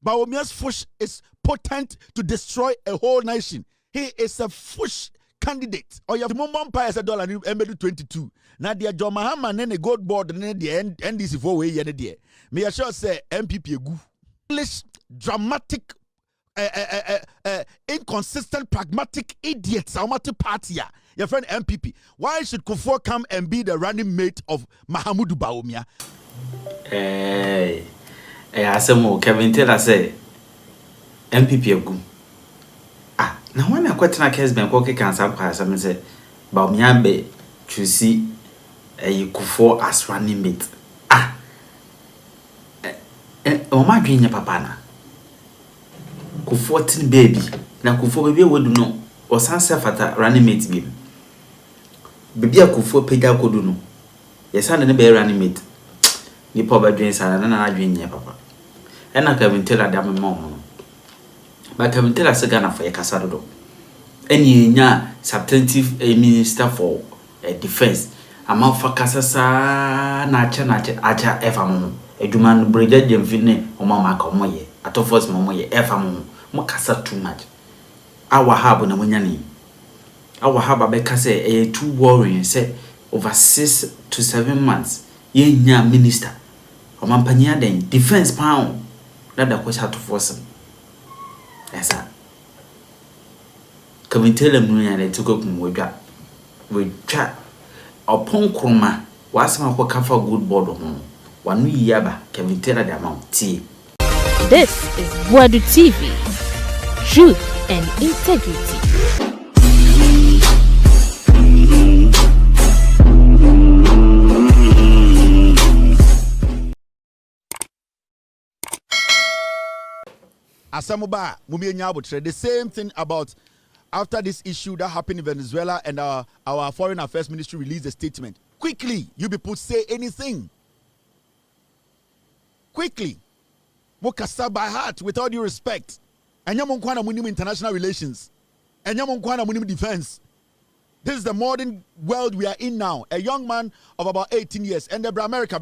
Bawumia's fush is potent to destroy a whole nation. He is a fush candidate. Or you have Mumbai as $1 and MBD 22. Now the John Mahama and the gold board and the NDC 4 way yen there. May I sure say MPP go. English dramatic inconsistent pragmatic idiots. Our party. Your friend MPP. Why should Kufuor come and be the running mate of Mahamudu Bawumia? Hey. I said more Kevin Taylor say MPP agum. Ah, now when I question a case ben koke kan sam kwa sam say Bawumia be choose a Kufuor as running mate. Ah. O ma dwen papa na. Kufuor tin baby. Na Kufuor baby we do no. O san se fata running mate bi. Baby a Kufuor pega kodu no. Yesa ne be running mate. Ni poba dwen sana na dwen papa. Ena Kevin Taylor da me mom. But Kevin Taylor se Ghanafo kasa dodo. Eni nya substantive minister for defense. Ama fa kasa sa na acha efa mom. Eduma no breja jemfine o mama ka omoye. Atofos momoye efa mom. Mo kasa too much. Al Wahab na munyani. Al Wahab be kasa too worrying say over 6 to 7 months ye nya minister. O mampanya den defense pound. That the question to force him. Yes, sir. Come and tell them when they took up with chat. Oppong Nkrumah was my for good board of home. 1 year, can tell the amount tea. This is Boadu TV. Truth and integrity. Asamuba, the same thing about after this issue that happened in Venezuela and our Foreign Affairs Ministry released a statement. Quickly, you people say anything. Quickly. Mokasa by heart, with all due respect. And yamonkwana munim international relations. And yamonkwana munim defense. This is the modern world we are in now. A young man of about 18 years. And the America,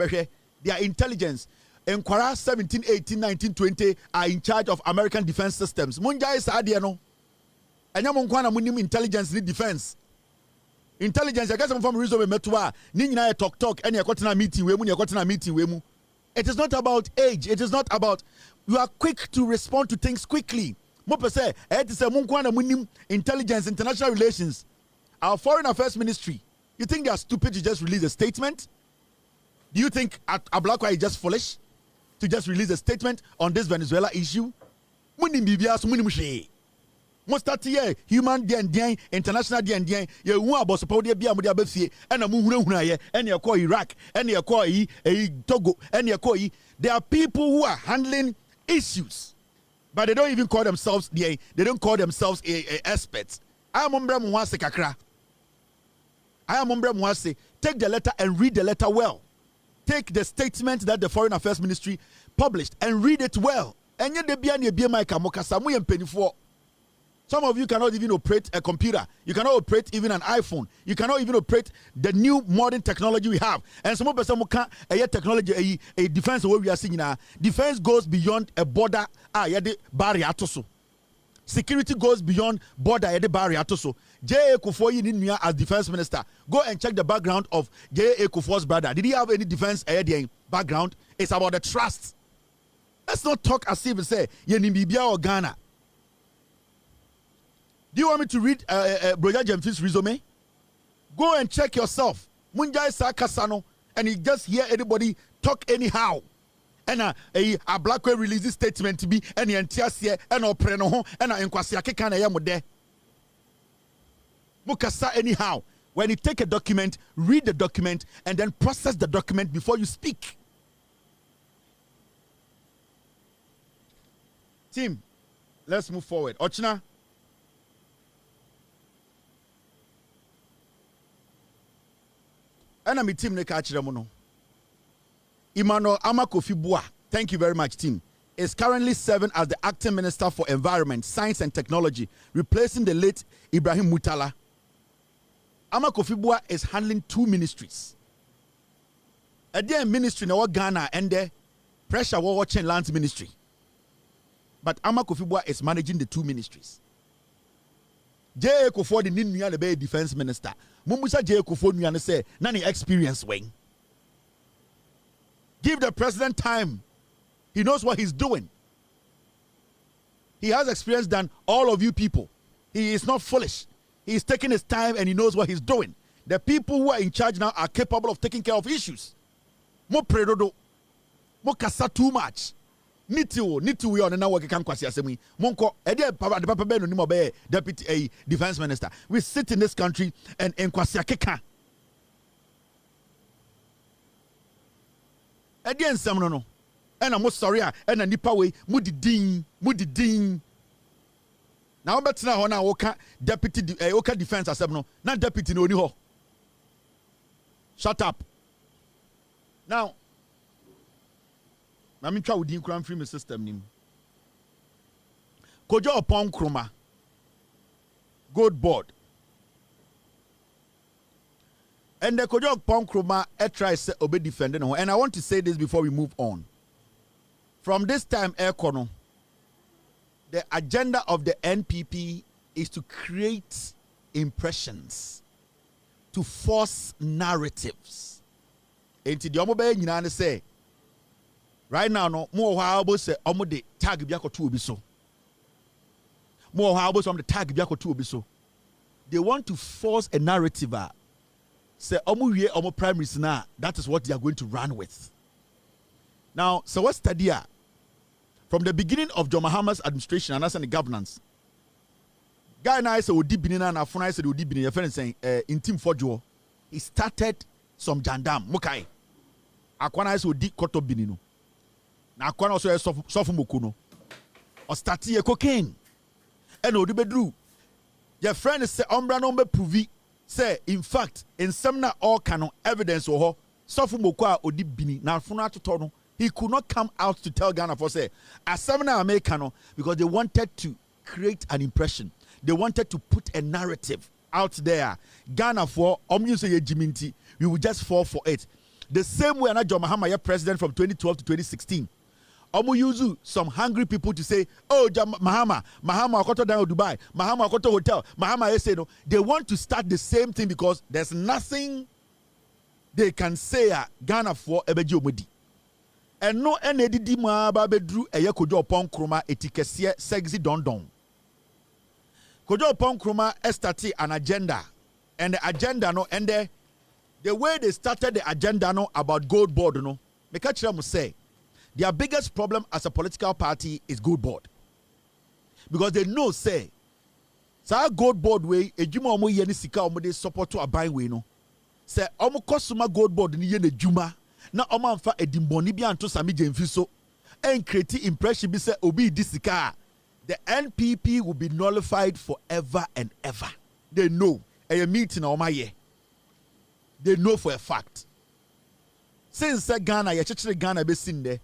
their intelligence. Enquara 17, 18, 19, 20 are in charge of American defense systems. Munja is adiano. And yamonkwana munim intelligence need defense. Intelligence, I guess I'm from Rizzo Metua. Nina talk and you're cutting a meeting. It is not about age. It is not about you are quick to respond to things quickly. Mope say, it is a munkwana munim intelligence, international relations. Our Foreign Affairs Ministry. You think they are stupid to just release a statement? Do you think Ablakwa is just foolish to just release a statement on this Venezuela issue? Munim bibias munim she. Mostati ye human DN international DN ye wu abosopo de bia mo de abafie ena mu hunahuna ye ena ye call Iraq ena ye call Togo ena ye call there are people who are handling issues but they don't even call themselves they don't call themselves experts. I am ombra muwase kakra. I am ombra muwase. Take the letter and read the letter well. Take the statement that the Foreign Affairs Ministry published and read it well. Enye de bia ne bia mai ka mokasa mo ye mpanifo. Some of you cannot even operate a computer. You cannot operate even an iPhone. You cannot even operate the new modern technology we have. And some people can a technology, a defense where we are seeing now. Defense goes beyond a border. Barrier to security goes beyond border. Barrier to J.A. Kufuor as defense minister. Go and check the background of J.A. Kufuor's brother. Did he have any defense background? It's about the trust. Let's not talk as if we say Yenibibia or Ghana. Do you want me to read Broja Jemfi's resume? Go and check yourself. Munjai Sakasano, and you just hear anybody talk anyhow. And a black way releases statement to be any antiasia and opreno and a enquasia kekana yamude. Mukasa anyhow. When you take a document, read the document and then process the document before you speak. Team, let's move forward. Ochna. Enemy team ne catch them. Emmanuel Amakofibua, thank you very much, team, is currently serving as the acting minister for environment, science and technology, replacing the late Ibrahim Mutala. Amakofibua is handling 2 ministries. A dear ministry in our Ghana and the pressure we're watching lands ministry. but Ama Kufuor is managing the two ministries. J.A. Kufuor the Ninuya the defense minister. Mumusa J.A. Kufuor Nuyane say, nani experience wing. Give the president time. He knows what he's doing. He has experience than all of you people. He is not foolish. He is taking his time and he knows what he's doing. The people who are in charge now are capable of taking care of issues. Mo predodo. Mo kasa too much. Niti we on na work kan kwasi asemi. Monko the papa be no nimo be deputy defense minister. We sit in this country and kwasi akeka. Ede ensem no. And I'm sorry, and a nipa way, mudi ding. Now, but now, Oka deputy, Oka defense as no, not deputy no ho. Shut up. Now, I'm in trouble with the crime free system. Nim. Kojo Oppong Nkrumah Gold Board. And the Kojo Oppong Nkrumah tries to obey defending. And I want to say this before we move on. From this time, the agenda of the NPP is to create impressions, to force narratives. And the Omobe Yinane say, right now, no more how say Omode tag biako to obiso. More how some the tag biako to obiso. They want to force a narrative. Say Omu Omo primaries now. That is what they are going to run with. Now, so what's Tadia? From the beginning of John Mahama's administration and as the governance, guy now said Odi Binina and Afuna said Odi Binina. Your friend saying in Team Fojo, he started some jandam mukai. Akwana said Odi Koto Binino. Na Akwana also sofu mukuno. Or started a cocaine. And Odi Bedru. Your friend say Umbra number pruvi. Say in fact in some all canon evidence or sofu mukwa Odi Bini na Afuna to tono. He could not come out to tell Ghanafo say, as Samina Americano, because they wanted to create an impression. They wanted to put a narrative out there. Ghanafo, Jiminti, we will just fall for it. The same way John Mahama, president from 2012 to 2016. Yuzu some hungry people to say, oh, Mahama Okoto down Dubai, Mahama Okoto Hotel, Mahama say no. They want to start the same thing because there's nothing they can say Ghanafo Ebeji Omodi. And no NADD ma babedru eye Kojo Oppong Nkrumah etikese sexy don. Kojo Oppong Nkrumah started an agenda. And the agenda no and the way they started the agenda no about Gold Board no, make sure must say their biggest problem as a political party is Gold Board. Because they know say sa Gold Board way ejuma omo ye ni sika omo de support to aban we no. Say omo kosuma Gold Board ni ye na ejuma. Na omanfa edimboni bi anto sami jemfiso and create impression be say obi disika, the NPP will be nullified forever and ever. They know a meeting on my year. They know for a fact. Since Ghana ye chechire Ghana be sin there,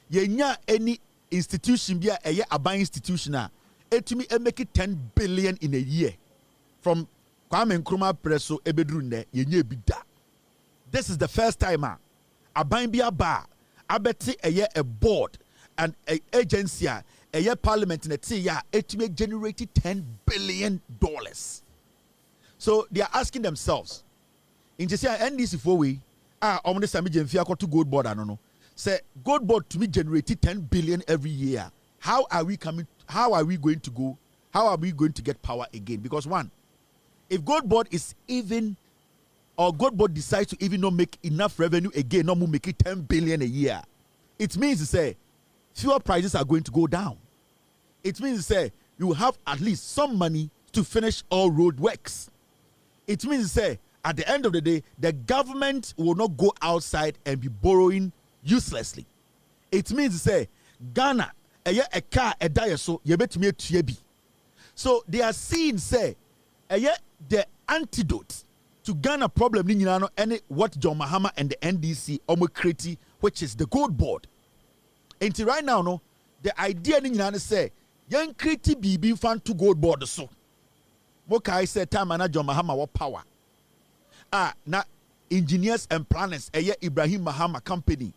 ye nya any institution be a aban institution etumi make it 10 billion in a year from Kwame Nkrumah preso ebedrunde ye nya bi da. This is the first time aban bia ba abeti a board and a agency a parliament in a tia etime generated $10 billion. So they are asking themselves in just NDC for we omne sami jemfia to Gold Board no say Gold Board to me generated 10 billion every year. How are we going to get power again? Because one, if Gold Board is even or Gold Board decides to even not make enough revenue again, not make it 10 billion a year, it means to say fuel prices are going to go down. It means to say you will have at least some money to finish all road works. It means to say at the end of the day, the government will not go outside and be borrowing uselessly. It means to say Ghana, a car, a die so you bet me a so they are seeing say the antidote to Ghana problem ni nyina no any what John Mahama and the NDC omo create, which is the Gold Board. Until right now no, the idea ni nyina say yan create bibi fan to Gold Board so. Mokai say time na John Mahama what power. Na engineers and planners Ibrahim Mahama company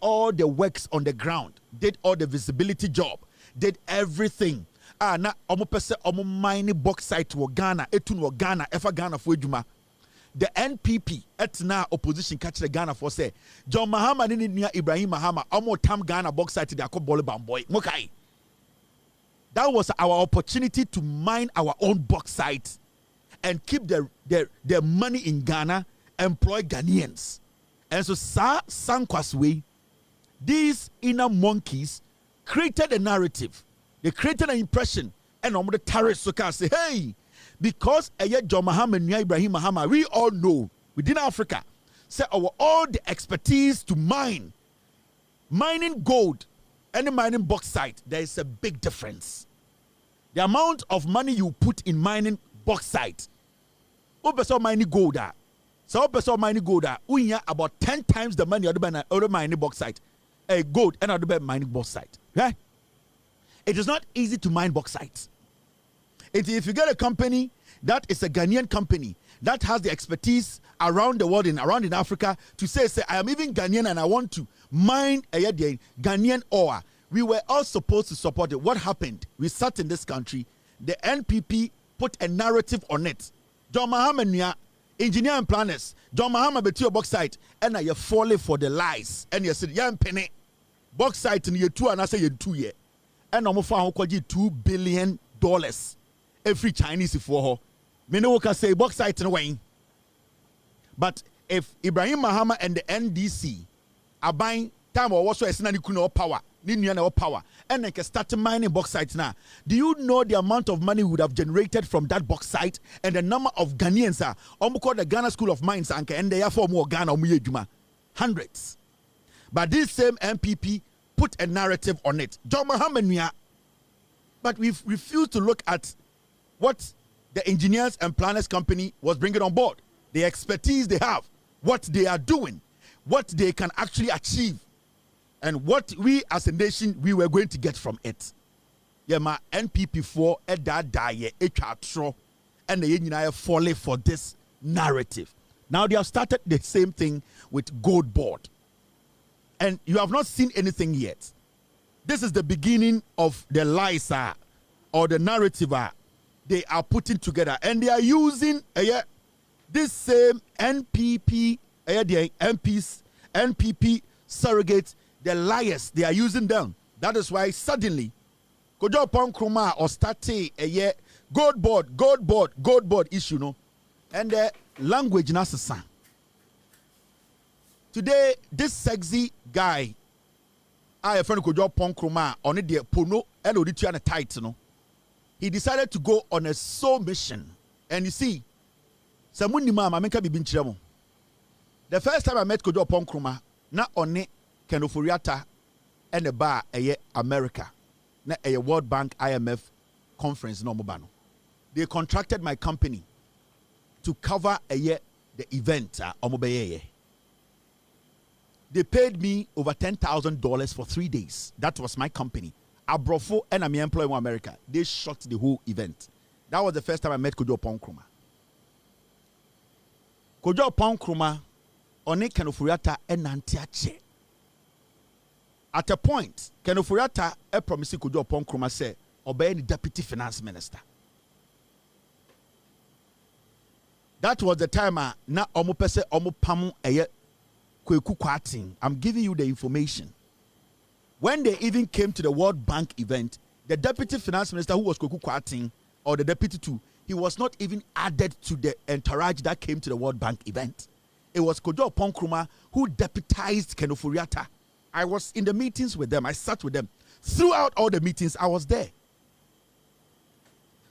all the works on the ground, did all the visibility job. did everything. Na omo pese omo mine bauxite wo Ghana, etun wo Ghana, efa Ghana for adwuma. The NPP etna opposition catch the Ghana for say John Mahama ni nua Ibrahim Mahama omo tam Ghana bauxite de akobole bamboy. Mokai. That was our opportunity to mine our own bauxite and keep their money in Ghana, employ Ghanaians. And so Sankwa's way, these inner monkeys created a narrative. They created an impression. And on the terrorists say, hey, because John Mahama and Ibrahim Mahama, we all know within Africa, say all the expertise to mining gold and mining bauxite, there is a big difference. The amount of money you put in mining bauxite, mining gold, so mining gold, we about 10 times the money other mining bauxite, gold and other mining bauxite. Right? It is not easy to mine bauxite. If you get a company that is a Ghanaian company that has the expertise around the world and around in Africa to say I am even Ghanaian and I want to mine a Ghanaian ore, we were all supposed to support it. What happened? We sat in this country. The NPP put a narrative on it. John Mahama, engineer and planners, John Mahama beti your bauxite, and you falling for the lies. And you said, "Yeah, penny bauxite in year 2 and I say year 2 year." And I'm found $2 billion every Chinese for her. Me no can say bauxite in a way. But if Ibrahim Mahama and the NDC are buying time or also a power, power, and they can start mining bauxite now, do you know the amount of money we would have generated from that bauxite and the number of Ghanaians are called the Ghana School of Mines and they are for more Ghana hundreds. But this same MPP put a narrative on it. John Mahama, but we've refused to look at what the engineers and planners company was bringing on board, the expertise they have, what they are doing, what they can actually achieve, and what we as a nation we were going to get from it. Yeah, my NPP for and the falling for this narrative. Now they have started the same thing with Gold Board. And you have not seen anything yet. This is the beginning of the lies or the narrative they are putting together. And they are using this same NPP, the MPs, NPP surrogates, the liars, they are using them. That is why suddenly, Oppong Nkrumah or starting Gold Board issue, no? And the language nasa. Today, this sexy guy, I friend Oppong Nkrumah on the Pono and Oditu and tight, no. He decided to go on a soul mission. And you see, the first time I met Oppong Nkrumah, not only Kenoforiata and the bar America, na a World Bank IMF conference no mobano. They contracted my company to cover the event They paid me over $10,000 for 3 days. That was my company. Abrofo and I'm employee in America. They shot the whole event. That was the first time I met Oppong Nkrumah. Oppong Nkrumah one Kenoforiata and Nantiache. At a point, Kenoforiata promised Oppong Nkrumah say obey the deputy finance minister. That was the time na omo pese omo pamu kweku kwatin. I'm giving you the information. When they even came to the World Bank event, the deputy finance minister who was kweku kwatin or the deputy too, he was not even added to the entourage that came to the World Bank event. It was Oppong Nkrumah who deputized Kenoforiata. I was in the meetings with them. I sat with them. Throughout all the meetings, I was there.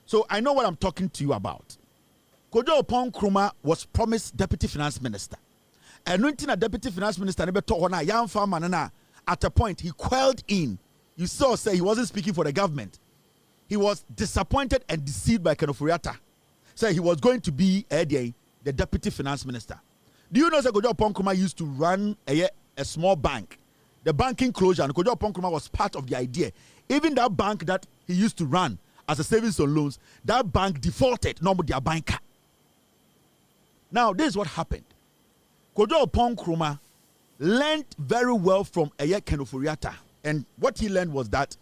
So I know what I'm talking to you about. Oppong Nkrumah was promised deputy finance minister. And when a deputy finance minister at a point, he quelled in. You saw, say he wasn't speaking for the government. He was disappointed and deceived by Kenoforiata. So he was going to be the deputy finance minister. Do you know that Oppong Nkrumah used to run a small bank? The banking closure, and Oppong Nkrumah was part of the idea. Even that bank that he used to run as a savings and loans, that bank defaulted. No more their banker. Now, this is what happened. Oppong Nkrumah learned very well from Kenoforiata. And what he learned was that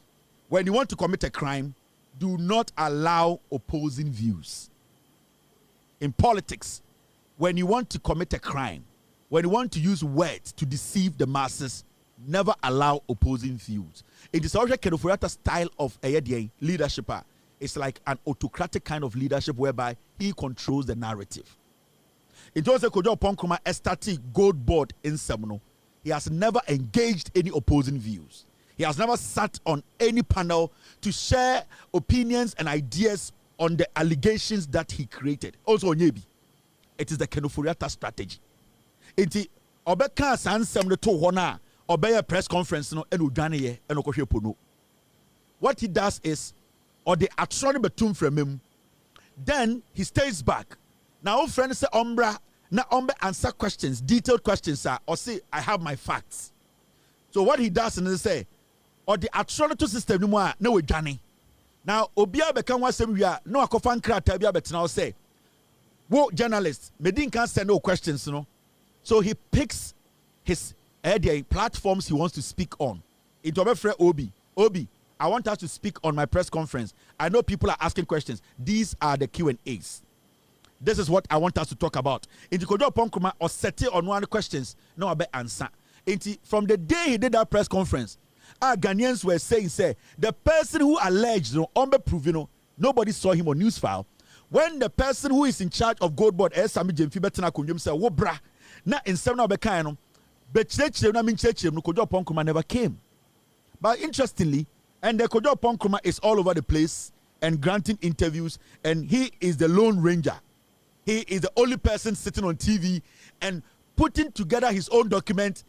when you want to commit a crime, do not allow opposing views. In politics, when you want to commit a crime, when you want to use words to deceive the masses, never allow opposing views. It is also Kenoforiata style of leadership. It's like an autocratic kind of leadership whereby he controls the narrative. It was a Oppong Nkrumah Estati gold board in Semino. He has never engaged any opposing views. He has never sat on any panel to share opinions and ideas on the allegations that he created. Also, Nyebi, it is the Kenoforiata strategy. It is Obeka Sansem to Hona, Obeya press conference, no, and Udaniye, and Okoshe Pono. What he does is, or the atroni betum from him, then he stays back. Now, friends say, Ombra, na Ombe answer questions, detailed questions, sir, or say, I have my facts. So, what he does is say, or the atronical system, no, we Johnny. Now, Obia become one same year, no, a cofan crata, but now say, wo journalists, Medin can't send no questions, you know. So, he picks his platforms he wants to speak on. It's over for Obi. I want us to speak on my press conference. I know people are asking questions. These are the Q&As. This is what I want us to talk about. Into Oppong Nkrumah or set on one questions. No, I bet answer. From the day he did that press conference, our Ghanaians were saying, the person who alleged, nobody saw him on news file. When the person who is in charge of Gold Board, Sami Jemfi Betena Kunjum said, "Wo bra, na in seven of Bekano, but Oppong Nkrumah never came." But interestingly, and the Oppong Nkrumah is all over the place and granting interviews, and he is the Lone Ranger. He is the only person sitting on TV and putting together his own document,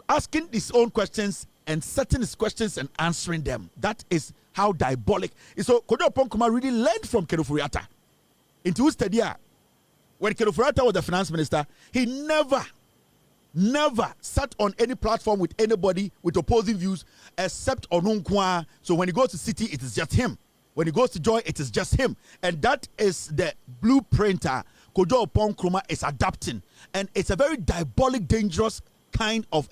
asking his own questions and setting his questions and answering them. That is how diabolic. So Oppong Nkrumah really learned from Kenoforiata. Into whose study, when Kenoforiata was the finance minister, he never sat on any platform with anybody with opposing views except Onunkwa. So when he goes to City, it is just him. When he goes to Joy, it is just him. And that is the blueprint Oppong Nkrumah is adapting. And it's a very diabolic, dangerous kind of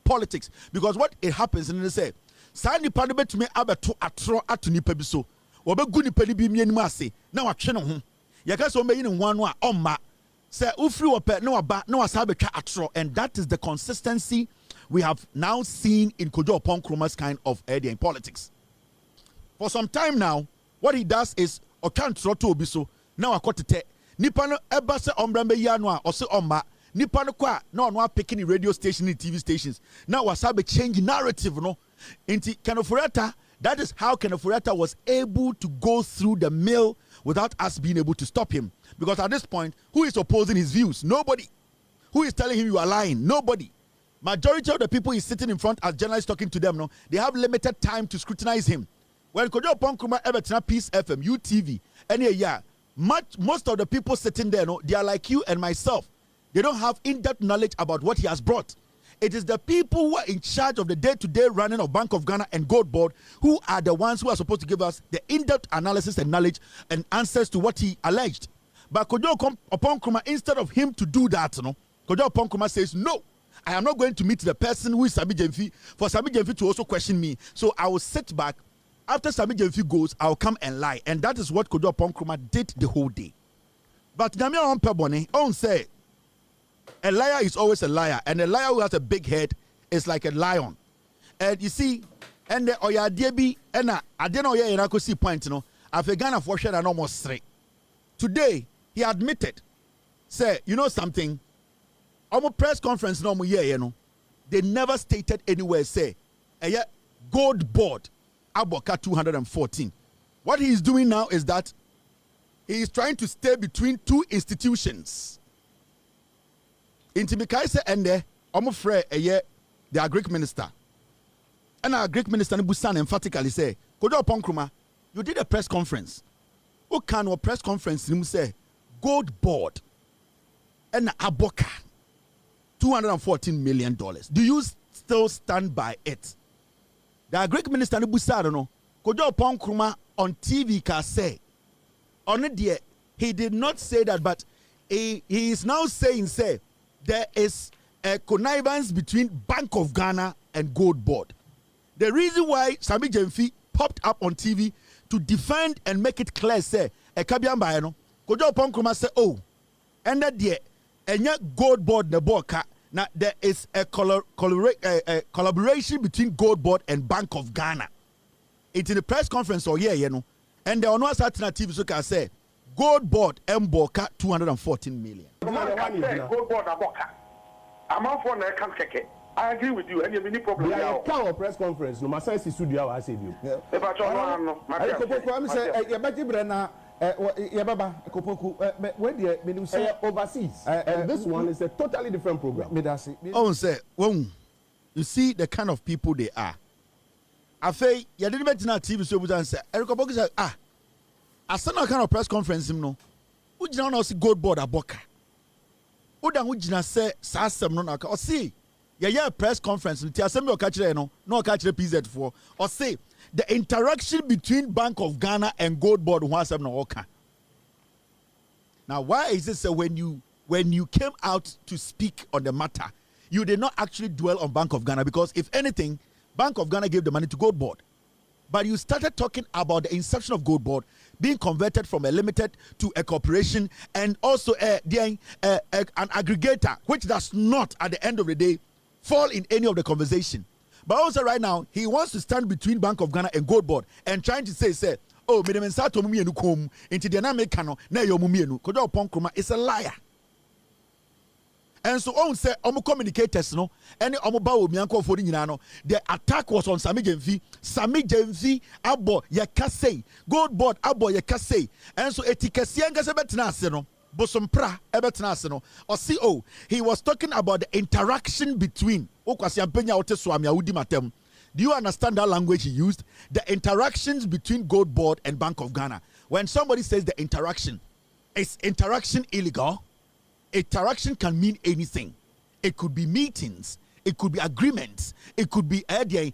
politics. Because what it happens, and they say, Sani Panabe to me abeto atro atu nipa biso. Obe gu nipa ni bi mi animu ase. Na wa twe no ho. Yaka so me yin nwan no a omma. Say ufri wope na waba na wasa betwa atro. And that is the consistency we have now seen in Oppong Nkrumah's kind of politics. For some time now, what he does is okantro to obi so na wakotete nipa no eba se ombramba yi anu a ose omma nipa no kwa na ono picking the radio station and TV stations na wasabe change narrative no inti Kenoforiata. That is how Kenoforiata was able to go through the mill without us being able to stop him, because at this point, who is opposing his views? Nobody. Who is telling him you are lying? Nobody. Majority of the people he's sitting in front as journalists talking to them, no, they have limited time to scrutinize him. When Oppong Nkrumah ever Peace FM, UTV, most of the people sitting there, no, they are like you and myself. They don't have in-depth knowledge about what he has brought. It is the people who are in charge of the day-to-day running of Bank of Ghana and Gold Board who are the ones who are supposed to give us the in-depth analysis and knowledge and answers to what he alleged. But Oppong Nkrumah, instead of him to do that, no, Oppong Nkrumah says, no, I am not going to meet the person who is Sami Jemfi for Sami Jemfi to also question me. So I will sit back. After Sami Jemfi goes, I will come and lie. And that is what Oppong Nkrumah did the whole day. But Nyamia on Pebone, on say, a liar is always a liar, and a liar who has a big head is like a lion. And you see, and the Oya Debi, and I didn't know you could see point, you know, after Ghanafo shared an almost three. Today, he admitted, say, you know something, our press conference, no more, you know, they never stated anywhere, say, a Gold Board, Aboka 214. What he is doing now is that he is trying to stay between two institutions. Intimikai se ende omofre the Greek minister. And our Greek minister Busan emphatically say, Oppong Nkrumah, you did a press conference. Who can a press conference him say Gold Board and Aboka $214 million. Do you still stand by it? The Greek minister Busan no Oppong Nkrumah on TV can say on it, he did not say that, but he is now saying there is a connivance between Bank of Ghana and Gold Board. The reason why Sami Jemfi popped up on TV to defend and make it clear, say, a Kabian Bayano, Kojo Oppong Nkrumah say, oh, and that dear, and yet Gold Board the Boka. Now there is a collaboration between Gold Board and Bank of Ghana. It's in the press conference or you know, and there are no alternatives. So can say Gold Board Mboka 214 million. Gold Board Aboka. I'm out for a I agree with you. Any problem? Yeah, a press conference. No, my sense is studio. I said you. If I try, I'm saying, you better Brenna. Overseas. And this one is a totally different program. Oh, say, well, you see the kind of people they are. I say, you didn't mention that TV show, and say, Eric Oppong said, I sent a kind of press conference, no. Would you not see Gold Board Aboka? Would you not say, Sassam, no, or see, yeah, press conference, tell some your catcher, no catcher PZ4, or say, the interaction between Bank of Ghana and Gold Board was no. Now, why is this when you came out to speak on the matter, you did not actually dwell on Bank of Ghana? Because if anything, Bank of Ghana gave the money to Gold Board. But you started talking about the inception of Gold Board being converted from a limited to a corporation, and also an aggregator, which does not, at the end of the day, fall in any of the conversation. But also right now, he wants to stand between Bank of Ghana and Gold Board and trying to say, oh, me dem nsa to mumienu kom into the na make no na yo mumienu. Kojo Oppong Nkrumah is a liar. And so on say omo communicators no, any omo Bawumia nkofo nyina no, the attack was on Sami Gemfi abo ye kase, Gold Board abo ye kase. And so etikasi angase betena ase no. Bosompra ebetena ase no. Or see, oh, he was talking about the interaction between do you understand that language he used? The interactions between Gold Board and Bank of Ghana. When somebody says the interaction, is interaction illegal? Interaction can mean anything. It could be meetings, it could be agreements, it could be exchange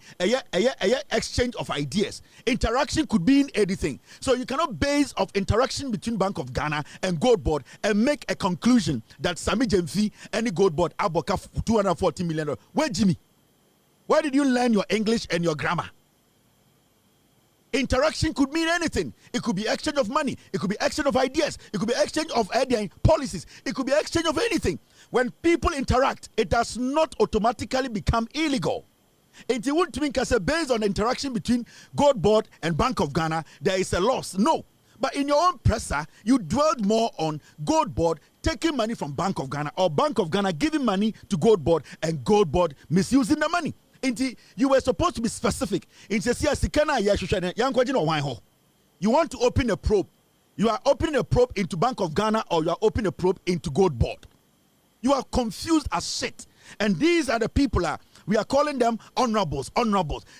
of ideas. Interaction could mean anything. So you cannot base of interaction between Bank of Ghana and Gold Board and make a conclusion that Sami Gemfi any Gold Board aboka $240 million. Where Jimmy? Where did you learn your English and your grammar? Interaction could mean anything. It could be exchange of money. It could be exchange of ideas. It could be exchange of policies. It could be exchange of anything. When people interact, it does not automatically become illegal. It won't mean because based on the interaction between Gold Board and Bank of Ghana, there is a loss. No. But in your own presser, you dwelled more on Gold Board taking money from Bank of Ghana or Bank of Ghana giving money to Gold Board and Gold Board misusing the money. You were supposed to be specific. You want to open a probe. You are opening a probe into Bank of Ghana or you are opening a probe into Gold Board. You are confused as shit. And these are the people, we are calling them honorables.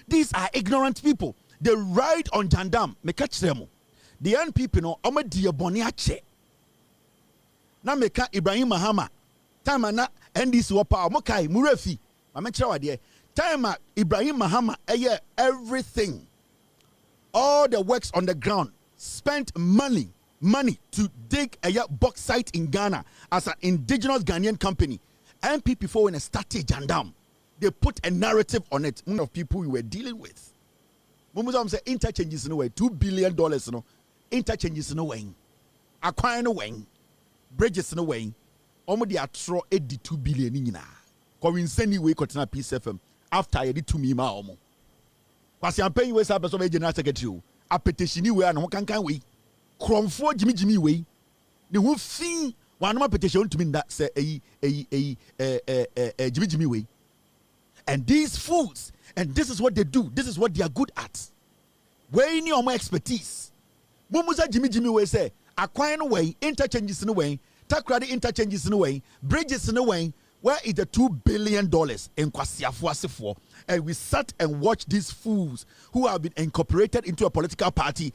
These are ignorant people. They ride on Jandam. Me catch them. The young people know, I'm a dear boniache. Na meka Ibrahim Mahama. Time na NDC wapa, mokai, murefi. I'm a chawa time Ibrahim Mahama, everything. All the works on the ground spent money to dig a bauxite in Ghana as an indigenous Ghanaian company. MPP for when it started Jandam, they put a narrative on it. One of people we were dealing with. Mumuzam say interchanges in a way, $2 billion, no interchanges in a way, acquiring a way, bridges in a way, almost they are throw 82 billion in na. Because in send way continue PCFM after I did to me ma omo. Because I'm paying West Africa of General Secretary. A petition way and one can we. Cromford Jimmy way. The whole thing one more petition to mean that say Jimmy way. And these fools, and this is what they do. This is what they are good at. Where in your more expertise. Mumuza Jimmy way say acquiring way, interchanges in a way, tax credit interchanges in a way, bridges in a way. Where is the $2 billion in Kwasiafuasifo? And we sat and watched these fools who have been incorporated into a political party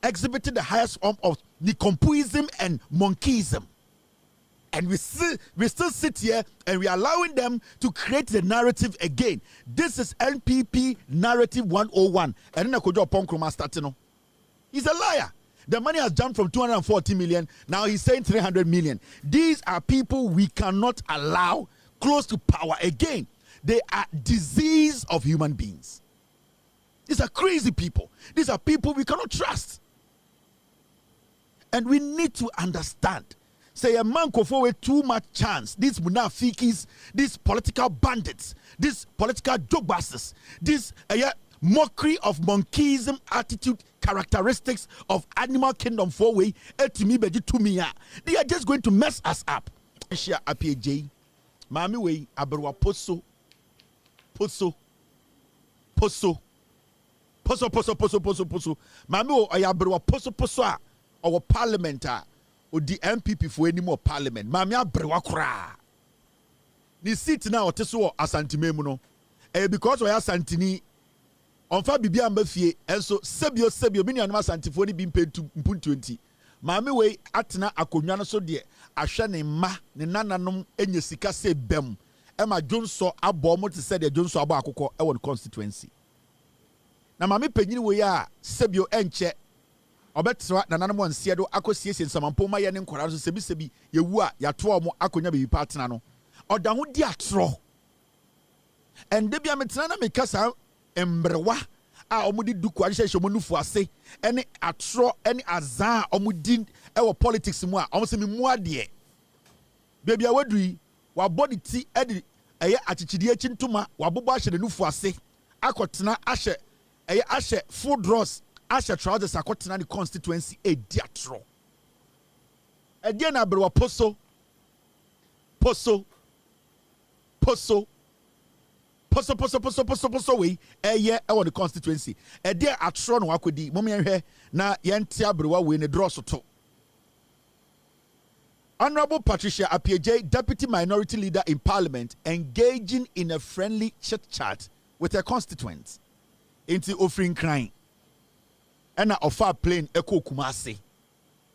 exhibiting the highest form of Nikompuism and monkeyism. And we still sit here and we are allowing them to create the narrative again. This is NPP narrative 101. And then Oppong Nkrumah starting. He's a liar. The money has jumped from 240 million. Now he's saying 300 million. These are people we cannot allow close to power again. They are disease of human beings. These are crazy people. These are people we cannot trust. And we need to understand. Say a man Kufuor with too much chance. These munafikis, these political bandits, these political jogbusters, this mockery of monkeyism attitude, characteristics of animal kingdom 4-way, they are just going to mess us up. Share APJ. Mami way aberwa poso. Mami o aberwa poso our parliament or the MPP for any more parliament. Mami aberwa kra. Ni seat na oteso asantimemu no. Because we are santini on fa bibia mbafie enso sebio mini anuma santifo ni bi mpentu 20. Maame we atena akonwa no so de ahwe ne mma ne nananom enye sika se bem ema Jonso abo mo te se de Jonso abo akokọ e won constituency. Na maame panyini we ya sebio enche obetra nananom ansie do akosiesie nsamampo ma ye ne nkora so sebi yewu a yato omo akonya bebi patena no oda ho di atro ende bia metena na mekasa embrewa a omudi duku ahyehyɛ mo nufu ase ene atro ene azan omudi ewo politics mu a omse memu ade baby a wadui wa body ti ede eye achichidi echi ntoma wa bobo ahye nufu ase akotena ahye eye ahye full draws ahye trousers akotena ni constituency edi atro ede na abrewa poso we eye ewo the constituency e dey atro no akodi mom yenhwe na yente abrewa we ne drosso to. Honorable Patricia Appiagyei, Deputy Minority Leader in Parliament, engaging in a friendly chit-chat with her constituents into offering crying and offer plane echo Kumasi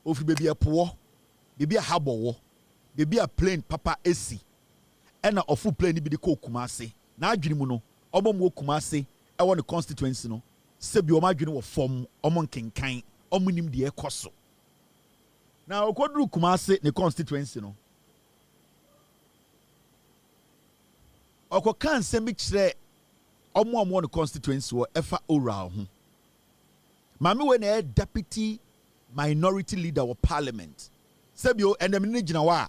offer baby a poor baby a habo baby a plane papa AC and offer plane be the Kumasi. Na adwene mu no obom Kumasi e won the constituency no sebi o madwene wo fom omon kenkan omonim de ekoso na okoduru Kumasi ne constituency no okokan nsem bi kire omo the constituency wo efa oral ho mame we na deputy minority leader of parliament sebi o enem ne gina wa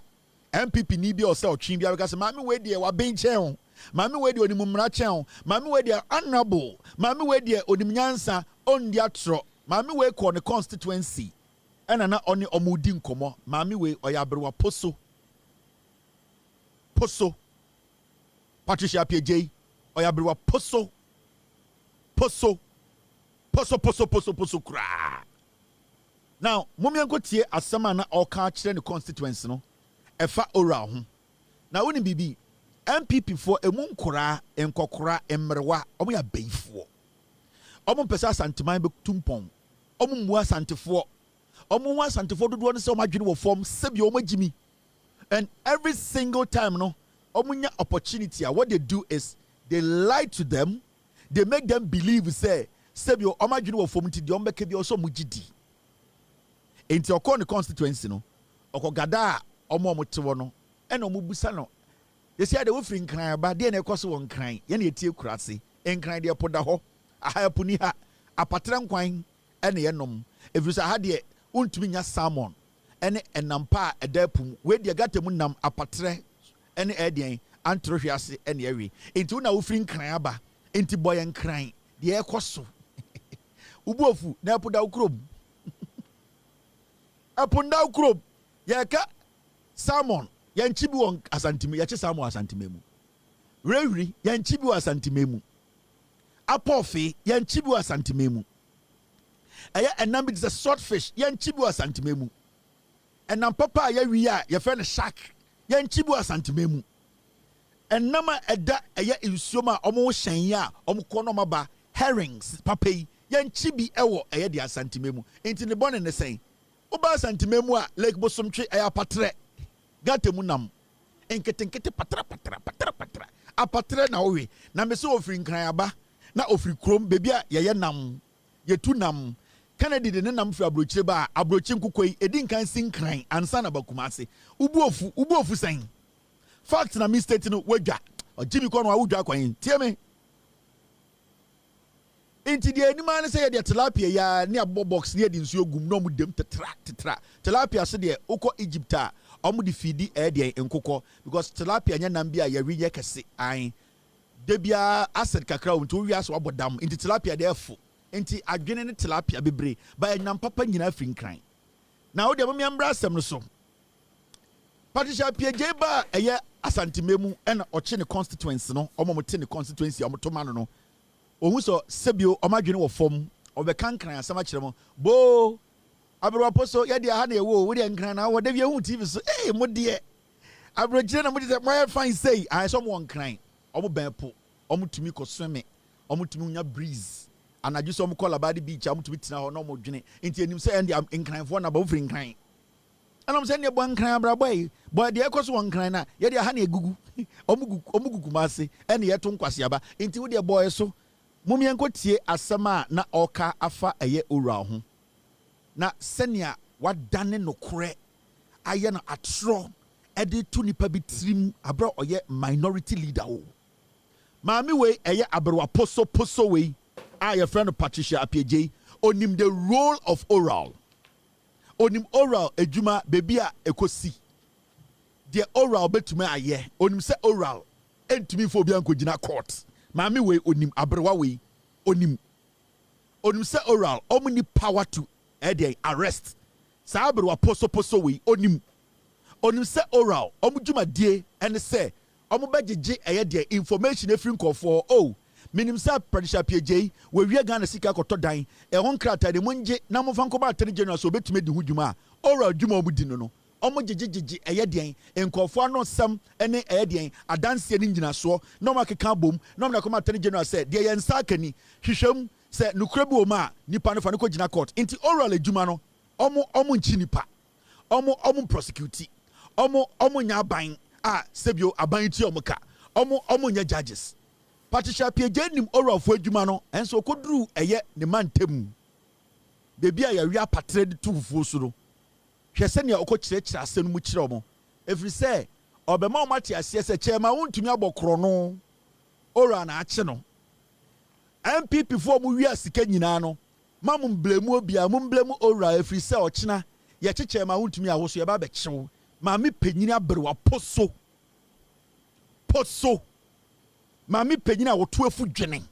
MPP ni bi o se otwin bia because mame we de wa benchen Mami we di onimumra chen, mami we di honorable, mami we di onimnyansa on di atro, mami we ko ne constituency. Ena na oni omudi nkomo, mami we oyabrewa poso. Patricia Appiagyei oyabrewa poso kra. Now, mummy enko tie asema na oka kire ne constituency no, efa oral ho. Na woni bibi MPP for emunkora enkokora emrewa omo ya beifo omo pesa santiman be tumpon omo mu asantefo dodo no se omo adwene wo form sebi omo gimi. And every single time no omo nya opportunity what they do is they lie to them, they make them believe say sebi omo adwene wo form ti de omo beka bi so omo gidi enti okon the constituency no okogada omo tewo no e na omo busa no. They say they will free Nkran, but they never cost one crying. Yenny tea crassi, Nkran dear Podaho, a higher puniha, a patran quine, and the enum. If you say had ye, won't mean your salmon, any and nampa a depum, where the gatamunam a patre, any edian, antrofiasi, and every. Into now free Nkranaba, into boy and crying, the air costo. Ubofu, now put out crub. Upon now crub, yaka salmon. Yanchibi won asantime yache samu asantimemu rewi yanchibi wa asantimemu apofe yanchibi wa asantimemu aya enam is a swordfish yanchibi wa asantimemu enam papa ya wi a ye fe ne shark yanchibi wa asantimemu enam eda aya insuoma omo hyen ya omo kono maba herrings papa yanchibi ewo aya de asantimemu enti ne bone ne sen oba asantimemu a lake bosomtwe aya patre gatemunam enkete patra apatre na owe na me se ofri Nkran aba na ofri krom bebia ye nam yetu nam Kennedy de nam fi abrochire ba abrochi nkukoi edi nkan sin Nkran ansa na Bakumase ubuofu sen fact na mistake no wadwa ojimi ko no awudwa kwan tie me Inti the animal say the tilapia ya near box near the nsuo gum no mu dem tetra. Tilapia say the oko Egypta omu di feedi de enkoko because tilapia nya nambia ya riye kese an debia acid kakra unto wi aso abodam inti tilapia de fu inti adwene ne tilapia bebre ba nyam papa nyina afin kran na wo de me mbra asem no so Patricia Pieje ba eye asantememu ena oche ne constituency no omomote ne constituency omoto no ohun so sebio omadwene wo fom obekankran asama kiremo bo abro aposo ye de ha na ewo wo de nkran na wo de hu TV so mo de abro gire na mo de my fine say I so mo nkran omo ben po omo tumi ko swim omo tumi nya breeze anaju so omo call about the beach omo tumi tina ho na omo dwene enti enim say end am nkran fo na ba ofri nkran and I'm saying ye bo nkran abra boy de ekoso wo nkran na ye de ha na egugu omo gugu mase ene ye to nkwase aba enti wo de boy so mumienko tie asema na oka afa eye owura ho na senia wadane no kore aye na atro ede to nipa bitrim abra oye minority leader o maami we eye abrowa poso we aye friend Patricia Apieje onim the role of oral onim oral ejuma baby a ekosi the oral betuma aye onim se oral entumi fo bia nkogina court maami we onim abrowa we onim se oral omni power to arrest sa abrowa poso we onim se oral omjuma die and say omubagege de information efiri nkofo oh minim sa Patricia Pieje we wi Ghana sika koto dan e hon krata de munje na mofa nkoba atene general so betime di hudwuma oral dwuma omudi no omugege de nkofo ano sam ene de adanse ni nyina so no makeka bom no na koma atene general say de ye nsa akani hwehwem se nukrebi o ma nipa no fa no ko gina court inti oral adwuma no omo nchi nipa omo prosecute omo nya ban a sebio aban ti omoka omo nya judges Patricia Pieje nim oral fo adwuma no enso koduru eye ne mantem bebi a ya wi apatre de tufuo so no hwese ne okokire asenu mu kire omo every say obema o mate ase se chema wontumi abokro no oral na ache no MPP for mu wi asika nyina no mamum blemu obia mum blemu oral every say ochina ye chechema wontumi awoso ye ba be kyew maami penyini abrewa poso maami penyini a woto afu dwene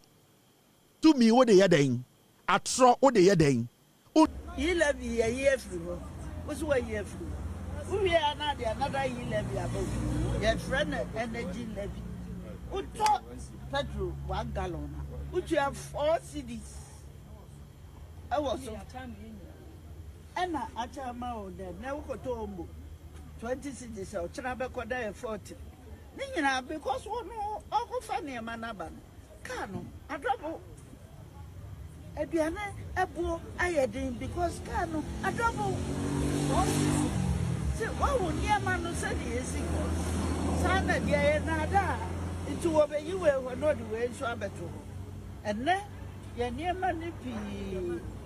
tumi wo de yeden atro wo de yeden yi levi ye afiri wo so ye afiri wo wi na de another yi levi above ye friend energy levi wo to petrol 1 gallon wo tua 4 cedis I was so ena achama o de na wo ko to ombo 20 cities or Chinabe Koda 40. Nina because one no funny manaba. Cano, a double a piano, a bow, I because Cano, a double. See, what would Yamano say is equal? Sana dear nada. Into obey you were not the way so better. And then, you're near money P.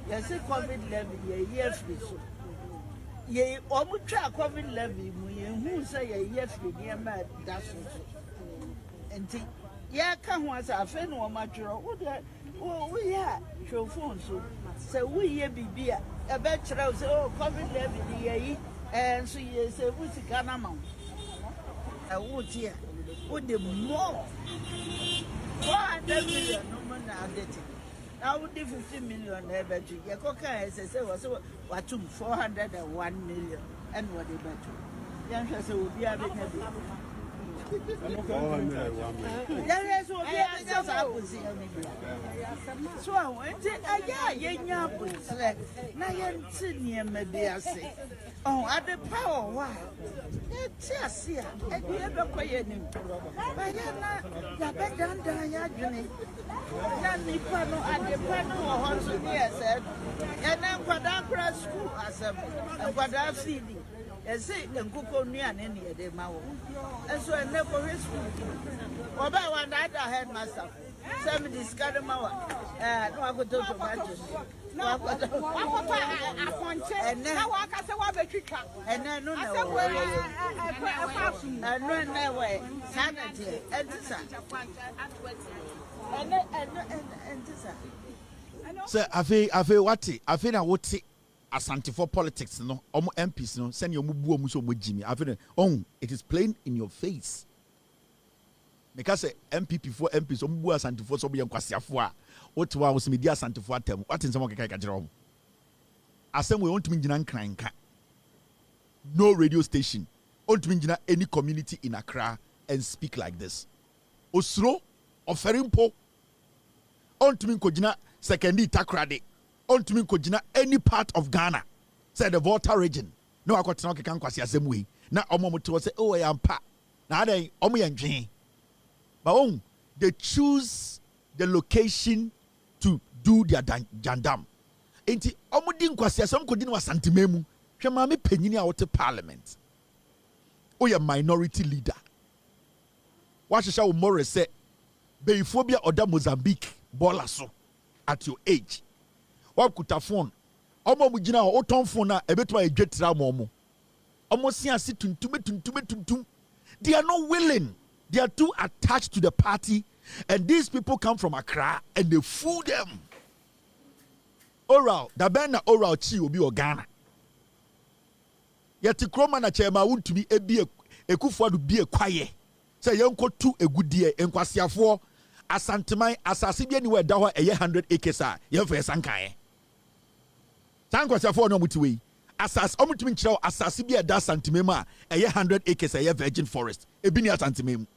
Yes, a COVID level, ye year free so. Ye omutra COVID levy mu ye hu say ye yefri ne ma da so enti ye ka ho asa afa no o matwero wo ya phone so say wo ye bibia e be kire say oh COVID levy ye yi so ye say wo sika na ma wo tie wo de more 400 million no man adete now would 50 million ever to your coca as I say was what 401 million and what they better. Young as will be a bit heavy. So I went in a young say, oh, at the power, why? It's just here, and we ever quiet him. But you're better than Yagini. Nanny Pano and the Pano also here said, and then Quadra school as a Quadra feeding. And say, and cook on me and any of them. And so I never his school. Or by one night I had myself. Some discarded my one. No, I could talk about it. And now I can say what the trick. And then no, and no way. Sanity and this and this. Say, afe na wote asante for politics no, omo MPs no, send your mubu omu so mojimi. Afe no, it is plain in your face. Because MPP for MPs omu bu asante for so be yankwasiafo a, otiwa wo semedi asante for atem. What in some keka kajira omu. Asem we want me jina nkranka. No radio station. Want me jina any community in Accra and speak like this. Osro oferimpo. Want me kojina sekendi takrade. Want me kojina any part of Ghana. Say the Volta region. No akwatena kekan kwasi asem we. Na omo muto say oh yampa. Na ade omo yandwen. But they choose the location to do their jandam. Enti omudi nkwasi asem kodini wa santimemu hwe ma me panyini a wote parliament o ye minority leader wa hwehwe wo more say beifo bia oda Mozambique bola so at your age wa kuta phone omo mu gina o ton phone na ebetuma edwetira mo omo si ase tuntum they are not willing, they are too attached to the party, and these people come from Accra and they fool them. Oral, da ben na oral chi obi o Ghana. Yeti Nkrumah na chema wuntumi ebi Kufuor do bi ekwaye. Say yenko tu egudie enkwasiafo asanteman asase bi ani we da ho eye 100 acres a yemfa yesankae. Sankwasiafo no mutiwe. Asase omutumi nkyerɛ asase bi da santemem a eye 100 acres eye virgin forest. Ebi ni asantemem.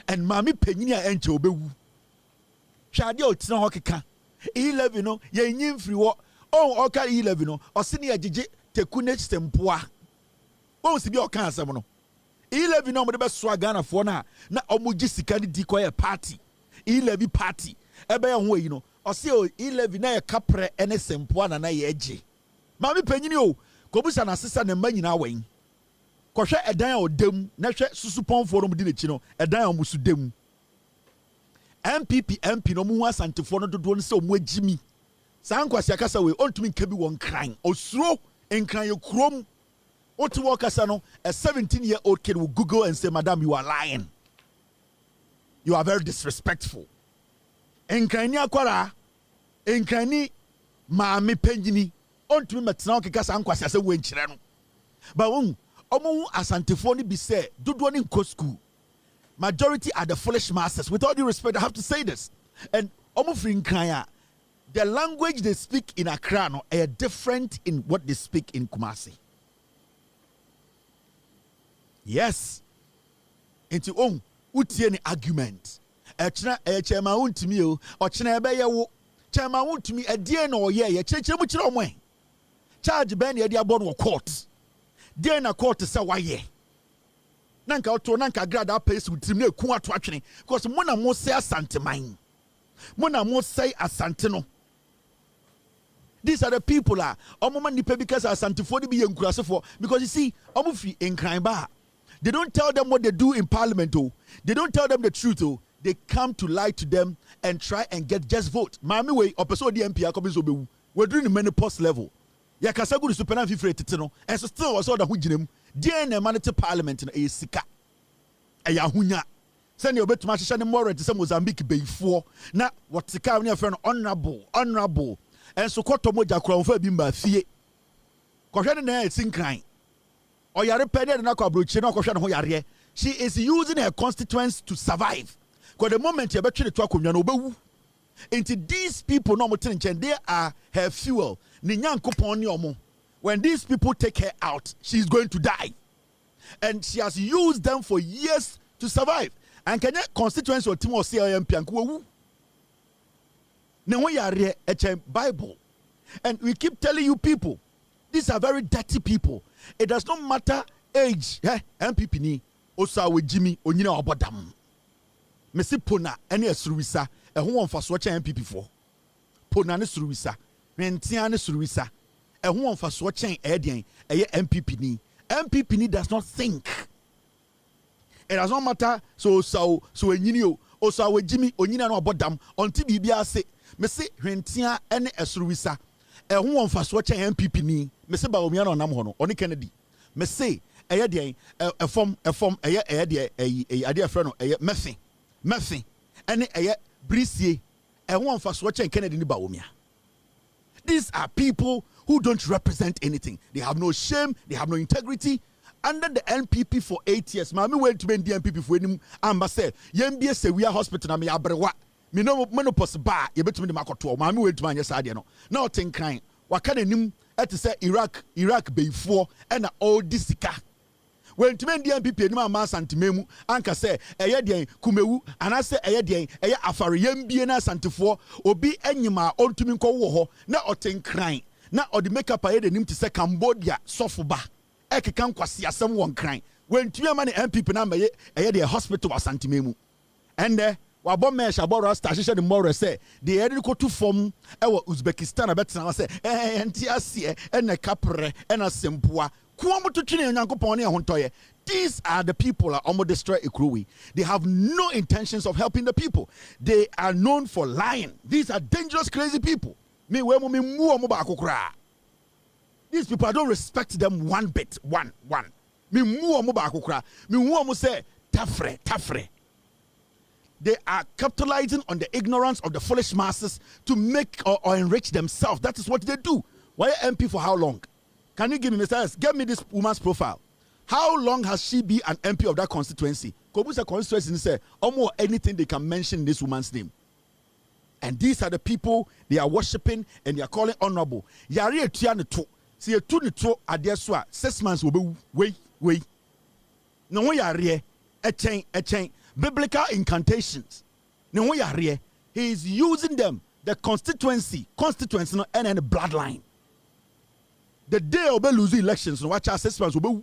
And mami penyini a enche obewu. Hwade o tena ho keka. 11 no ye nyim free wo oka 11 no osini agege tekunech tempoa o si bi oka asem no 11 no mo de beso Ghanafo na omugi sika ni di koye party 11 party ebe ye ho yi no osi 11 na ye kapre ene sempoa na ye age mami panyini o kobusa na sesa na ma nyina wen kohwe edan a odam na hwe susupon no mu di nechi no edan a musu dem MP no mu asantefo no dodo no se o mu agimi sankwasi akasa we ontumi nka bi won kran osuro nkran ye krom otu wo kasa no a 17-year-old kid will Google and say madam you are lying, you are very disrespectful. Nkran ni akwara nkran ni maame panyini ontumi metena o keka sankwasi asa we nkyere no ba omu asantefo ni bi se dodo ni nko school. Majority are the foolish masses. With all due respect, I have to say this. And the language they speak in Accra no, are different in what they speak in Kumasi. Yes. Into uti any argument. Chema untimi o, or chena ebe ye wo. Chema untimi a dear no ye, cheche muchiro mwe. Charge ben ye dia board court. Dear na court say why ye. Nanka oto nanka grada pace with trim ne ku ato atwene because mona mo say asanteman mona mo say asante no. These are the people omoma nipa because asantefo bi yenkurasefo because you see omo fi enkran ba they don't tell them what they do in parliament they don't tell them the truth they come to lie to them and try and get just vote mami we opeso di MP akobi so bewu we doing the menopause level ya kasa good super na fifre tete no and so still was all the hu ginem DNA manate parliament na esika eya hunya sene obetuma hye ne more te se Mozambique beifo na wotika ne afre no honorable enso kwoto moja kura mfa bi mba fie kohwe ne na esinkran oyare pede na kwa abrochi na kohwe ne ho yare she is using her constituents to survive because the moment you betwe to akonwa na obewu into these people no moten nchen they are her fuel ni nyankopon ne omo. When these people take her out, she's going to die. And she has used them for years to survive. And can you constituency or team or CIMP and Kufu? Bible. And we keep telling you people, these are very dirty people. It does not matter age. MPP ni osa we Jimmy onyina obodam. Mesi pona ene esuruwisa e ho wonfa so cha MPP for. Pona ne suruwisa. Rentia ne suruwisa. And who for swatching Edian, a MPP does not think. It does not matter. So when you also with Jimmy Onina no bodam until Bibia say, Messi Rentia and Esruisa, and who for swatching MPP ni, Messi Bawumia no Namhono, Oni Kennedy, Messi, a form, a idea friend, a Meffy, and a Brissier, and one for watching Kennedy ni Bawumia. These are people who don't represent anything. They have no shame, they have no integrity. Under the NPP for 8 years, Mami went to be the NPP for him. Amba say, "Yembie say we are hospital na me abrewa. Me no menopause bar. You bet me the makoto. Mami went to my yesterday no. Now think crying. Wakane nim at say Iraq before and all this sika. When to men the NPP no ma santimemu anka say eye den kumewu and I say eye den eye afare yembie na santifo obi enyima ontumi nko wo ho na oten kran na odi makeup aye de nim to say Cambodia sofuba ekekan kwase asem won kran when to man NPP na maye eye de hospital asantimemu and wabɔ mesh abɔ rasta hyehyɛ de more say the yɛde ko to form ɛwɔ Uzbekistan abɛtena say enti asie ɛna kapre ɛna sempoa kuomo to twene nyankopɔn ne ɛhontɔyɛ. These are the people that almost destroy Ikruwi. They have no intentions of helping the people. They are known for lying. These are dangerous, crazy people. Me we mo me mu omo ba akokra. These people, I don't respect them one bit. One. Me mu omo ba akokra. Me mu omo say tafre. They are capitalizing on the ignorance of the foolish masses to make or enrich themselves. That is what they do. Why MP for how long? Can you give me, Mr. S, give me this woman's profile. How long has she been an MP of that constituency? Kobusa constituency say almost anything they can mention this woman's name. And these are the people they are worshiping and they are calling honorable. Yari etuane to. See a tu ni to adeswa 6 months will be wait. No one yari a chain. Biblical incantations. No he is using them, the constituency no, and the bloodline. The day of lose elections, no watch our 6 months will be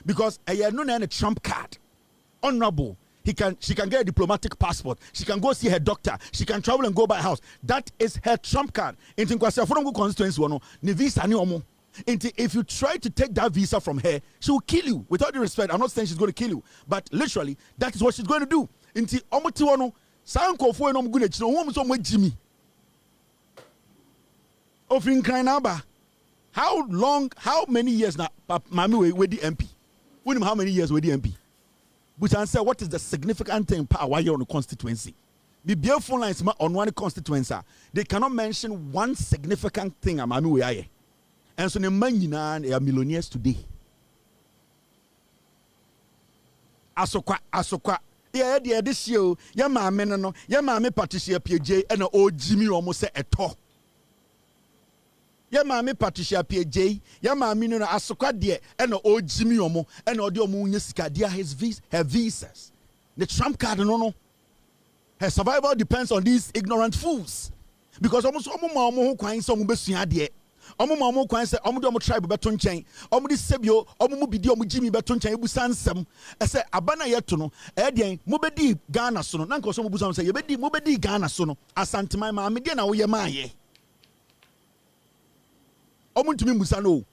because a no a Trump card. Honorable. She can get a diplomatic passport. She can go see her doctor. She can travel and go by house. That is her Trump card. Into constituency no visa ni omo. If you try to take that visa from her, she will kill you. With all due respect, I'm not saying she's going to kill you, but literally, that is what she's going to do. Inti omuti wano, san Kufuor no mgune chino, umu so mwe Jimmy. Offering Krainaba. How many years now, Mami with the MP? How many years with the MP? But I say, what is the significant thing why you're on the constituency? The beautiful lines on one constituency, they cannot mention one significant thing. Mami we and so the man are millionaires today. Asokwa. Yeah, this year, ya mama no, ya mama Patricia PJ and old Jimmy almost said a talk. Ya mama Patricia PJ, ya mama no asokwa dear and old Jimmy omo and audio munyesika dear her visas. The Trump card no. Her survival depends on these ignorant fools. Because almost omo kwai so mo besua dear. Omo kwan se omo de omo tribe beto nchen omo de sebio omo mu bidi omo jimi beto nchen ebusa nsem ese abana yeto no den mo bedi Ghana so no na nko so mo busa se ye bedi mo bedi Ghana so no asanteman ma me de na wo ye maaye omo ntumi musa no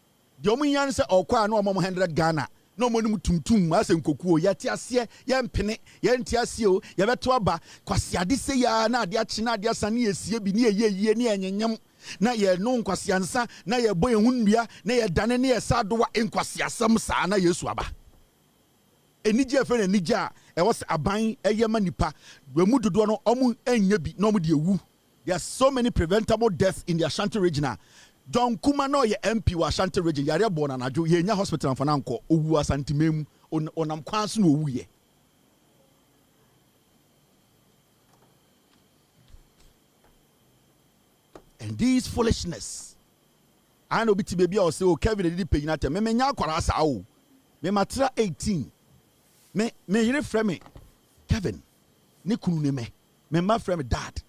de omo yan se okwa na omo 100 Ghana na omo nim tumtum ase nkokuo yate ase ye mpene ye ntiase o ye beto aba kwase ade se ya na ade achi na ade asane esie bi ne ye ne enyenyam na ye no nkwasiansa na ye boy ehunua na ye dane ne ye sadowa nkwasiasam saa na Yesu aba enije efe na enije a was aban eyema nipa wemu dodo no omu enya bi na omu de ewu. There are so many preventable deaths in the Ashanti region. John Kuma no ye MP wa Ashanti region yare born na adwo ye nya hospital for nanko owu Asante memu onam kwanso no owu ye. And these foolishness. I know biti baby or say oh Kevin did pay na me nya kwara sa o. Me matra 18. Me yire frɛ me Kevin. Ne kunu ne me ma frɛ me dad.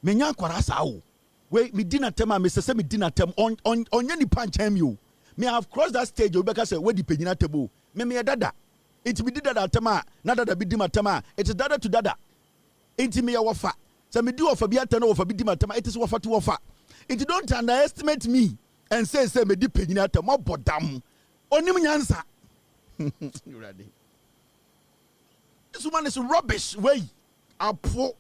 Me nya kwara sa o. We me di na tem a me se me di na tem onye ni pancham you. Me have crossed that stage obeka say we di pay na table. Me dada. It be di dada tem a na dada bi di matema. It is dada to dada. It me ya wafa. So me do offer be atana offer be di matema. It is wafa to offer. It don't underestimate me and say me di pay na tem bodam. Onim nyansa. You ready? This woman is rubbish. Way. Apo.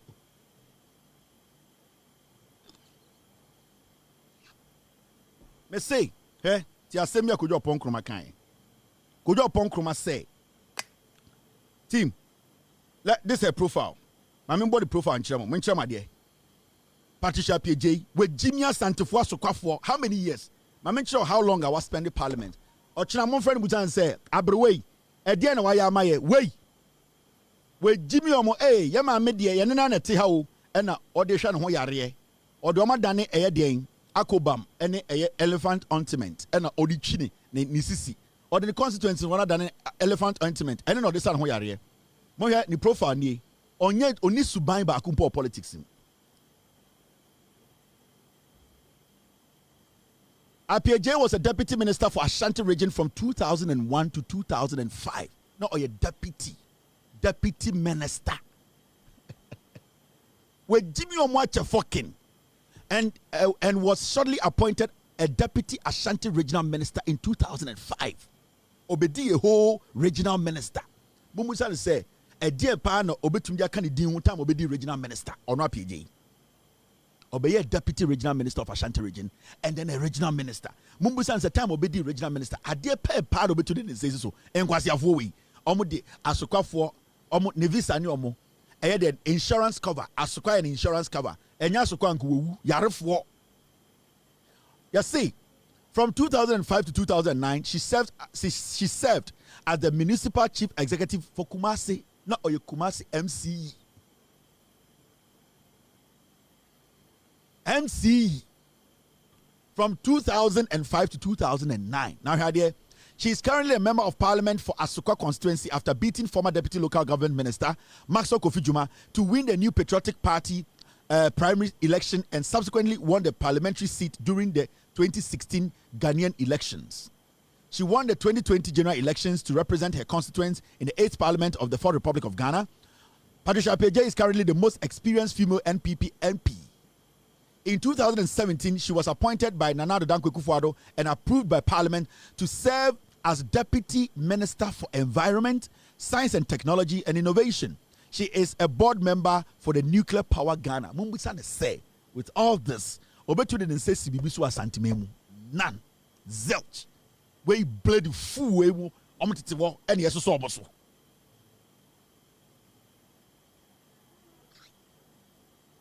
Me say, ti asemi akojo Oppong Nkrumah kan. Kojo Oppong Nkrumah say, team, this is a profile. Mame body profile nchema mo nchema de. Patricia PJ with Jimmy Santofo Sokwafo. How many years? Mame nchema how long I was spending parliament. Ochina mon friend butan say abreway. E de na wa ya maye wey. With Jimmy omo ye mame de ye na na te ha o e na ode hwa ne ho yare. Ode o madane eye den akobam ene eye elephant ointment e na odi chini ne sisi. Ode the constituency wana dane elephant ointment ene na ode san ho yare. Mo hwe ni profile ni onye oni suban ba akumpo politics. APJ was a deputy minister for Ashanti region from 2001 to 2005. No, or a deputy minister. With Jimmy Omwache fucking and was shortly appointed a deputy Ashanti regional minister in 2005. Obedi a whole regional minister. Mumusa say a dear pan obetumdia can do time obedi regional minister or not PJ. Obey a deputy regional minister of Ashanti region and then a regional minister. Mumbusan sa time obedi regional minister. A dear pair part of it today says so. And kwasi afowi. Omo de asukwa for omo nevisa ni omo. Eye de insurance cover. Asukwa and insurance cover. Enya asukwa nkuwu yarefo. You see, from 2005 to 2009, she served as the municipal chief executive for Kumasi, not Oyo Kumasi MCE. MCE from 2005 to 2009. Now, here, she is currently a member of parliament for Asukwa constituency after beating former deputy local government minister Maxwell Kofi Juma to win the new Patriotic Party primary election and subsequently won the parliamentary seat during the 2016 Ghanaian elections. She won the 2020 general elections to represent her constituents in the 8th parliament of the Fourth Republic of Ghana. Patricia Peje is currently the most experienced female NPP MP. In 2017, she was appointed by Nana Addo Dankwa Kufuor and approved by Parliament to serve as Deputy Minister for Environment, Science and Technology and Innovation. She is a board member for the Nuclear Power Ghana. Mumbisane say, with all this, Obetu didn't say Sibibisu Asantimemu. None. Zilch. We bloody fool, we omtitiwo, and yes, so almost.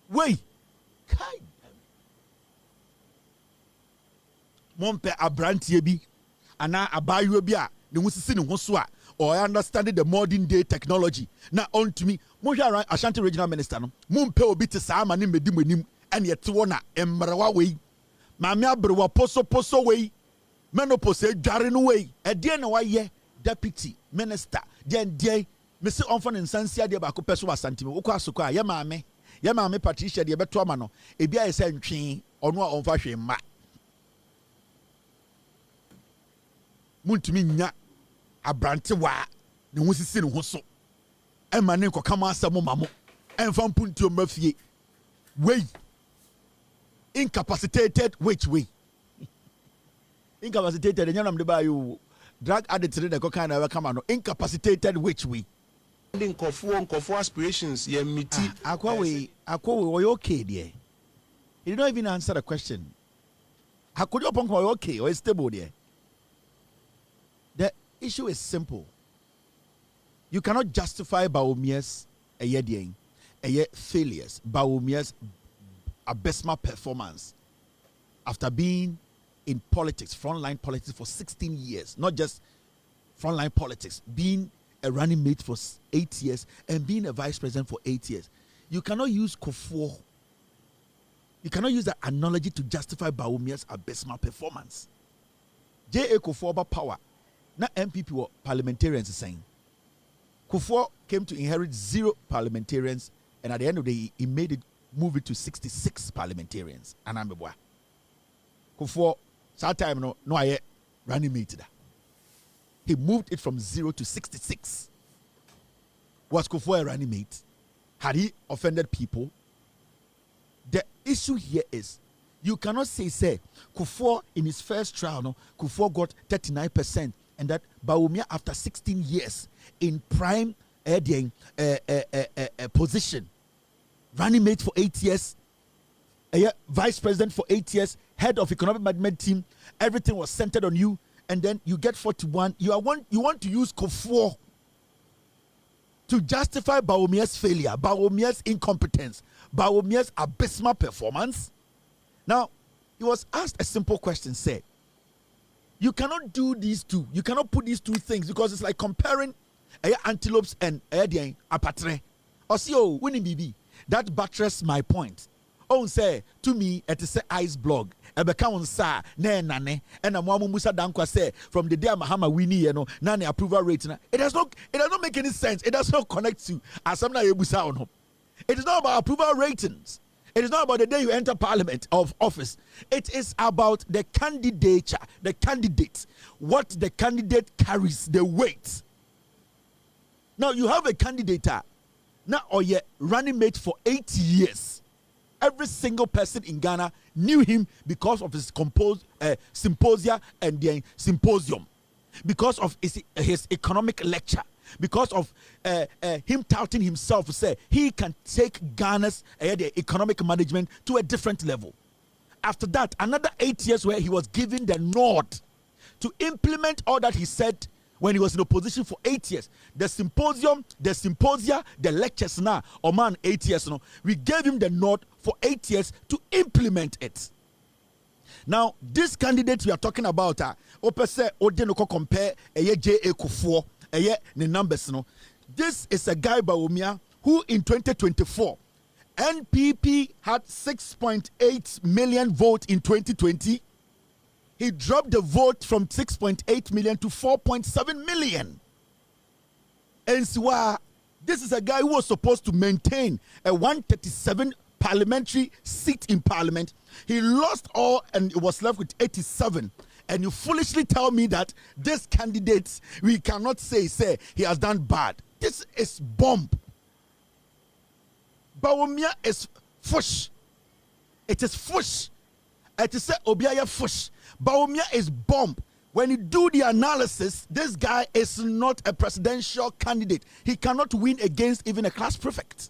Wait. Kai. Mompe abrantie bi ana abayo bi a ne husisi ne ho so a or understanding the modern day technology na on to me mo hwa Ashanti regional minister no mompe obi te saa ma ne medi monim ene yete wo na emrewa wei maame abrewa poso wei menopause adware no wei ede na waye deputy minister den me se onfa ne nsansia de ba ko peso Asante me wo kwa soko a ye maame Patricia de beto ama no ebi aye se ntwe ono a onfa hwe mma muntumi nya abrante wa ne ho sisi ne ho so ema ne nkokama asemo mamo emfa mpuntuo mafie wey incapacitated which way incapacitated nyanam de ba you drug addict de ko kan na we kama no incapacitated which way Kufuor aspirations ye miti akwa we okay there. He did not even answer the question. How could you Oppong Nkrumah okay or is stable there? The issue is simple. You cannot justify Bawumia's failures, Bawumia's abysmal performance after being in politics, frontline politics for 16 years, not just frontline politics, being a running mate for 8 years and being a vice president for 8 years. You cannot use Kufuor. You cannot use that analogy to justify Bawumia's abysmal performance. J.A. Kufuor power. Now MPP were parliamentarians saying Kufuor came to inherit 0 parliamentarians, and at the end of the day, he move it to 66 parliamentarians. And I'm a Kufuor, that time no I running mate. He moved it from 0 to 66. Was Kufuor a running mate? Had he offended people? The issue here is you cannot say Kufuor in his first trial, no, Kufuor got 39%. And that Bawumia, after 16 years in prime position, running mate for 8 years, vice president for 8 years, head of economic management team, everything was centered on you, and then you get 41. You want to use Kufuor to justify Bawumia's failure, Bawumia's incompetence, Bawumia's abysmal performance. Now, he was asked a simple question, say, you cannot do these two. You cannot put these two things because it's like comparing antelopes and apatre. Or see, oh, winning BB. That buttress my point. Oh, say to me, it is a ice blog. Ebeka sa ne nane. And Amu Musa Dankwa say from the day Mahama Winnie, nane approval rate. It does not make any sense. It does not connect to Asamna Yebusa on him. It is not about approval ratings. It is not about the day you enter parliament of office. It is about the candidature, the candidate, what the candidate carries, the weight. Now you have a candidate now or yet running mate for 8 years. Every single person in Ghana knew him because of his symposia and the symposium, because of his economic lecture, because of him touting himself to say he can take Ghana's economic management to a different level. After that, another 8 years where he was given the nod to implement all that he said when he was in opposition for 8 years. The symposium, the symposia, the lectures now, or man 8 years, we gave him the nod for 8 years to implement it. Now, this candidate we are talking about, Opese Odenoko compare J.A. Kufuor, the numbers, this is a guy Bawumia who in 2024, NPP had 6.8 million votes in 2020. He dropped the vote from 6.8 million to 4.7 million. And so, this is a guy who was supposed to maintain a 137 parliamentary seat in parliament. He lost all and was left with 87. And you foolishly tell me that this candidate, we cannot say he has done bad. This is bomb. Bawumia is fush. It is fush. It is Obiaya fush. Bawumia is bomb. When you do the analysis, this guy is not a presidential candidate. He cannot win against even a class prefect.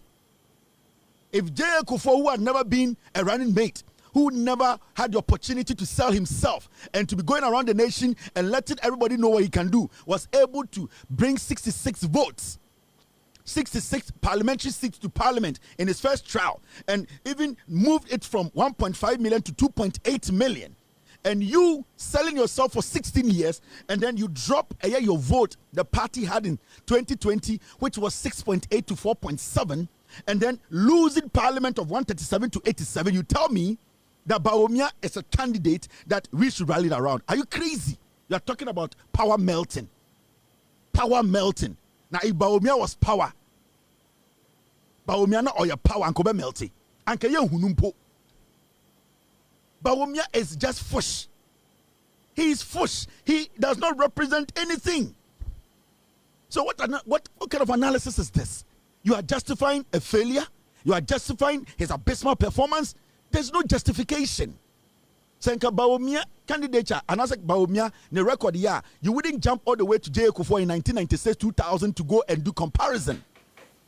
If J.A. Kufuor, who had never been a running mate, who never had the opportunity to sell himself and to be going around the nation and letting everybody know what he can do, was able to bring 66 votes, 66 parliamentary seats to parliament in his first trial, and even moved it from 1.5 million to 2.8 million. And you selling yourself for 16 years, and then you drop your vote the party had in 2020, which was 6.8 to 4.7, and then losing parliament of 137 to 87. You tell me that Bawumia is a candidate that we should rally around. Are you crazy? You are talking about power melting. Power melting. Now, if Bawumia was power, Bawumia or your power and kobe melting. And kaya hunumpo. Bawumia is just fush. He is fush. He does not represent anything. So what kind of analysis is this? You are justifying a failure. You are justifying his abysmal performance. There's no justification. Senka Bawumia candidature, and as Bawumia, the record, you wouldn't jump all the way to J.A. Kufuor in 1996, 2000 to go and do comparison.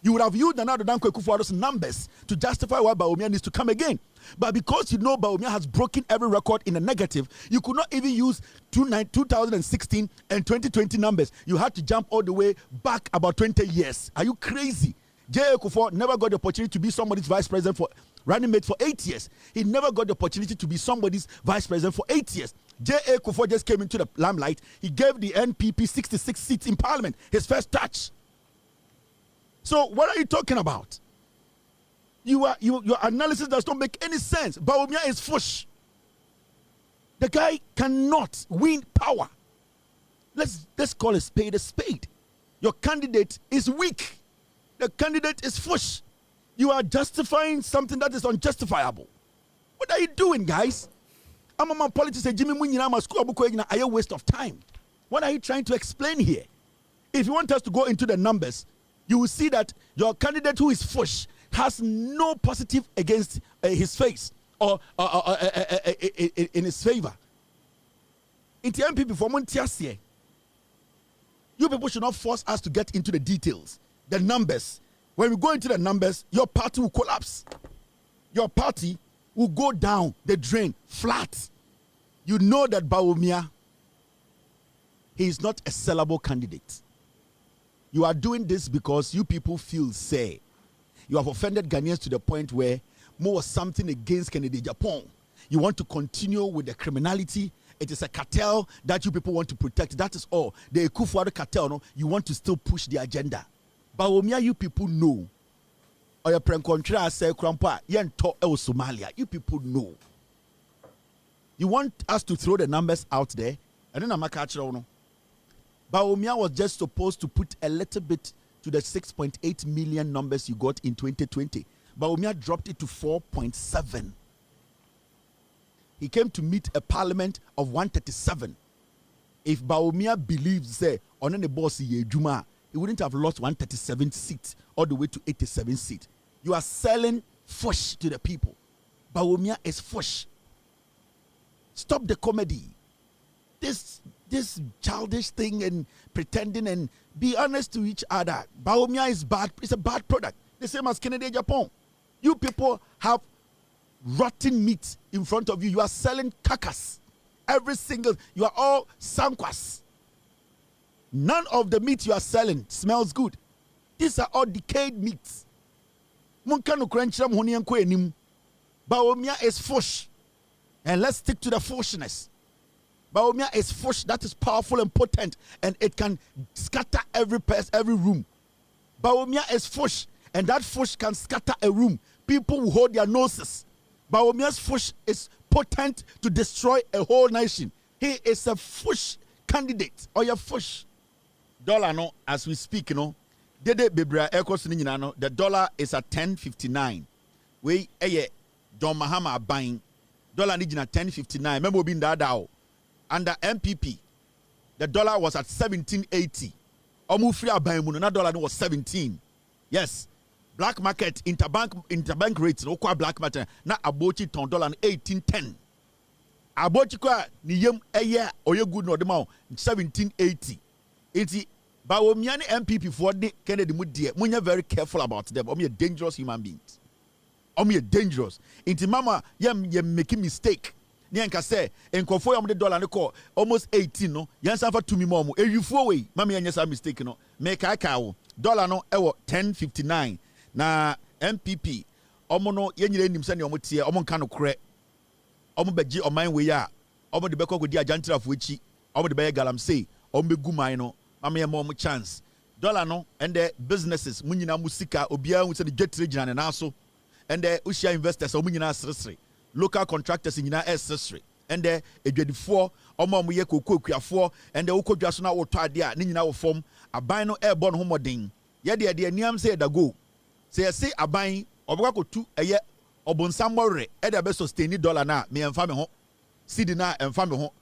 You would have used another Dankwa Kufuor's numbers to justify why Bawumia needs to come again. But because you know Bawumia has broken every record in a negative, you could not even use 2016 and 2020 numbers. You had to jump all the way back about 20 years. Are you crazy? J.A. Kufuor never got the opportunity to be somebody's vice president for running mate for 8 years. He never got the opportunity to be somebody's vice president for 8 years. J.A. Kufuor just came into the limelight. He gave the NPP 66 seats in parliament, his first touch. So what are you talking about? Your analysis does not make any sense. Bawumia is fush. The guy cannot win power. Let's call a spade a spade. Your candidate is weak. The candidate is fush. You are justifying something that is unjustifiable. What are you doing, guys? I'm a politics. Jimmy a waste of time. What are you trying to explain here? If you want us to go into the numbers, you will see that your candidate who is fush has no positive against his face or in his favor. In the MPP for Montiasie, you people should not force us to get into the details. The numbers. When we go into the numbers, your party will collapse. Your party will go down the drain flat. You know that Bawumia, he is not a sellable candidate. You are doing this because you people feel say you have offended Ghanaians to the point where more something against Kennedy Japan. You want to continue with the criminality. It is a cartel that you people want to protect. That is all. The Kufuor cartel, no, you want to still push the agenda. Bawumia, you people know. Or your prencontra say Krampa, yen to el Somalia. You people know. You want us to throw the numbers out there, and then I'm a catcher. No. Bawumia was just supposed to put a little bit to the 6.8 million numbers you got in 2020. Bawumia dropped it to 4.7. He came to meet a parliament of 137. If Bawumia believes, say, on the boss Juma, he wouldn't have lost 137 seats all the way to 87 seats. You are selling fush to the people. Bawumia is fush. Stop the comedy. This childish thing and pretending, and be honest to each other. Bawumia is bad. It's a bad product. The same as Kennedy Japan. You people have rotten meat in front of you. You are selling kakas. Every single, you are all sankwas. None of the meat you are selling smells good. These are all decayed meats. Bawumia is fush. And let's stick to the fushness. Bawumia is fush that is powerful and potent, and it can scatter every room. Bawumia is fush, and that fush can scatter a room. People will hold their noses. Bawumia's fush is potent to destroy a whole nation. He is a fush candidate, or your fush. Dollar, no, as we speak, no. Dede Bebra Ekos no, the dollar is at 10.59. We John Mahama buying dollar nijina 10.59. Remember being that down. Under MPP, the dollar was at 17.80. Omu free buying muno, na dollar was 17. Yes. Black market, interbank rates, no kwa black market, na abochi ton dollar 18.10. Abochi kwa ni yem eye oye good no dema 17.80. Iti Bawumia ni MPP for the Kennedy mudie. Munya very careful about them. Omi a dangerous human beings. Omi a dangerous. Inti mama yem making mistake. Ni enka say enkofo yam the dollar ne call almost 18 no. Yansa fa to me mom. E yufo we. Mama yenya mistake no. Make ka dollar no ewo 10.59. Na MPP omo no yenyire nim se ne omo tie omo nka no kore. Omo beji oman we ya. Omo de beko kodi ajantrafo echi. Omo de be galamsey. Omo be guman no. Mama yemo chance. Dollar no and the businesses munyina musika obia hu se de get region na so. And the Ushia investors munyina sresre. Local contractors nyina sresre. And the edwadifo omo ye kokokuafo and the ukodwa so na woto ade a ne nyina wo fom aban no airborne homodin. Ye de niam say da go. Say say aban obwa kotu eye obonsam more e de be sustain dollar na me emfa me ho. Sidi na emfa me ho.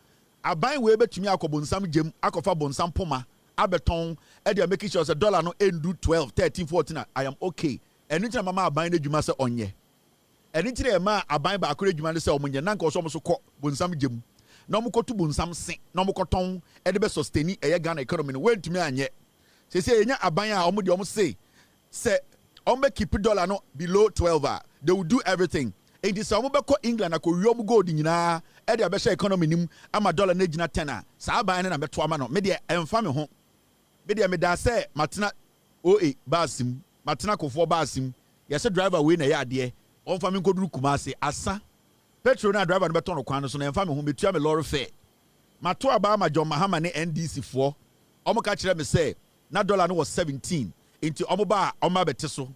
Aban we betumi akobonsam gem akofa bonsam poma abeton e de make sure say dollar no endu 12 13 14 I am okay. Eni tira mama aban na dwuma se onye. Eni tira ma aban ba akore dwuma se omonye na nka so ko bonsam gem. Na omokotu bonsam se na omokoton e de be sustain eye Ghana economy no wentumi anye. Say enya aban a omo de omo say omo keep dollar no below 12 they will do everything. It is omo be ko England akọ wi gold nyina e de abehye economy nim ama dollar na gina 10 sa aban na beto ama no me de emfa me ho me de me da say matena basim matena Kufuor basim yes driver we na ya ade onfa me nkoduru Kumasi asa petrol na driver no beto no kwan so na emfa me ho metua me lorry fare mato aba ma John Mahama ne NDC for omo ka kire me say na dollar no was 17 into omo ba omo bete so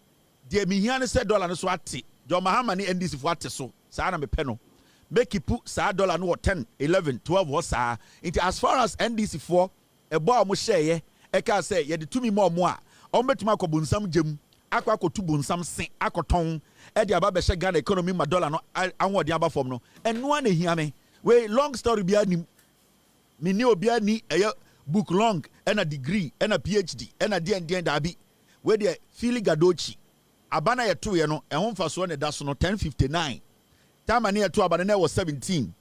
de me hia ne say dollar no so ate John Mahama ni NDC for ate so sa na me pe no make you put sa dollar no 10 11 12 was sa into as far as NDC for e bo omo share ye e ka say ye de tumi mo omo a omo betuma akobonsam gem akwakotu bonsam sen akoton e de aba be she Ghana economy ma dollar no anwode aba form no eno na hia me we long story bia nim me ni obi ani eye book long and a degree and a PhD and a DND da bi we de Fili Gadochi abana ye to ye no ehon faso ne da so no 1059 time na ye to abana na was 17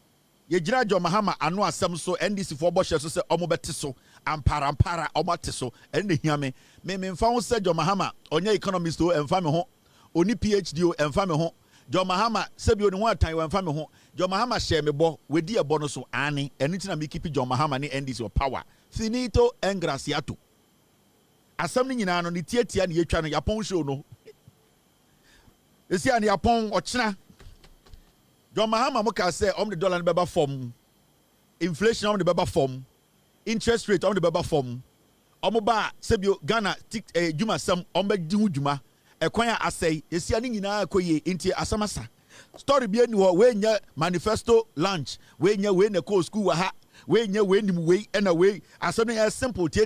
ye gira John Mahama ano asem so NDC for boshe so se omo bete so ampara omo te so ene hia me mfa ho se John Mahama onye economist o emfa me ho oni PhD o emfa me ho John Mahama se bi oni ho atan o emfa me ho John Mahama share me bo we di e bo no so ani eni tina me keep John Mahama ni NDC o power finito engraciato asɛm no nyinaa no ne tiatia ne yɛtwa no Yapon show no ɛsi a ne Yapon ɔkyena John Mahama mo ka sɛ the dollar no bɛba fam inflation the bɛba fam interest rate the bɛba fam ɔmo ba sɛbio Ghana dwuma sɛm ɔmbɛgye ho dwuma ɛkwan a asɛe ɛsi a ne nyinaa kɔyie nti asamasa story bi ani hɔ wenya manifesto lunch wenya we na ko school wa ha wenya we nim we na we asɛm no yɛ simple tie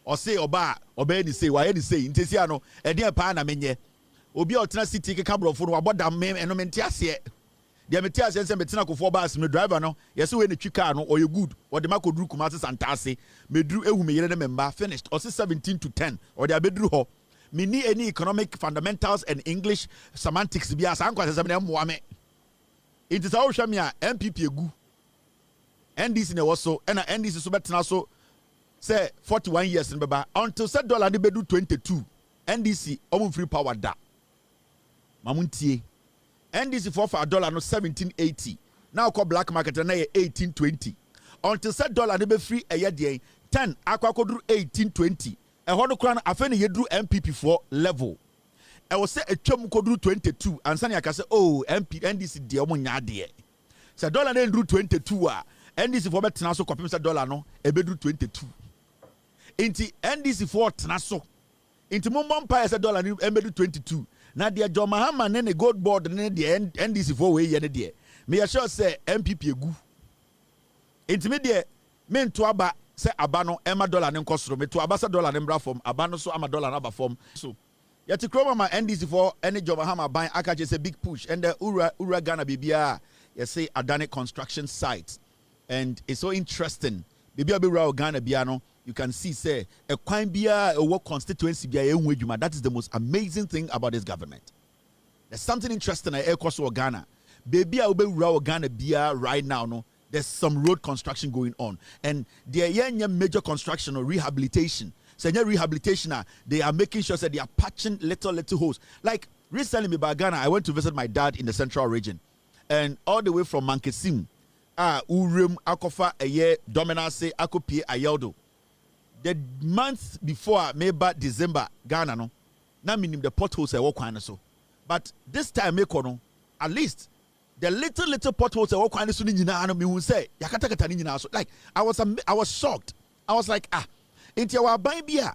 ɔse ɔba ni sei wayɛ ni sei nti sia no ɛdeɛ paa na menyɛ obi a ɔtena city keka brɔfo no wabɔ dam me ɛno mente aseɛ deɛ mete aseɛ sɛ metena Kufuor bus me driver no yɛsɛ we ne twi car no ɔyɛ good ɔde ma koduru Kumasi Santase meduru ehu me yere ne memba finished ɔse 17 to 10 ɔde abeduru hɔ me ni any economic fundamentals and English semantics bi asa ankwase sɛ me mmoa me nti sɛ wohwɛ me a MPP egu NDC ne wɔ so ɛna NDC so bɛtena so say 41 years in beba until said dollar de bedu 22 NDC omun free power da mamuntie NDC for dollar no 1780 now call black market na 1820 until said dollar de be free a year 10 akwakodru 1820 e ho no kra na afa ne yedru MPP for level e wo se atwam kodru 22 ansa ne aka se oh NDC de omun nya de say dollar na ndru 22 a NDC for betena so kopim say dollar no e bedru 22 inti NDC for tena so inti mombo mpa say dollar ni emedu 22 na de John Mahama ne gold board ne de NDC for we ye ne de me sure say MPP egu inti me de me nto aba say aba no ema dollar ne nkosoro me to aba say dollar ne mbra form aba no so ama dollar na aba form so yet kroma ma NDC for any John Mahama ban aka say big push and the ura Ghana bibia you say Adani construction site and it's so interesting bibia be raw Ghana bia no you can see say a kwan bia a work constituency bia enwe dwuma. That is the most amazing thing about this government. There's something interesting at Ekoso Ghana. Baby a be raw Ghana bia right now no there's some road construction going on and there are major construction or rehabilitation. So rehabilitation they are making sure that they are patching little holes. Like recently me by Ghana I went to visit my dad in the central region and all the way from Mankesim Urim akofa eye dominance akopie ayeldo. The month before maybe December Ghana no na minim the potholes e wokwan so. But this time no at least the little potholes e wokwan so ni nyina no me hu say yakata kata ni nyina so. Like I was shocked. I was like enti wa ban bia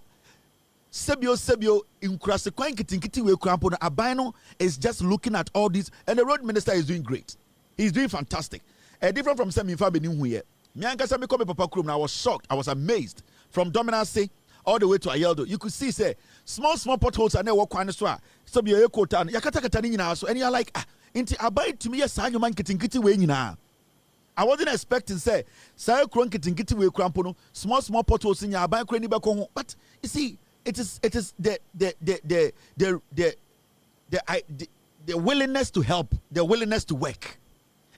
sebio inkrase kwan kitinkiti we krampo no aban no is just looking at all this and the road minister is doing great. He's doing fantastic. Different from some infa beni hu ye. Me ankasa me come papa krom na I was shocked. I was amazed. From Dominance all the way to Ayeldo, you could see say small potholes are never walk on the swat. So be a quotan, Yakata ni nyina so, and you're like, inti abai to me a sign you man kitingiti way nyina. I wasn't expecting say say kron kitingiti way krampono, small potholes in your abai krani bako. But you see, it is the willingness to help, the willingness to work,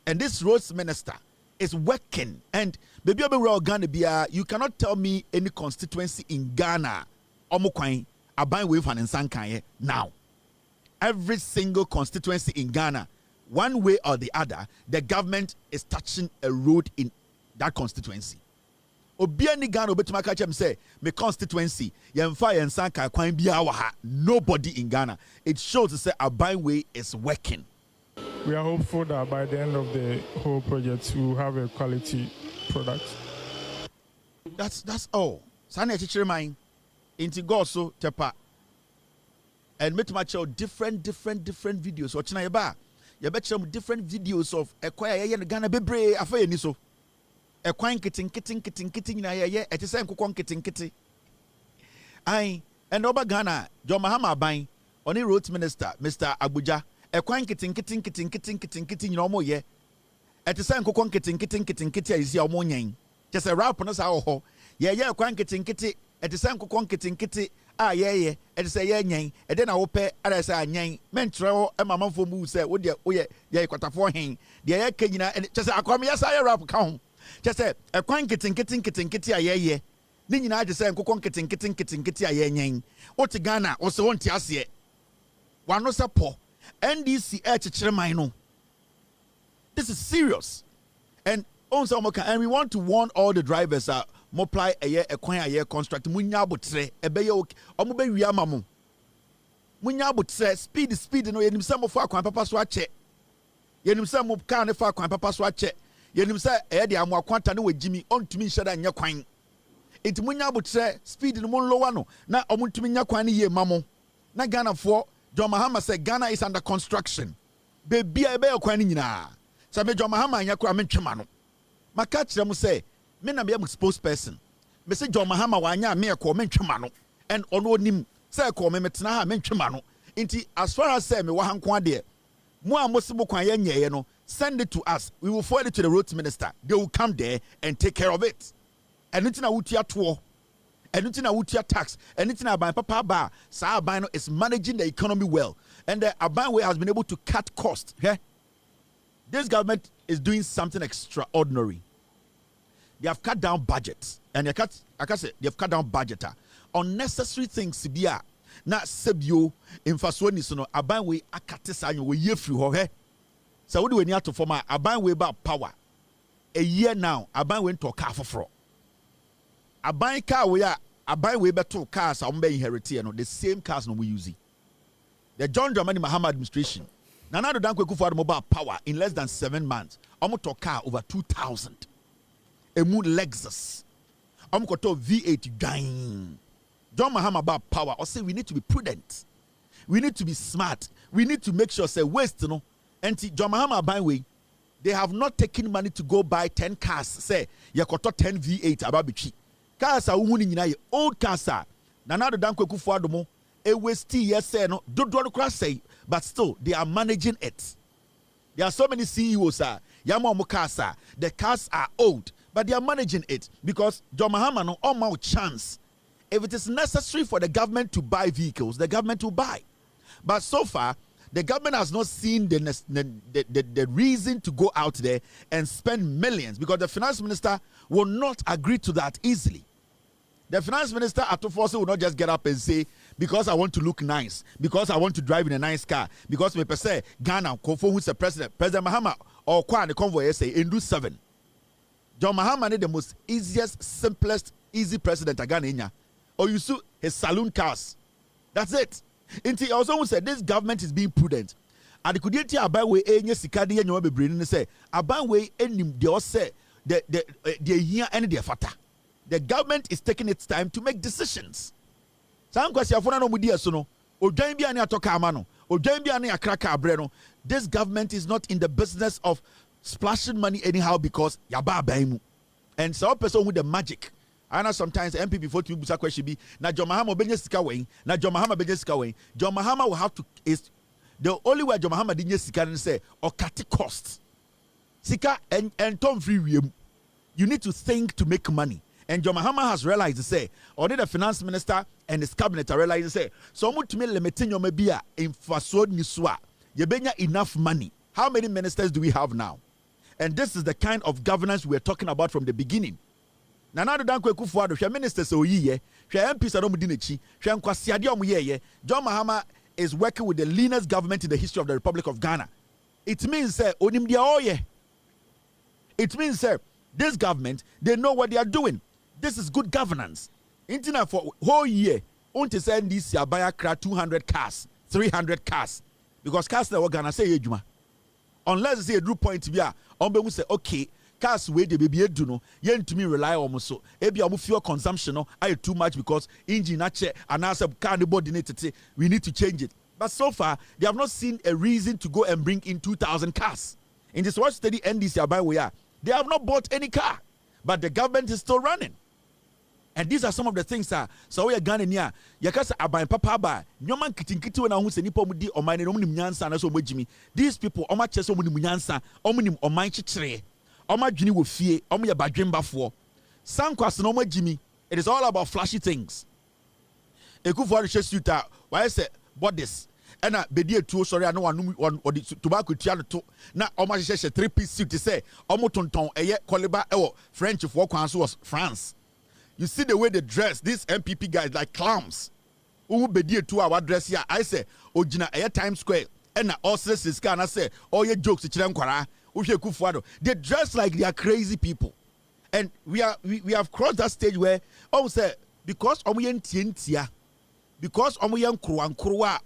and this roads minister is working. And baby Ghana, you cannot tell me any constituency in Ghana omokwan aban way fan nsankan now. Every single constituency in Ghana, one way or the other, the government is touching a road in that constituency. Obiani Ghana obetuma ka chem say me constituency yemfa yensankan kwan bia wa ha. Nobody in Ghana. It shows to say aban way is working. We are hopeful that by the end of the whole project, we will have a quality product. That's all. Sani achichire mine. Inti goso tepa. And make my show different videos. Ochina yeba. Yeba different videos of ekwaya ye Ghana bebre afa ni so. Ekwan kitin na ye etise nkokon kitin. Ai and oba Ghana John Mahama ban oni road minister Mr. Abuja ekwan kitin you know mo ye etise nkokon kitin a isi omo nyen. Just a rap no sa ho. Ye ekwan kitin etise nkokon kitin ye etise ye nyen e de na wo pe ada say nyen mentreo e mamamfo mu say wo de ye kwatafo hen de ye kanyina just akwam ye say rap ka ho. Just say ekwan kitin a ye ni nyina de say nkokon kitin a ye nyen. What Ghana wo se wonti ase wano se po NDC chichire no. This is serious. And we want to warn all the drivers multiply a coin a year construct munya butre ebeye omo be wi amamu munya butre speed no yenim se mo fa kwan papa so ache yenim se mo car ne fa kwan papa so ache yenim se de amo akwanta ne wagimi ontumi nheda nya kwan enti munya butre speed no mon lowa no na omo ntumi nya kwan ne ye mamo na Ghanafo John Mahama said Ghana is under construction baby ebeye kwan ne nyina sabe John Mahama anya kura mentwema no maka kire mu say me na be spokesperson me say John Mahama wanya me e ko mentwema no and ono nim say ko me metena ha mentwema no nti as far as say me wa hanko ade mo amosibo kwan ye nyeye no send it to us, we will forward it to the roads minister. They will come there and take care of it. Anything I would to anything I would tax, anything I buy papa bar, sa Abino is managing the economy well. And the Abino has been able to cut costs. Yeah? This government is doing something extraordinary. They have cut down budgets. And they have cut down budget. Unnecessary things to be na sebio infasoni so no Abino we akatesa anyo we ye free ho he. So what do we need to form Abino we about power? A year now, Abino went to a car for fraud. Abino car we are Abino we better cars are inherited, no the same cars no we using. The John Dramani Mahama administration. Nana do dank Kufuor mobile power in less than 7 months. Almost to car over 2,000. A moon Lexus. Almost to V8 dying. John Mahama about power. Or say we need to be prudent. We need to be smart. We need to make sure say waste no. And John Mahama by way, they have not taken money to go buy 10 cars. Say yakoto 10 V8 about bichi. Cars are old cars are. Nana do dank Kufuor mo. A waste yes say no. Don't say. But still, they are managing it. There are so many CEOs, Yamo Mukasa. The cars are old, but they are managing it because John Mahama no all chance. If it is necessary for the government to buy vehicles, the government will buy. But so far, the government has not seen the reason to go out there and spend millions because the finance minister will not agree to that easily. The finance minister at Kufuor will not just get up and say, because I want to look nice, because I want to drive in a nice car, because me per se Ghana, Kufuor who's the president, President Mahama or Kwa the convoy say in do 7. John Mahama is the most easiest, simplest, easy president of Ghana. Or you see his saloon cars. That's it. And he also said this government is being prudent. And the kudeti abawe enye sikadi enye wabe brain say abawe enim de ose the here and the fata. The government is taking its time to make decisions. Some question for no mudi asono. Odwan bia ne atoka amano. Odwan bia ne akraka abre. This government is not in the business of splashing money anyhow because yaba abaimu. And so person with the magic. I know sometimes MP before to busa question be na John Mahama benye sika wen. Na John Mahama benye sika wen. John Mahama will have to is the only way John Mahama dinye sika and say or cut costs. Sika and tom free wiem. You need to think to make money. And John Mahama has realized to say, or the finance minister and his cabinet are realized to say, so much to me limiting your mebia in Fasod Niswa. You benya enough money. How many ministers do we have now? And this is the kind of governance we're talking about from the beginning. Nana do danko Kufuor, she ministers so ye, she MPs are dinechi, she nkwasiade omuye. John Mahama is working with the leanest government in the history of the Republic of Ghana. It means onim dia oye. It means this government, they know what they are doing. This is good governance. Internet for whole year, only send this Yabaya cra 200 cars, 300 cars. Because cars that we're gonna say Juma. Unless they say a drew point to be on say, okay, cars way the baby do no, yen to me rely on so. Maybe I fuel consumption no, I too much because engine not check and as a car the body we need to change it. But so far, they have not seen a reason to go and bring in 2,000 cars. In this watch study NDC Yabaya we are, they have not bought any car, but the government is still running. And these are some of the things so we are Ghana near yakasa aban papa ba nyoman kitinkiti we na hu se nipa mudi oman ne omunim nyansa na so omagimi. These people oma chese omunim nyansa omunim oman chichire oma dwini wo fie oma ye badwembafo sankwas na omagimi. It is all about flashy things. Kufuor she suita why say bodies and bedi etuo sorry no one or the tobacco tia to na oma hye 3-piece suit say omo tonton eye koliba ewo French for kwan so was France. You see the way they dress, these MPP guys like clowns. Who be there 2 hour dress here? I say, Ojina Air Times Square. And all this I say, all your jokes, they dress like they are crazy people. And we have crossed that stage where say because tientia, because Nkrumah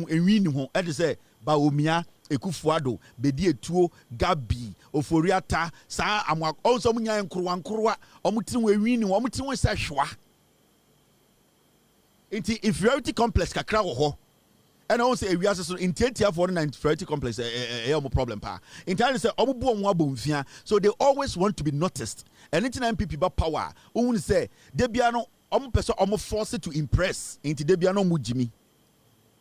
enwi ho e say Bawumia Kufuor bedi etuo Gabi Oforiata sa amwa also munya Nkrumah enwi ni omutin say hwa. Inti inferiority complex kakra wo ho. And I want to say we are so in tientia for the inferiority complex problem pa. In time say abomfia, so they always want to be noticed. And anytime people power, who say debiano person force to impress into debiano mujimi.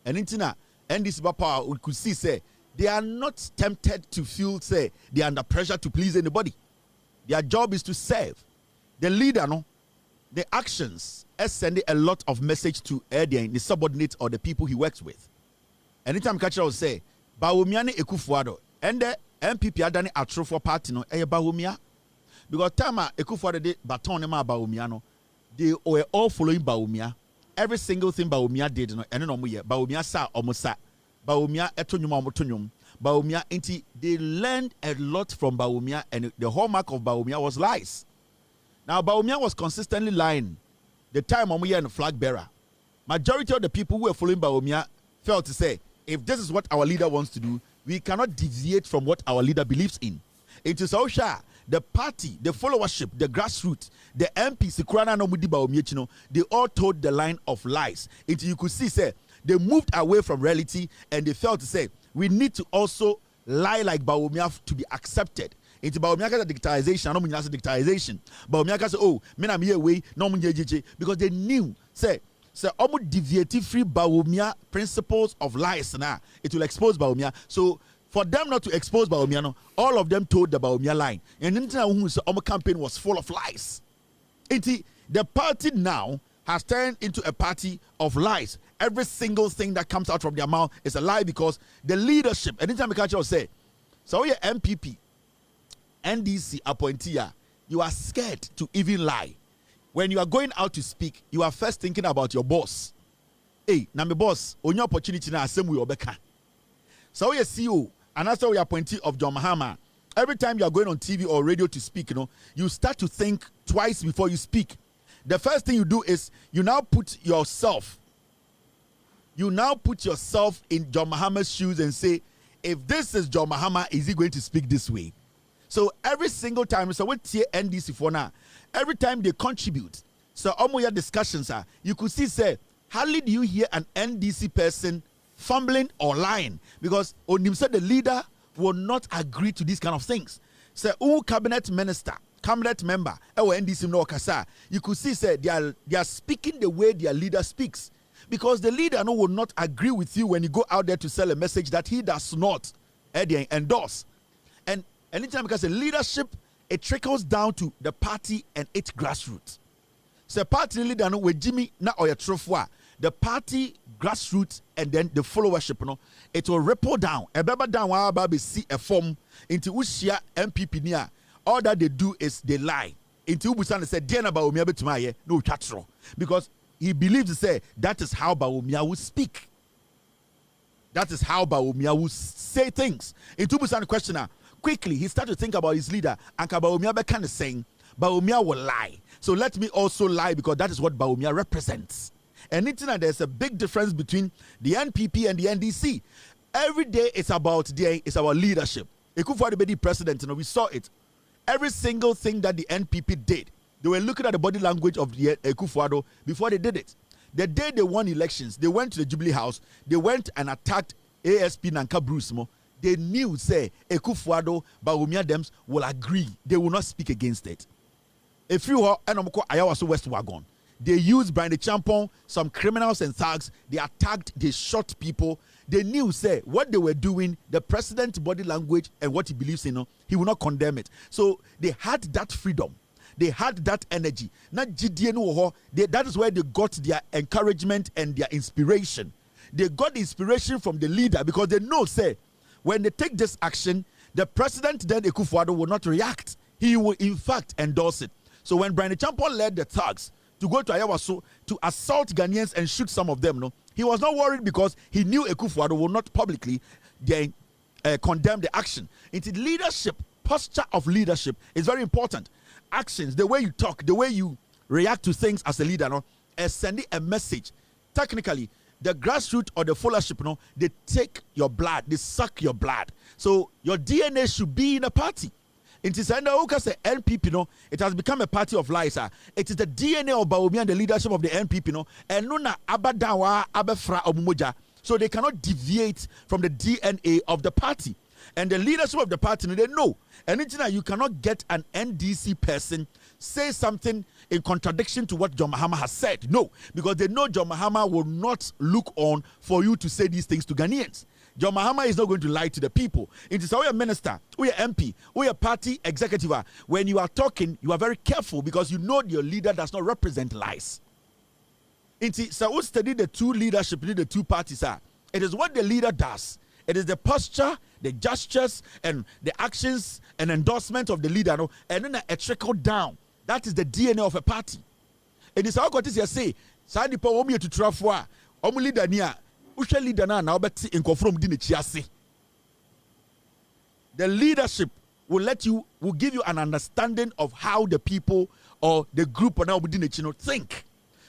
And intina and this power we could see say they are not tempted to feel say they are under pressure to please anybody. Their job is to serve. The leader the actions sending a lot of message to the subordinates or the people he works with. Anytime catcher will say Bawumia ne Kufuor and the MPP adani atro for party no Bawumia. Because time Kufuor de baton ma Bawumia no, they were all following Bawumia. Every single thing Bawumia did no and no mo ye Bawumia sa omosa Bawumia etonyum omotonyum Bawumia inti they learned a lot from Bawumia, and the hallmark of Bawumia was lies. Now Bawumia was consistently lying. The time omo and flag bearer, majority of the people who were following Bawumia felt to say, if this is what our leader wants to do, we cannot deviate from what our leader believes in. It is Osha, the party, the followership, the grassroots, the MPs, they all told the line of lies. Until you could see, say, they moved away from reality and they felt to say, we need to also lie like Bawumia to be accepted. Into Bawumia dictarization, no dictarization. Bawumia say, oh, men am here way, no because they knew, say almost deviative free Bawumia principles of lies now. It will expose Bawumia. So for them not to expose Bawumia, no, all of them told the Bawumia line. And the campaign was full of lies. The party now has turned into a party of lies. Every single thing that comes out from their mouth is a lie because the leadership, anytime the culture will say, so your MPP, NDC appointee, you are scared to even lie. When you are going out to speak, you are first thinking about your boss. Hey, now my boss, on your opportunity now, same way Obeka. So you CEO, and that's how we are appointee of John Mahama. Every time you are going on TV or radio to speak, you start to think twice before you speak. The first thing you do is you now put yourself in John Mahama's shoes and say, if this is John Mahama, is he going to speak this way? So every single time, so what tier NDC for now? Every time they contribute, so almost discussions are, you could see, say, hardly do you hear an NDC person fumbling or lying because Onimsa, the leader, will not agree to these kind of things. So, cabinet member, or NDC no kasa, you could see, say, they are speaking the way their leader speaks because the leader will not agree with you when you go out there to sell a message that he does not endorse. And anytime because the leadership, it trickles down to the party and its grassroots. So party leader no with Jimmy na oya trofwa. The party grassroots and then the followership it will ripple down. Ebeba down wa baby see a form into ushia MPP nia. All that they do is they lie. Into Ubusan said Diana Bawumia betumaye no chatro because he believes to say that is how Bawumia will speak. That is how Bawumia will say things. Into Ubusan questioner. Quickly, he started to think about his leader, and Bawumia kind of saying, Bawumia will lie. So let me also lie because that is what Bawumia represents. And there's a big difference between the NPP and the NDC. Every day it's about leadership. Kufuor the president, we saw it. Every single thing that the NPP did, they were looking at the body language of the Kufuor before they did it. The day they won elections, they went to the Jubilee House, they went and attacked ASP Nanka Bruce Mo. They knew, say, Kufuor, Bawumia Dems will agree. They will not speak against it. If you are Ayawaso West Wagon, they used Brian the Champon, some criminals and thugs. They attacked, they shot people. They knew, say, what they were doing, the president's body language and what he believes in, he will not condemn it. So they had that freedom. They had that energy. That is where they got their encouragement and their inspiration. They got the inspiration from the leader because they know, say, when they take this action, the president then Kufuor will not react. He will in fact endorse it. So when Brian Champon led the thugs to go to Ayawaso to assault Ghanaians and shoot some of them, he was not worried because he knew Kufuor will not publicly condemn the action. It's leadership posture of leadership is very important. Actions, the way you talk, the way you react to things as a leader, no, is sending a message. Technically, the grassroots or the followership, no, they take your blood, they suck your blood. So your DNA should be in a party. It is under NPP, no, it has become a party of lies. It is the DNA of Bawumia and the leadership of the NPP, no, and nuna abadawa abefra omumoja. So they cannot deviate from the DNA of the party. And the leadership of the party, they know. And you cannot get an NDC person say something in contradiction to what John Mahama has said. No, because they know John Mahama will not look on for you to say these things to Ghanaians. John Mahama is not going to lie to the people. It is how a minister, or your MP, or your party executive. When you are talking, you are very careful because you know your leader does not represent lies. So we study the two leadership, the two parties are. It is what the leader does. It is the posture, the gestures, and the actions and endorsement of the leader, no? And then a trickle down. That is the DNA of a party. It is how God is say, Sadi pa omi to trafwa, omu leader niya, ushe leader na obeti in confirm dine chiasi. The leadership will give you an understanding of how the people or the group or now within it think.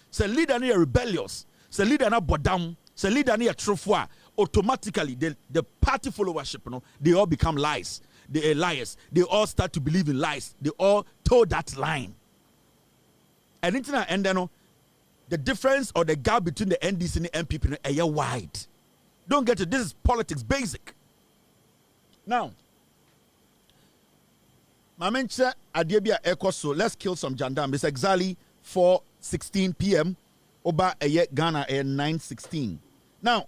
Say leader niya rebellious, say leader na bodam, say leader niya trafwa. Automatically, the party followership, they all become lies. They are liars. They all start to believe in lies. They all toe that line. And then, the difference or the gap between the NDC and the MPP is wide. Don't get it. This is politics, basic. Now, Mamencha Adiebia Ekoso, let's kill some jandam. It's exactly 4:16 p.m. Oba Ghana 9:16. Now,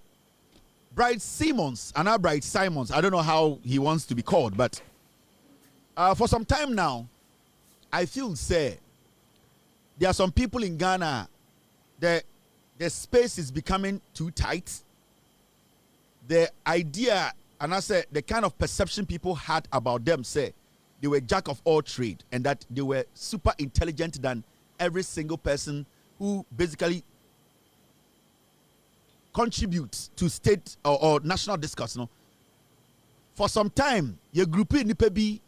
Bright Simons, and now Bright Simons, I don't know how he wants to be called, but for some time now, I feel say there are some people in Ghana, the space is becoming too tight. The idea, and I say the kind of perception people had about them, say they were jack of all trade and that they were super intelligent than every single person who basically contribute to state or national discourse, no. For some time, your group in Nipebi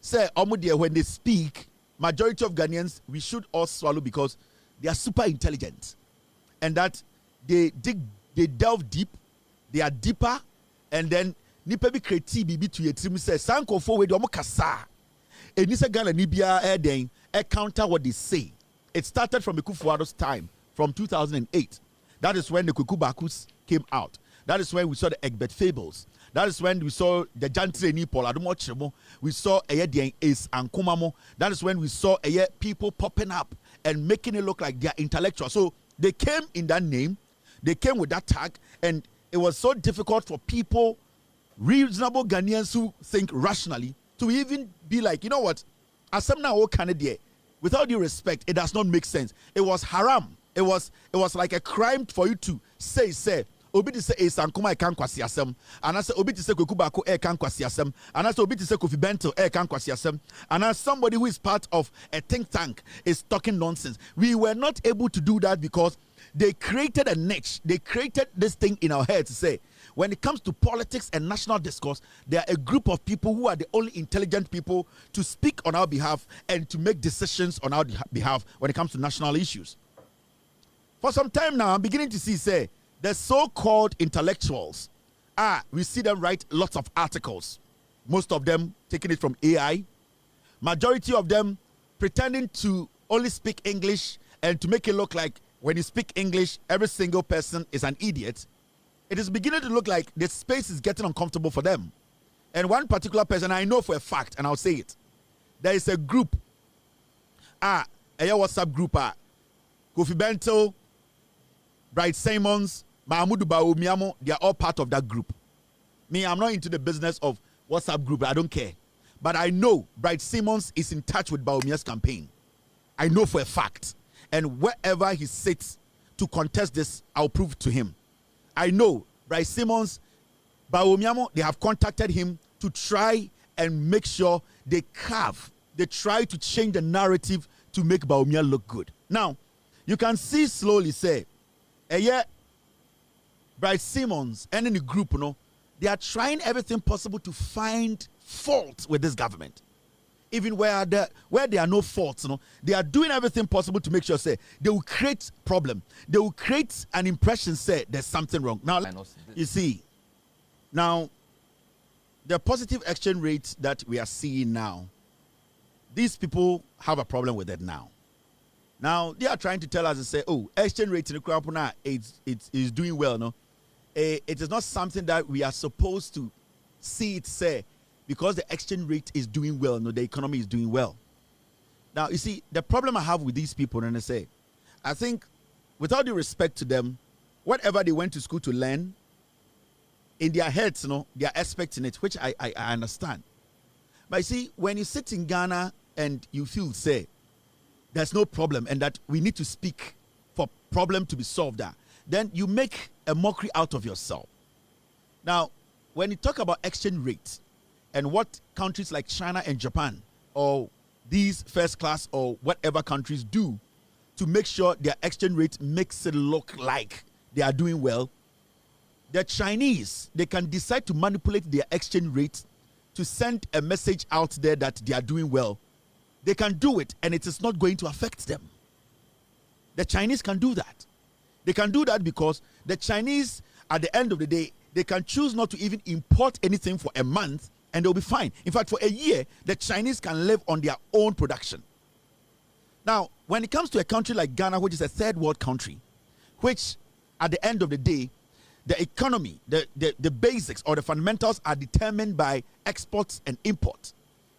say when they speak, majority of Ghanaians we should all swallow because they are super intelligent, and that they delve deep, they are deeper, and then Nipebi kreti bibi to your team say sanko forward omo kasa. And this Ghana Nibia air counter what they say. It started from the Kufuor's time from 2008. That is when the Kukubakus came out. That is when we saw the Egbert Fables. That is when we saw the Jantre Nipol Adumochemo. We saw Ace and Kumamo. That is when we saw people popping up and making it look like they are intellectual. So they came in that name, they came with that tag, and it was so difficult for people, reasonable Ghanaians who think rationally, to even be like, you know what, as some now Canadian, without due respect, it does not make sense. It was haram. It was like a crime for you to say obi to say Sankuma can kwasi asem, and I say obi to say Kokubako can kwasi asem, and I say obi to say Kofi Bento can kwasi asem, and as somebody who is part of a think tank is talking nonsense. We were not able to do that because they created a niche. They created this thing in our head to say, when it comes to politics and national discourse, there are a group of people who are the only intelligent people to speak on our behalf and to make decisions on our behalf when it comes to national issues. For some time now, I'm beginning to see, say, the so-called intellectuals, we see them write lots of articles. Most of them taking it from AI. Majority of them pretending to only speak English and to make it look like when you speak English, every single person is an idiot. It is beginning to look like the space is getting uncomfortable for them. And one particular person, I know for a fact, and I'll say it, there is a group, a WhatsApp group, Kofi Bento, Bright Simons, Mahmoud Bawumia, they are all part of that group. Me, I'm not into the business of WhatsApp group. I don't care. But I know Bright Simons is in touch with Bawumia's campaign. I know for a fact. And wherever he sits to contest this, I'll prove to him. I know Bright Simons, Bawumia, they have contacted him to try and make sure they try to change the narrative to make Bawumia look good. Now, you can see slowly, say, Bright Simons and in the group, they are trying everything possible to find fault with this government. Even where there are no faults, they are doing everything possible to make sure, say, they will create problem. They will create an impression, say, there's something wrong. Now, you see, now, the positive exchange rate that we are seeing now, these people have a problem with it now. Now, they are trying to tell us to say, oh, exchange rate in the Nkrumah is doing well, no? It is not something that we are supposed to see it say, because the exchange rate is doing well, no, the economy is doing well. Now, you see, the problem I have with these people, and I say, I think, with all due respect to them, whatever they went to school to learn, in their heads, they are expecting it, which I understand. But you see, when you sit in Ghana and you feel, say, there's no problem and that we need to speak for problem to be solved, then you make a mockery out of yourself. Now, when you talk about exchange rate, and what countries like China and Japan or these first class or whatever countries do to make sure their exchange rate makes it look like they are doing well, the Chinese, they can decide to manipulate their exchange rate to send a message out there that they are doing well. They can do it and it is not going to affect them. The Chinese can do that. They can do that because the Chinese, at the end of the day, they can choose not to even import anything for a month and they'll be fine. In fact, for a year, the Chinese can live on their own production. Now, when it comes to a country like Ghana, which is a third world country, which at the end of the day, the economy, the basics or the fundamentals are determined by exports and imports.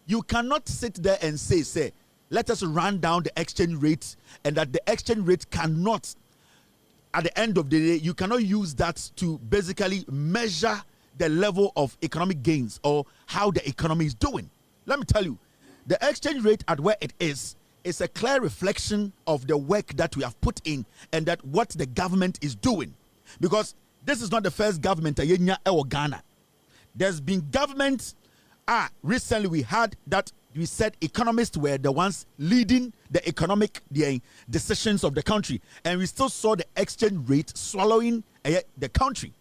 You cannot sit there and say, let us run down the exchange rate and that the exchange rate cannot, at the end of the day, you cannot use that to basically measure the level of economic gains or how the economy is doing. Let me tell you, the exchange rate at where it is a clear reflection of the work that we have put in and that what the government is doing. Because this is not the first government in Ghana. There's been governments, recently we had that we said economists were the ones leading the economic decisions of the country. And we still saw the exchange rate swallowing the country.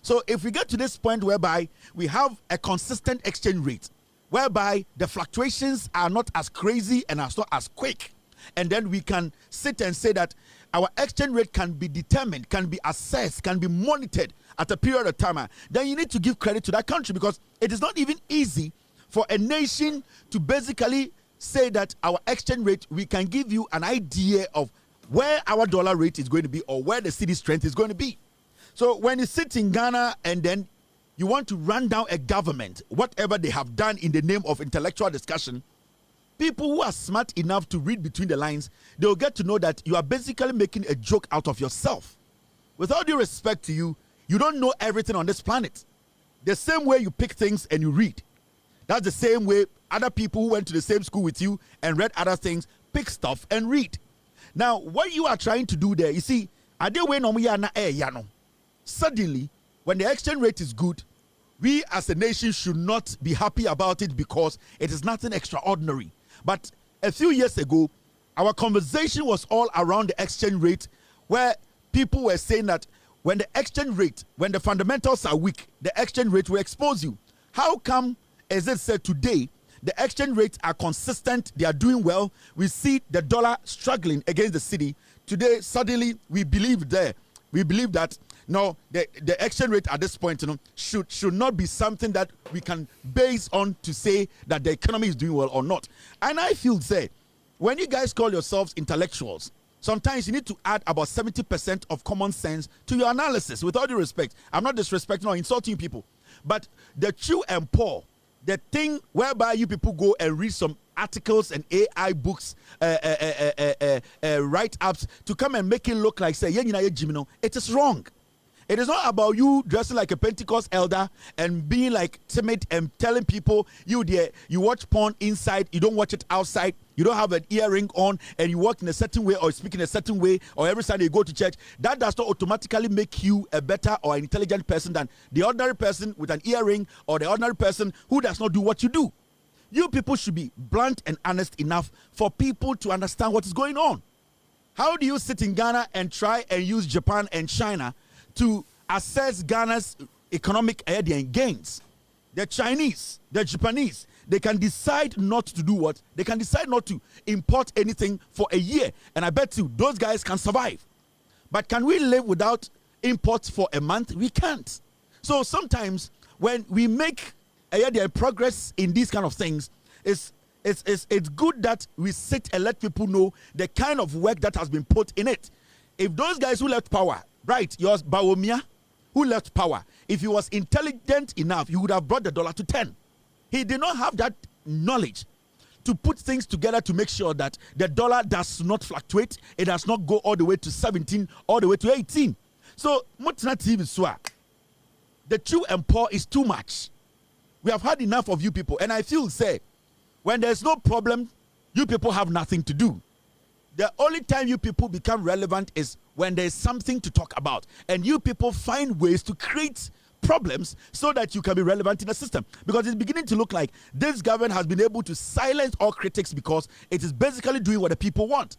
So if we get to this point whereby we have a consistent exchange rate, whereby the fluctuations are not as crazy and are not as quick, and then we can sit and say that our exchange rate can be determined, can be assessed, can be monitored at a period of time, then you need to give credit to that country because it is not even easy for a nation to basically say that our exchange rate, we can give you an idea of where our dollar rate is going to be or where the city strength is going to be. So when you sit in Ghana and then you want to run down a government, whatever they have done in the name of intellectual discussion, people who are smart enough to read between the lines, they'll get to know that you are basically making a joke out of yourself. With all due respect to you, you don't know everything on this planet. The same way you pick things and you read, that's the same way other people who went to the same school with you and read other things pick stuff and read. Now, what you are trying to do there, you see, suddenly, when the exchange rate is good, we as a nation should not be happy about it because it is nothing extraordinary. But a few years ago, our conversation was all around the exchange rate, where people were saying that when the exchange rate, when the fundamentals are weak, the exchange rate will expose you. How come, as it said today, the exchange rates are consistent, they are doing well, we see the dollar struggling against the city. Today, suddenly, we believe that no, the exchange rate at this point, should not be something that we can base on to say that the economy is doing well or not. And I feel, say, when you guys call yourselves intellectuals, sometimes you need to add about 70% of common sense to your analysis. With all due respect, I'm not disrespecting or insulting people, but the true and poor, the thing whereby you people go and read some articles and AI books, write-ups to come and make it look like, say, it is wrong. It is not about you dressing like a Pentecost elder and being like timid and telling people you watch porn inside, you don't watch it outside, you don't have an earring on, and you walk in a certain way or speak in a certain way, or every Sunday you go to church. That does not automatically make you a better or an intelligent person than the ordinary person with an earring or the ordinary person who does not do what you do. You people should be blunt and honest enough for people to understand what is going on. How do you sit in Ghana and try and use Japan and China to assess Ghana's economic gains? the Chinese, the Japanese, they can decide not to do what? They can decide not to import anything for a year. And I bet you those guys can survive. But can we live without imports for a month? We can't. So sometimes when we make progress in these kind of things, it's good that we sit and let people know the kind of work that has been put in it. If those guys who left power, right, yours Bawumia, who left power, if he was intelligent enough, he would have brought the dollar to 10. He did not have that knowledge to put things together to make sure that the dollar does not fluctuate. It does not go all the way to 17, all the way to 18. So, the chew and pour is too much. We have had enough of you people. And I feel, say, when there's no problem, you people have nothing to do. The only time you people become relevant is when there's something to talk about. And you people find ways to create problems so that you can be relevant in the system. Because it's beginning to look like this government has been able to silence all critics because it is basically doing what the people want.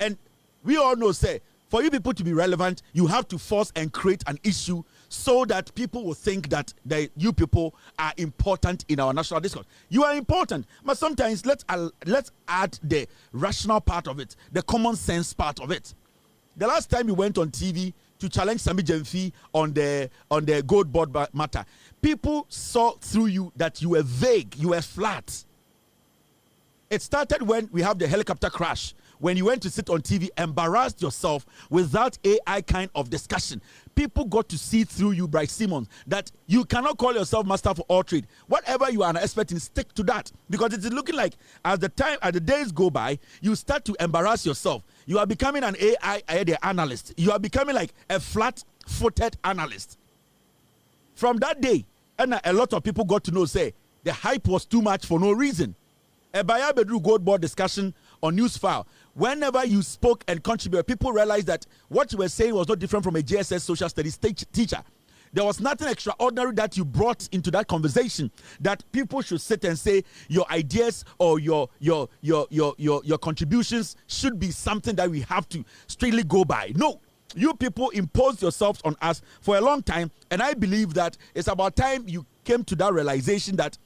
And we all know, say, for you people to be relevant, you have to force and create an issue so that people will think that you people are important in our national discourse. You are important, but sometimes let's add the rational part of it, the common sense part of it. The last time you went on TV to challenge Sami Jemfi on the gold board matter, people saw through you that you were vague, you were flat. It started when we have the helicopter crash, when you went to sit on TV, embarrassed yourself without AI kind of discussion. People got to see through you, Bryce Simmons, that you cannot call yourself master for all trade. Whatever you are an expert in, stick to that. Because it is looking like as the days go by, you start to embarrass yourself. You are becoming an AI analyst. You are becoming like a flat-footed analyst. From that day, and a lot of people got to know, say, the hype was too much for no reason. A Baya Bedru Gold Board discussion on Newsfile. Whenever you spoke and contributed, people realized that what you were saying was not different from a JSS social studies teacher. There was nothing extraordinary that you brought into that conversation that people should sit and say your ideas or your contributions should be something that we have to strictly go by. No, you people imposed yourselves on us for a long time, and I believe that it's about time you came to that realization that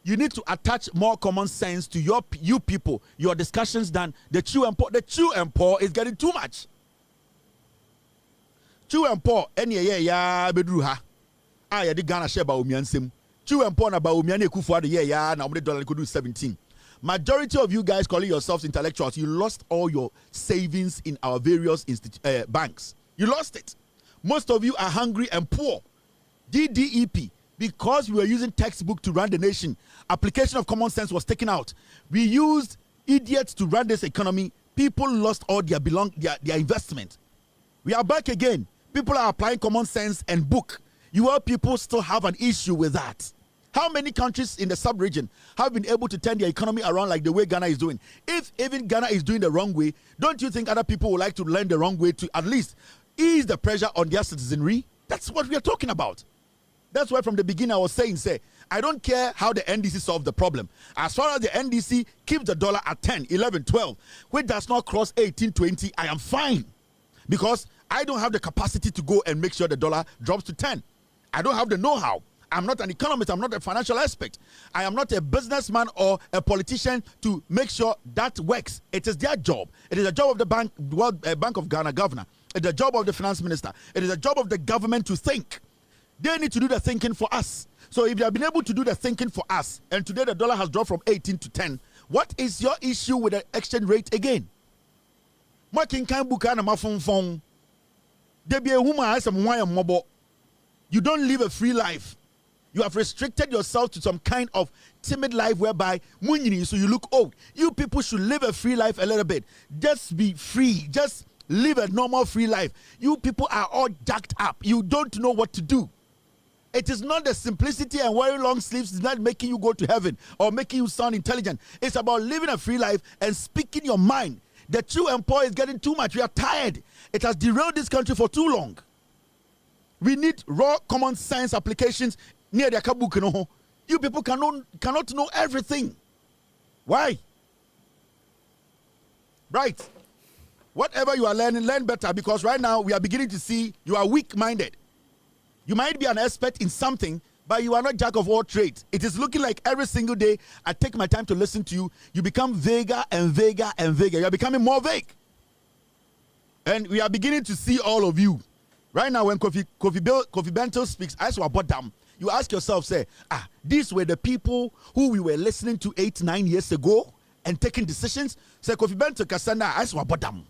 you need to attach more common sense to you people, your discussions than the chew and pour. The chew and pour is getting too much. Chew and pour, any ya bedruha. Ya di Ghana share Bawumia nsem. Chew and pour na Bawumia ne Kufuor ya na omde dollar could do 17. Majority of you guys calling yourselves intellectuals, you lost all your savings in our various banks. You lost it. Most of you are hungry and poor. DDEP. Because we were using textbook to run the nation, application of common sense was taken out. We used idiots to run this economy. People lost all their investment. We are back again. People are applying common sense and book. You all people still have an issue with that. How many countries in the sub-region have been able to turn their economy around like the way Ghana is doing? If even Ghana is doing the wrong way, don't you think other people would like to learn the wrong way to at least ease the pressure on their citizenry? That's what we are talking about. That's why from the beginning I was saying, I don't care how the NDC solved the problem. As far as the NDC keeps the dollar at 10, 11, 12, which does not cross 18, 20, I am fine. Because I don't have the capacity to go and make sure the dollar drops to 10. I don't have the know-how. I'm not an economist. I'm not a financial expert. I am not a businessman or a politician to make sure that works. It is their job. It is the job of the Bank of Ghana governor. It is the job of the finance minister. It is the job of the government to think. They need to do the thinking for us. So if they have been able to do the thinking for us, and today the dollar has dropped from 18 to 10, what is your issue with the exchange rate again? You don't live a free life. You have restricted yourself to some kind of timid life whereby so you look old. You people should live a free life a little bit. Just be free. Just live a normal free life. You people are all jacked up. You don't know what to do. It is not the simplicity and wearing long sleeves is not making you go to heaven or making you sound intelligent. It's about living a free life and speaking your mind. The chew and pour is getting too much. We are tired. It has derailed this country for too long. We need raw common sense applications near the kabuki. You people cannot know everything. Why? Right. Whatever you are learning, learn better, because right now we are beginning to see you are weak-minded. You might be an expert in something, but you are not jack of all trades. It is looking like every single day I take my time to listen to you, you become vaguer and vaguer and vaguer. You are becoming more vague. And we are beginning to see all of you. Right now, when Kofi Bento speaks, I saw about them. You ask yourself, say, these were the people who we were listening to 8-9 years ago and taking decisions. Say, Kofi Bento Kasana, I saw about them.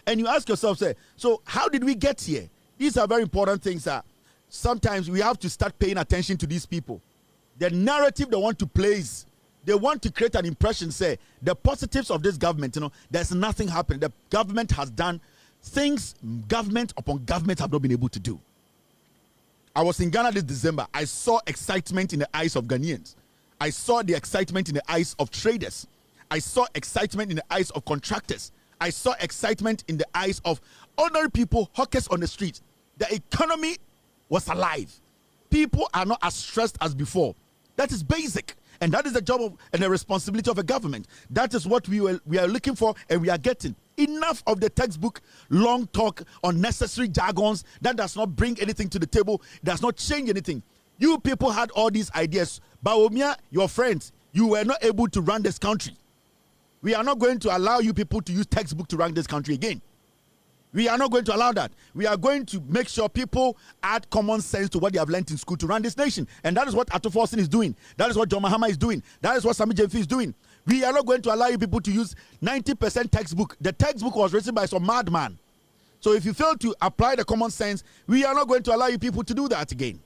And you ask yourself, say, so how did we get here? These are very important things that sometimes we have to start paying attention to these people. The narrative they want to place, they want to create an impression, say, the positives of this government, there's nothing happening. The government has done things government upon government have not been able to do. I was in Ghana this December. I saw excitement in the eyes of Ghanaians. I saw the excitement in the eyes of traders. I saw excitement in the eyes of contractors. I saw excitement in the eyes of ordinary people, hawkers on the street. The economy was alive. People are not as stressed as before. That is basic. And that is the job and the responsibility of a government. That is what we are looking for and we are getting. Enough of the textbook, long talk, unnecessary jargons that does not bring anything to the table, does not change anything. You people had all these ideas. Bawumia, your friends, you were not able to run this country. We are not going to allow you people to use textbook to run this country again. We are not going to allow that. We are going to make sure people add common sense to what they have learned in school to run this nation. And that is what Ato Forson is doing. That is what John Mahama is doing. That is what Sami Jemfi is doing. We are not going to allow you people to use 90% textbook. The textbook was written by some madman. So if you fail to apply the common sense, we are not going to allow you people to do that again.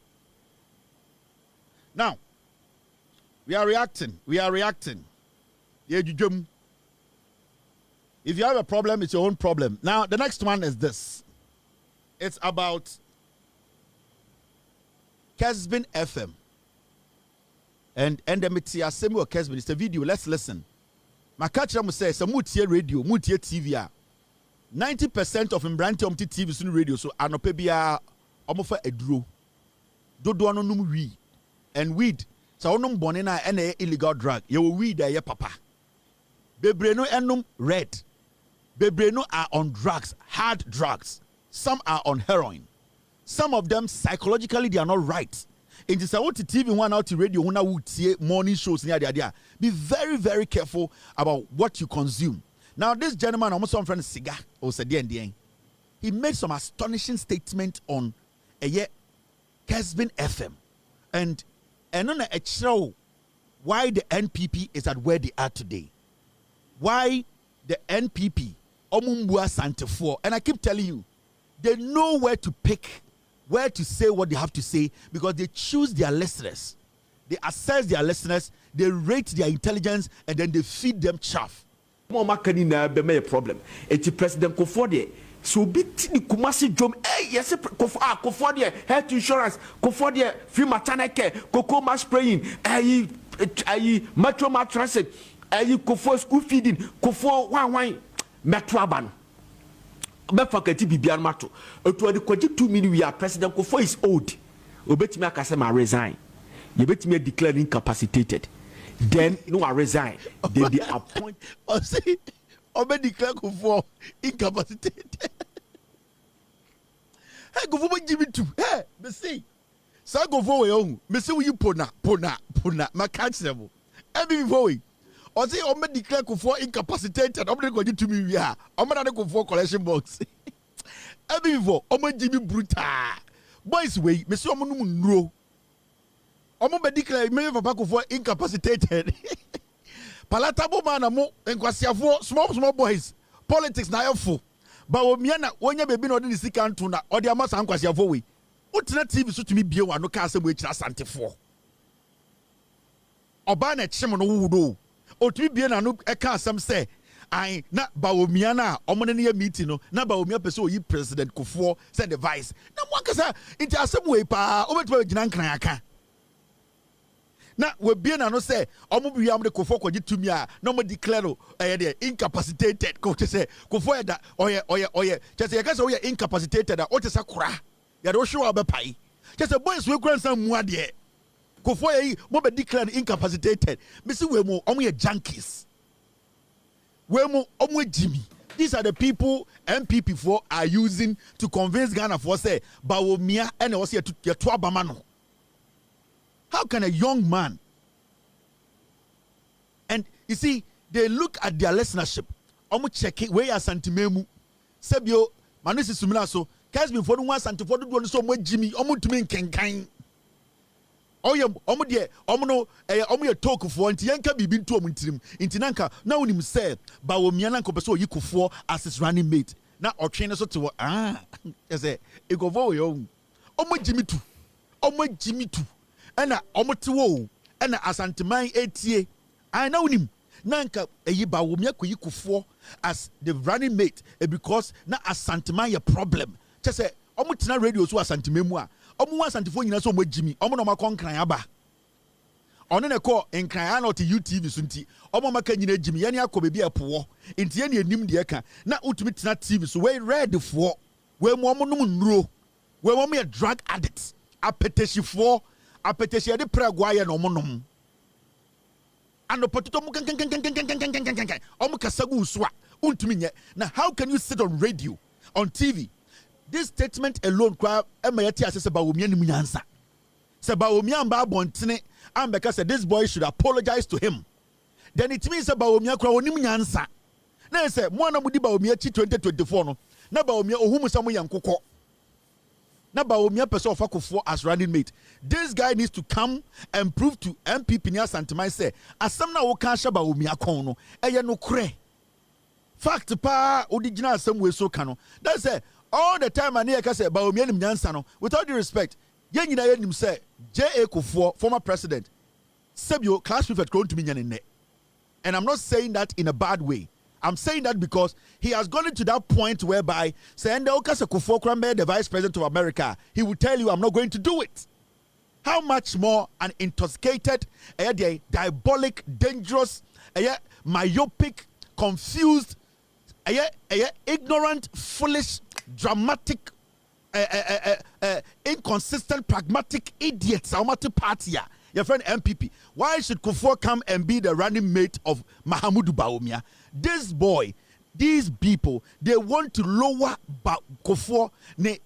Now, we are reacting. If you have a problem, it's your own problem. Now, the next one is this. It's about Kesbin FM. And the Mitia Samuel Kesbin. It's a video. Let's listen. My catcher must say, some mutia radio, mutia TV. 90% of Mbranti Omti TV is radio. So, Anopebia, Omofa Edro. Dodo anonum weed. And weed. So, onum bonena and illegal drug. You weed there, papa. Bebreno enum red. Bebreno are on drugs, hard drugs. Some are on heroin. Some of them psychologically they are not right. It is what TV one out to radio when I would see morning shows near the idea. Be very, very careful about what you consume. Now, this gentleman, almost some friend cigar or said he made some astonishing statement on a year Kesbin FM. And on a show why the NPP is at where they are today. Why the NPP, Omumbua Santefor, and I keep telling you, they know where to pick, where to say what they have to say, because they choose their listeners. They assess their listeners, they rate their intelligence, and then they feed them chaff. Mama kanina be me problem. Eti President Kufuor de so biti ni Kumasi Jom yes Kufuor de health insurance, Kufuor de free maternal care, Kokoma spraying, metro transit, Kufuor school feeding, Kufuor wan metro aban. Befakati bibian mato. Otu ade kwaji 2 million we are President Kufuor is old. Obetimi akase ma resign. You betimi declare incapacitated. Then no I resign. Then they appoint or say or declare Kufuor incapacitated. Hey, Kufuor give it to hey, me see. So Kufuor we own. Me see you pona. Ma catch them. Every before we. Or say or declare Kufuor incapacitated. Or go to me we are. Or na Kufuor collection box. Every before or Jimmy brutal. Boys way. Me see omo no. Omo be declare me papa Kufuor incapacitated. Palatable man amo enkwasiafo small boys. Politics na yefo. Bawumia na wonya bebi na odi ni sika nto na odi amasa enkwasiafo we. Utina TV so tumi bie wa no ka asem we kira santefo. Oba na chim no wudo. Otumi bie na no e ka asem say ai na Bawumia na omo ne meeting no na Bawumia pese oyi President Kufuor send the vice. Na mo akasa inti asem we pa obetuma gina nkran aka. Na we be na no say omo bi am de Kufuor kwaji tumi a no mo declare incapacitated ko say Kufuor da oye just say kasa oye incapacitated da o te sakura ya do show abepai just say boys we kura nsam mu ade Kufuor yi mo be declare incapacitated me see we mo omo ye junkies we mo omo Jimmy. These are the people MPP4 are using to convince Ghanafo say Bawumia and also to abamano. How can a young man, and you see, they look at their listenership. Omo check it where santimemu. Sebio manisi sumina so. Guys before one santifo do one so much Jimmy. Omo to me kenkan. Oh yeah, omo de omo no omo ye talk for nti yanka bibi nto omo ntirim. Nti nanka na wonim say Bawumia nanka beso yi Kufuor as his running mate. Na otwe so te I say e go for yo. Omo Jimmy tu. Omo Jimmy tu. Ena omo te wo. Ena asanteman etie. I know him. Nanka Bawumia yi Kufuor as the running mate because na asanteman ye problem. Just say omo tina radio so asantememu a omo wa asantifo nyina so omo Jimmy omo no makon kran aba. Ono ne ko nkran na to UTV so nti omo maka nyina Jimmy yani akobe bi apo. Nti ye ne anim de ka na utumi tina TV so we red fo. We mo omo no nuro. We mo me drug addicts. Apeteshifo apeteshia de pragwa ye no omo nom. And potato now how can you sit on radio, on TV? This statement alone cry Bawumia ni munyansa. Say Bawumia mba bontene and because this boy should apologize to him. Then it means Bawumia cry oni munyansa. Na say mo na mudi Bawumia chi 2024 no. Na Bawumia ohumu samu yankoko. Na Bawumia person of Kufuor as running mate. This guy needs to come and prove to MPP Nia Santimai say asam na wo kan sha Bawumia kon no eye no kre. Fact pa original asam we so kan no. That say all the time Ania ka say Bawumia nim nyansa no. With all due respect, ye nyina ye nim say J.A. Kufuor, former president, Sebio class prefect going to me nyanene. And I'm not saying that in a bad way. I'm saying that because he has gone into that point whereby saying Kufuor Krambe, the vice president of America, he will tell you I'm not going to do it. How much more an intoxicated, diabolic, dangerous, myopic, confused, ignorant, foolish, dramatic, inconsistent, pragmatic idiots. Your friend MPP. Why should Kufuor come and be the running mate of Mahamudu Bawumia? This boy, these people, they want to lower Kufuor, ne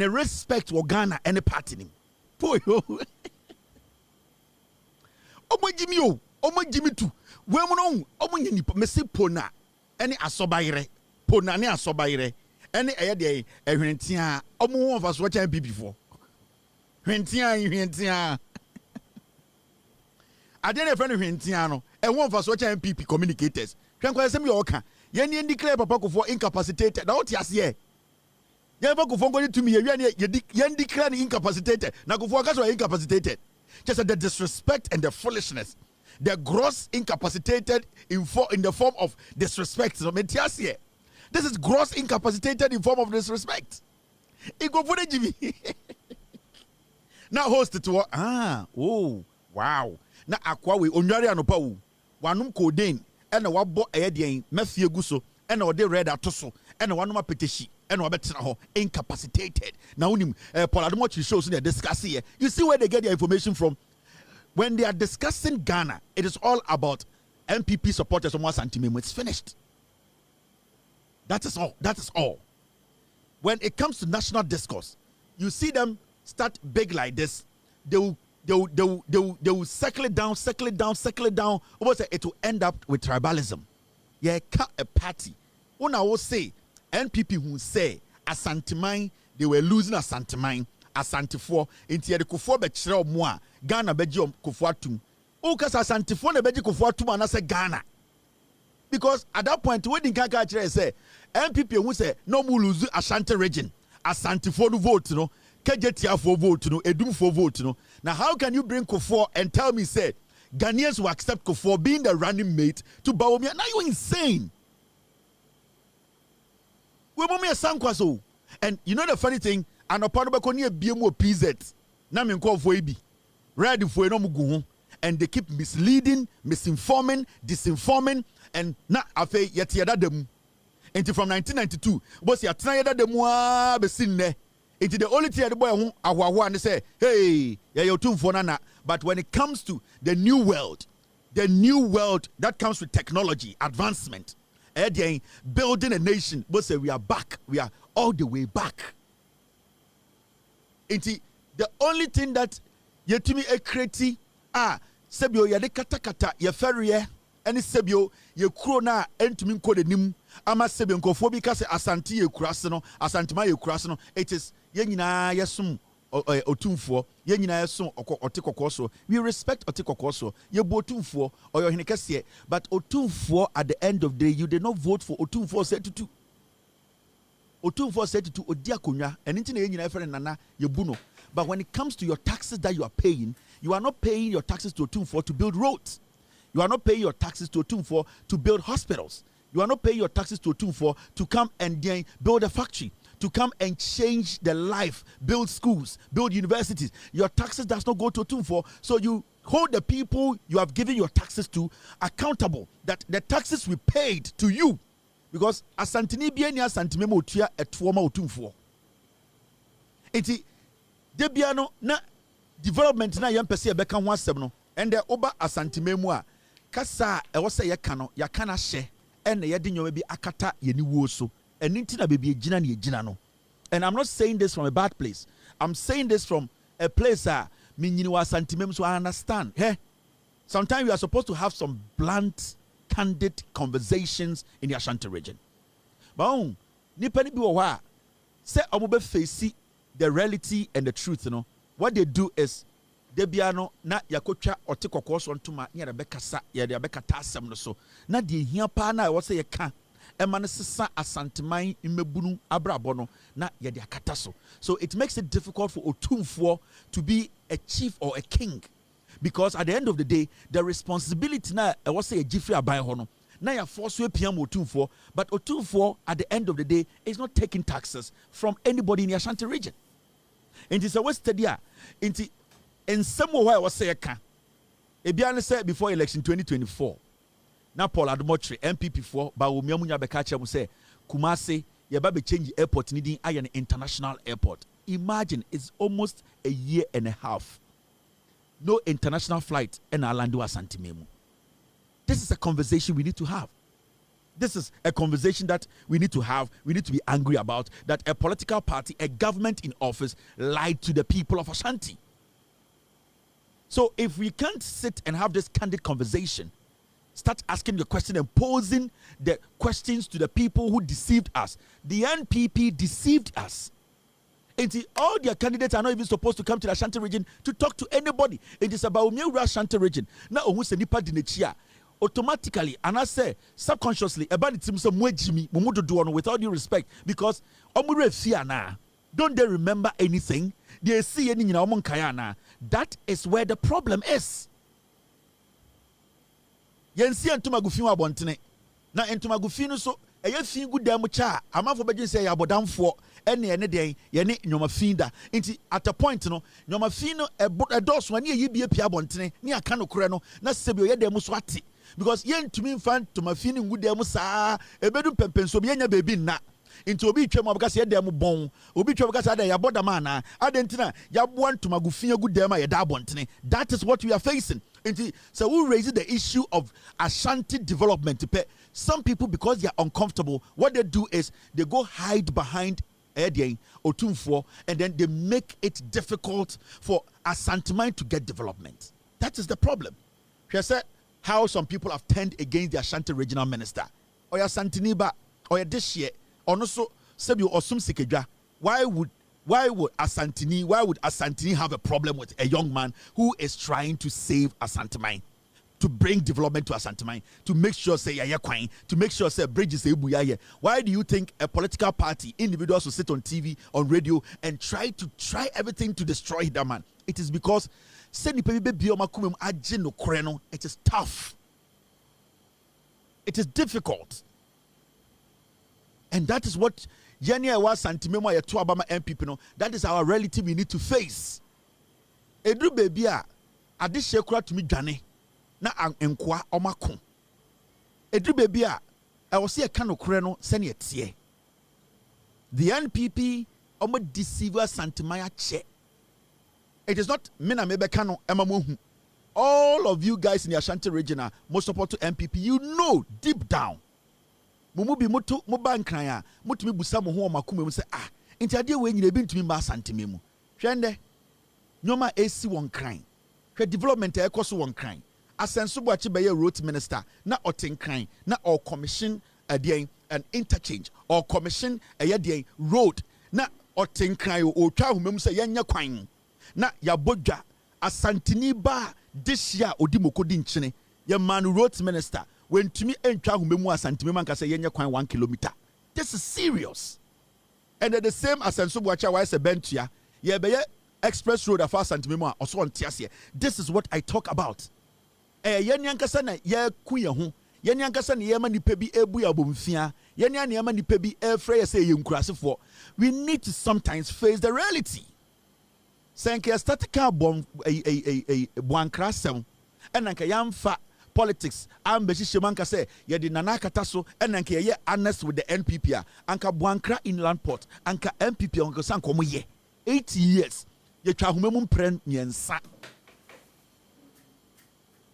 respect for Ghana and the party. Boy, Omo Jimmy, Omo Jimmy too. We mo Omo nyini mesi pona, any asobaire, pona ne asobaire, any de ehwentia. Omo won for watch MPP before. Hwentia. I didn't friend of Hentiano, and one for such MPP communicators. Tranquil some yoka. Yen declare Papa Kufuor incapacitated. Now, yes, yeah. Never Kufuor going to me, yen declare incapacitated. Now Kufuor are incapacitated. Just the disrespect and the foolishness. The gross incapacitated in the form of disrespect. This is gross incapacitated in form of disrespect. It go for the Jimmy. Now host it to oh wow. Na akwa we onware anopa wo wanum codeine e na wabo eyedien mafie guso e na ode red atoso e na wanum apeteshi e na obetena ho incapacitated na unim Paul shows they discuss here. You see where they get their information from. When they are discussing Ghana, it is all about MPP supporters on one santimemo. It's finished. That is all. When it comes to national discourse, you see them start big like this. They will circle it down. Almost it will end up with tribalism. Yeah, a party. When I will say NPP who say Asantemine, they were losing Asantemine, Asantefor, into the Kufuor Bechre Moa, Ghana Beji Kufuor Tum. Oh, because Asantefor ne Beji Kufuor Tum and I say Ghana. Because at that point, when the Kaka say NPP who say no more lose Ashanti region, Asantefor vote, you know. KJTF for vote, Edum for vote. Now, how can you bring Kufuor and tell me, say, Ghanaians will accept Kufuor being the running mate to Bawumia? Now you're insane. We want me a sankwaso. And you know the funny thing, and upon the Baconia BMO PZ, Namin call for EB, ready for no mugu, and they keep misleading, misinforming, disinforming, and not afe yet them. Until from 1992, was ya trying that the moi besin. It's the only thing the boy who and say, hey, yeah, you're too for nana. But when it comes to the new world that comes with technology, advancement, building a nation, but say we are back. We are all the way back. It's the only thing that yɛtumi ekreti sebio yɛde katakata yɛfɛreɛ ɛne sebio yɛkuro na entumi nkɔ denim ama sebio nkɔfoɔ bi ka sɛ asante yɛkurase no asantema yɛkurase no it is yɛnyinaa yɛsom otumfoɔ yɛnyinaa yɛsom ɔte kɔkɔɔ so we respect ɔte kɔkɔɔ so yɛbu otumfoɔ ɔyɛ ɔhene kɛseɛ but otumfoɔ at the end of the day you did not vote for otumfoɔ sɛ tutu otumfoɔ sɛ tutu odi akonnwa ɛno nti na yɛnyinaa yɛfrɛ no nana yɛbu no. But when it comes to your taxes that you are paying not paying your taxes to Otumfuo to build roads. You are not paying your taxes to Otumfuo to build hospitals. You are not paying your taxes to Otumfuo to come and then build a factory, to come and change the life, build schools, build universities. Your taxes does not go to Otumfuo, so you hold the people you have given your taxes to accountable that the taxes we paid to you, because asantini bienia santimemo otua etuoma Otumfuo. Enti debiano na development na yempese ebeka ho asem no ende oba asantimemu a kasa e wo se ye ka no ya ka na hye ene ye de nyoma bi akata ye ni wo so eni nti na bebi egina na egina no. And I'm not saying this from a bad place. I'm saying this from a place me nyini wa asantimemu, so I understand. Hey, sometimes we are supposed to have some blunt, candid conversations in the Ashanti region. But nipa ni bi wo ha se omobe face the reality and the truth, you know. What they do is debiano na yakotwa ote kokoso ntuma nya rebeka sa ya rebeka tasem no so na de hia pa na wo se ye ka ema ne sesa asanteman imebunu abrabo no na ya de akata so. So it makes it difficult for Otumfuo to be a chief or a king, because at the end of the day the responsibility na e wo se ye gifri aban ho no na ya force we piam Otumfuo, but Otumfuo at the end of the day is not taking taxes from anybody in the Ashanti region. And it's a West Stadia. In some way, I was saying, Ebiane said before election 2024. Now, Paul Admotri, MPP for Bawumia Munya Bekacha will say, Kumasi, Yababe change airport needing an international airport. Imagine it's almost a year and a half. No international flight and Orlando Asantimemu. This is a conversation we need to have. This is a conversation that we need to have. We need to be angry about that a political party, a government in office, lied to the people of Ashanti. So if we can't sit and have this candid conversation, start asking the question and posing the questions to the people who deceived us. The NPP deceived us. And all their candidates are not even supposed to come to the Ashanti region to talk to anybody. It is about Bawumia Ashanti region. Now, nipa dinechia. Automatically, and I say subconsciously, about the team some Jimmy, with all due respect, because don't they remember anything? They see any kayana. That is where the problem is. Yensi antumagufino abontene. Na entumagufino so eyefi good dem cha. Amafo beje say abodamfo ene den yene nyoma finda. Inti at a point no nyoma fino e dos wani e yibie pia abontene ni aka no kore no na sebio ye dem so ate. Because yen to me fan to my feeling good dem sa ebedu pempenso bi enya baby na into obi twam abaka se dem bon obi twam abaka se ya boda mana adentina ya bo antuma gufia good dem ya da bontene. That is what we are facing. So we raise the issue of Ashanti development. Some people, because they are uncomfortable, what they do is they go hide behind Otumfuo, and then they make it difficult for Asanteman to get development. That is the problem. She said how some people have turned against the Ashanti regional minister. Or ya Santiniba, or ya this year, or also Sebi Osum Sekedra. Why would Asantini have a problem with a young man who is trying to save Asanteman, to bring development to Asanteman, to make sure say to make sure say bridges say buya? Why do you think a political party, individuals will sit on TV, on radio, and try everything to destroy that man? It is because it is tough. It is difficult. And that is what Yenia was Santimemo ya to Abama MPP no. That is our reality we need to face. Edru baby a ade shekura to me dwane na enkwa omako. Edru baby a wo se e ka no kore no se ne tie. The NPP omo deceiver Santimaya che. It is not me na mebeka no emamohu. All of you guys in the Ashanti region are most support to MPP. You know deep down. Mumubi mutu mubankran mutumi busa mo ho makume mu se inti ade we nyina bi ntumi ma santememu hwende nyoma AC one crime. Her development e koso one crime. Asenso Boachi be road minister na oten crime na or commission an interchange or commission a road na oten crime o twa humem say yenya kwan na yabodwa asantini ba this year odimokodi nchene ye man road minister when to me entwa humemu asantimi man ka say yenya kwan 1 kilometer. This is serious. And at the same Asenso Boachi why say bentua ye be express road afa asantimi mu also on tiase. This is what I talk about. Yeni ankasa na ye ku ye ho yeni ankasa na ye ma nipa bi ebu ya bomfia yeni na ye ma nipa bi efre ye say ye nkurasefo. We need to sometimes face the reality. Senke statica bom buankrasem enanka yamfa politics ambehihye manka say ye de nana kata so enanka ye honest with the NPP anka buankra inland port anka NPP onko sanko mo ye 8 years ye twa homemu mpren nyensa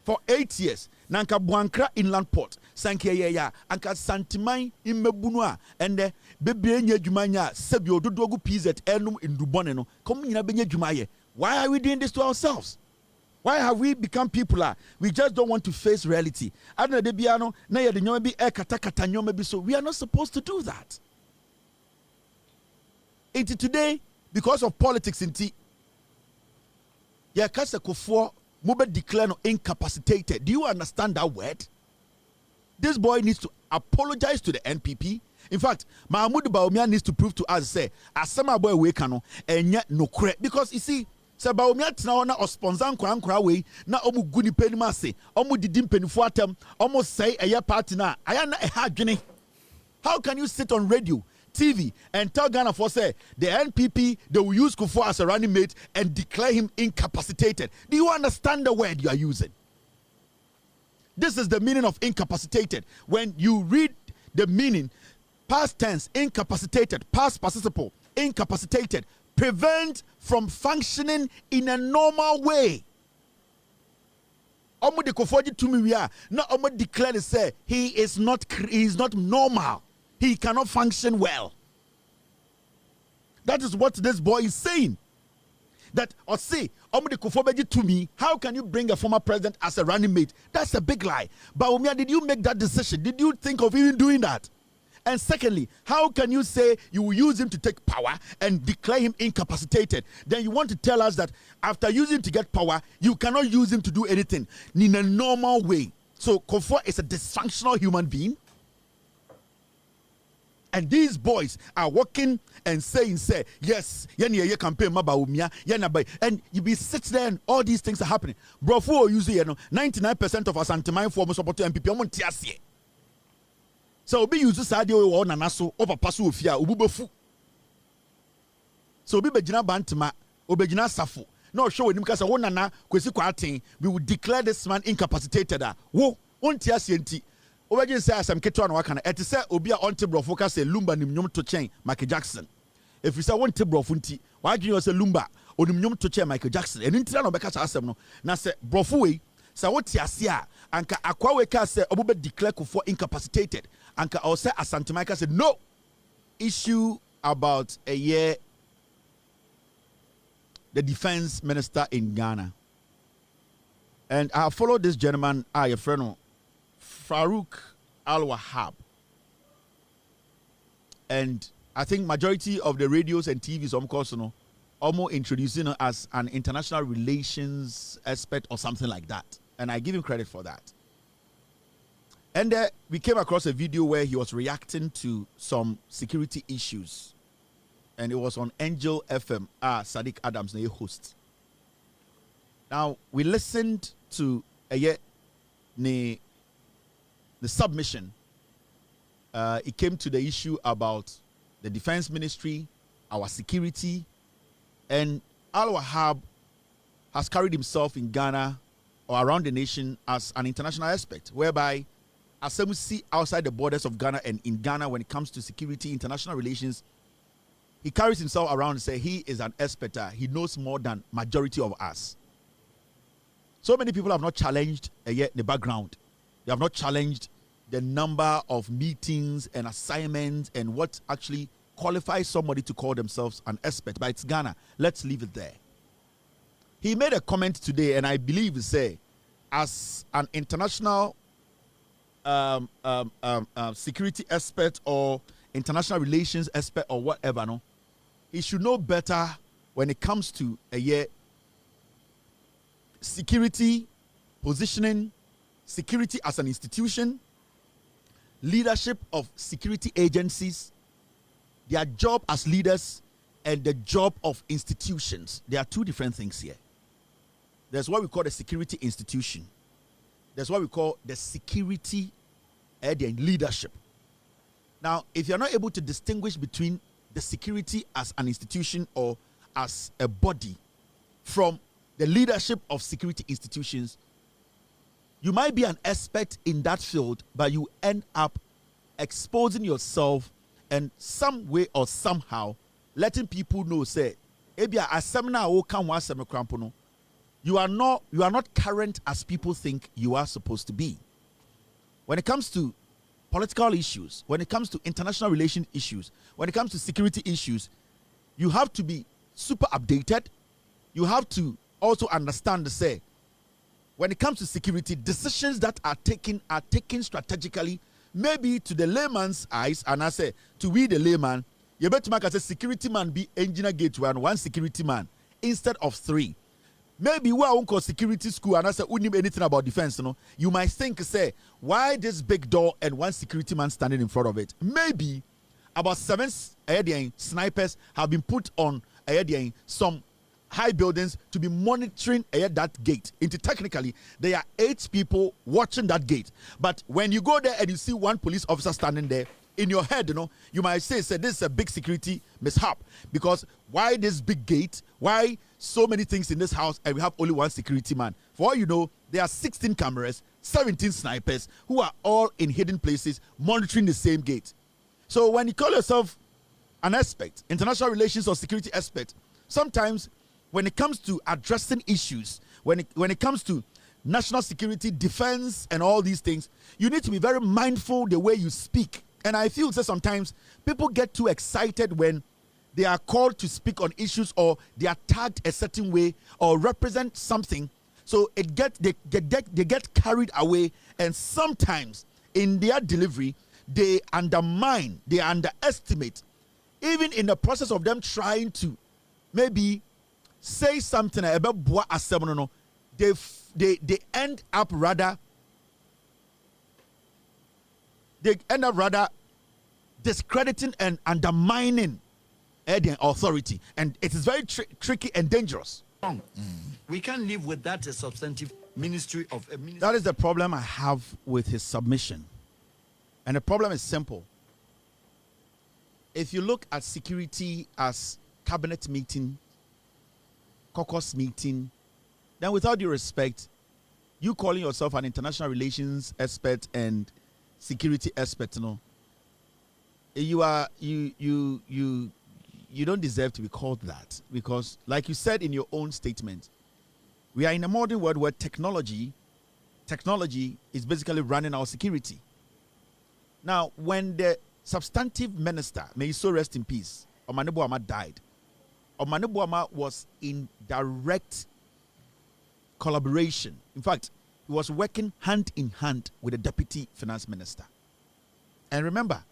for 8 years nanka buankra inland port sanke ye ya anka santiman imebunu a ende bebre nya adwuma nya sebi ododogu PZ enum ndubone no kom nyina benya adwuma ye. Why are we doing this to ourselves? Why have we become people we just don't want to face reality? Adna de biano na ye de nyoma bi e kata kata nyoma bi so we are not supposed to do that. It today because of politics inti ya kasa Kufuor Mube declare no incapacitated. Do you understand that word? This boy needs to apologize to the NPP. In fact, Bawumia needs to prove to us say asema boy we kano enya no kre because you see say Bawumia tina na sponsor nkwa we na omu guni peni mase omu didim penifo atem omu say eye party na aya na eha adwene. How can you sit on radio TV and tell Ghanafo say the NPP they will use Kufuor as a running mate and declare him incapacitated? Do you understand the word you are using? This is the meaning of incapacitated. When you read the meaning, past tense, incapacitated, past participle, incapacitated, prevent from functioning in a normal way. Omo de Kufuor to me we are no omo declare say he is not normal. He cannot function well. That is what this boy is saying. That or say, Kufuor to me, how can you bring a former president as a running mate? That's a big lie. Bawumia, did you make that decision? Did you think of even doing that? And secondly, how can you say you will use him to take power and declare him incapacitated? Then you want to tell us that after using him to get power, you cannot use him to do anything in a normal way. So Kufuor is a dysfunctional human being. And these boys are walking and saying, yes, ye campaign Bawumia, and you be sit there and all these things are happening. Bro, for you see, 99% of us anti-mind for support to MPP. So be used to Sadio or Nanaso over Pasu Fia, Ubufu. So be Bejina Bantama, Obejina Safu. No show him because one nana, Kwesi we will declare this man incapacitated. Wo, on Tiasienti. Obeji say asem keto na waka na ete say obi a onte brofo ka say lumba nim nyom to chen Michael Jackson. If you say wonte brofo nti why do you say lumba onim nyom to chen Michael Jackson eni ntira na obeka sa asem no na say brofo we say wote ase a anka akwa we ka say obo be declare Kufuor incapacitated anka or say Asante Michael said no issue about a year the defense minister in Ghana. And I followed this gentleman your friend Farouk Al Wahab, and I think majority of the radios and TVs, almost introducing him as an international relations expert or something like that, and I give him credit for that. And we came across a video where he was reacting to some security issues, and it was on Angel FM. Sadiq Adams, the host. Now we listened to the submission. It came to the issue about the defense ministry, our security, and Al Wahab has carried himself in Ghana or around the nation as an international expert, whereby as we see outside the borders of Ghana and in Ghana when it comes to security, international relations, he carries himself around and say he is an expert. He knows more than majority of us. So many people have not challenged yet the background. They have not challenged the number of meetings and assignments and what actually qualifies somebody to call themselves an expert. But it's Ghana. Let's leave it there. He made a comment today, and I believe he said, as an international security expert or international relations expert or whatever, no, he should know better when it comes to security, positioning, security as an institution, leadership of security agencies, their job as leaders, and the job of institutions. There are two different things here. There's what we call the security institution. There's what we call the security and leadership. Now, if you're not able to distinguish between the security as an institution or as a body from the leadership of security institutions, you might be an expert in that field, but you end up exposing yourself and some way or somehow letting people know, say, you are not current as people think you are supposed to be. When it comes to political issues, when it comes to international relations issues, when it comes to security issues, you have to be super updated. You have to also understand, say, when it comes to security, decisions that are taken strategically, maybe to the layman's eyes, and I say to we the layman, you better make as a security man be engineer gate one security man instead of 3. Maybe we won't call security school and I say wouldn't know anything about defense, you know. You might think, say, why this big door and one security man standing in front of it? Maybe about 7 snipers have been put on some high buildings to be monitoring that gate. Technically, there are 8 people watching that gate. But when you go there and you see one police officer standing there, in your head, you know, you might say, this is a big security mishap. Because why this big gate? Why so many things in this house and we have only one security man? For all you know, there are 16 cameras, 17 snipers who are all in hidden places monitoring the same gate. So when you call yourself an expert, international relations or security expert, sometimes when it comes to addressing issues, when it comes to national security, defense, and all these things, you need to be very mindful the way you speak. And I feel that sometimes people get too excited when they are called to speak on issues or they are tagged a certain way or represent something. So they get carried away, and sometimes in their delivery, they undermine, they underestimate, even in the process of them trying to maybe say something about Boa Asemono, they end up rather discrediting and undermining the authority, and it is very tricky and dangerous. We can't live with that a substantive ministry of a ministry. That is the problem I have with his submission, and the problem is simple. If you look at security as cabinet meeting, caucus meeting, then without due respect, you calling yourself an international relations expert and security expert, you know, you don't deserve to be called that, because like you said in your own statement, we are in a modern world where technology is basically running our security. Now, when the substantive minister, may he so rest in peace, Omane Boama died, Omane Boama was in direct collaboration. In fact, he was working hand in hand with the deputy finance minister. And remember,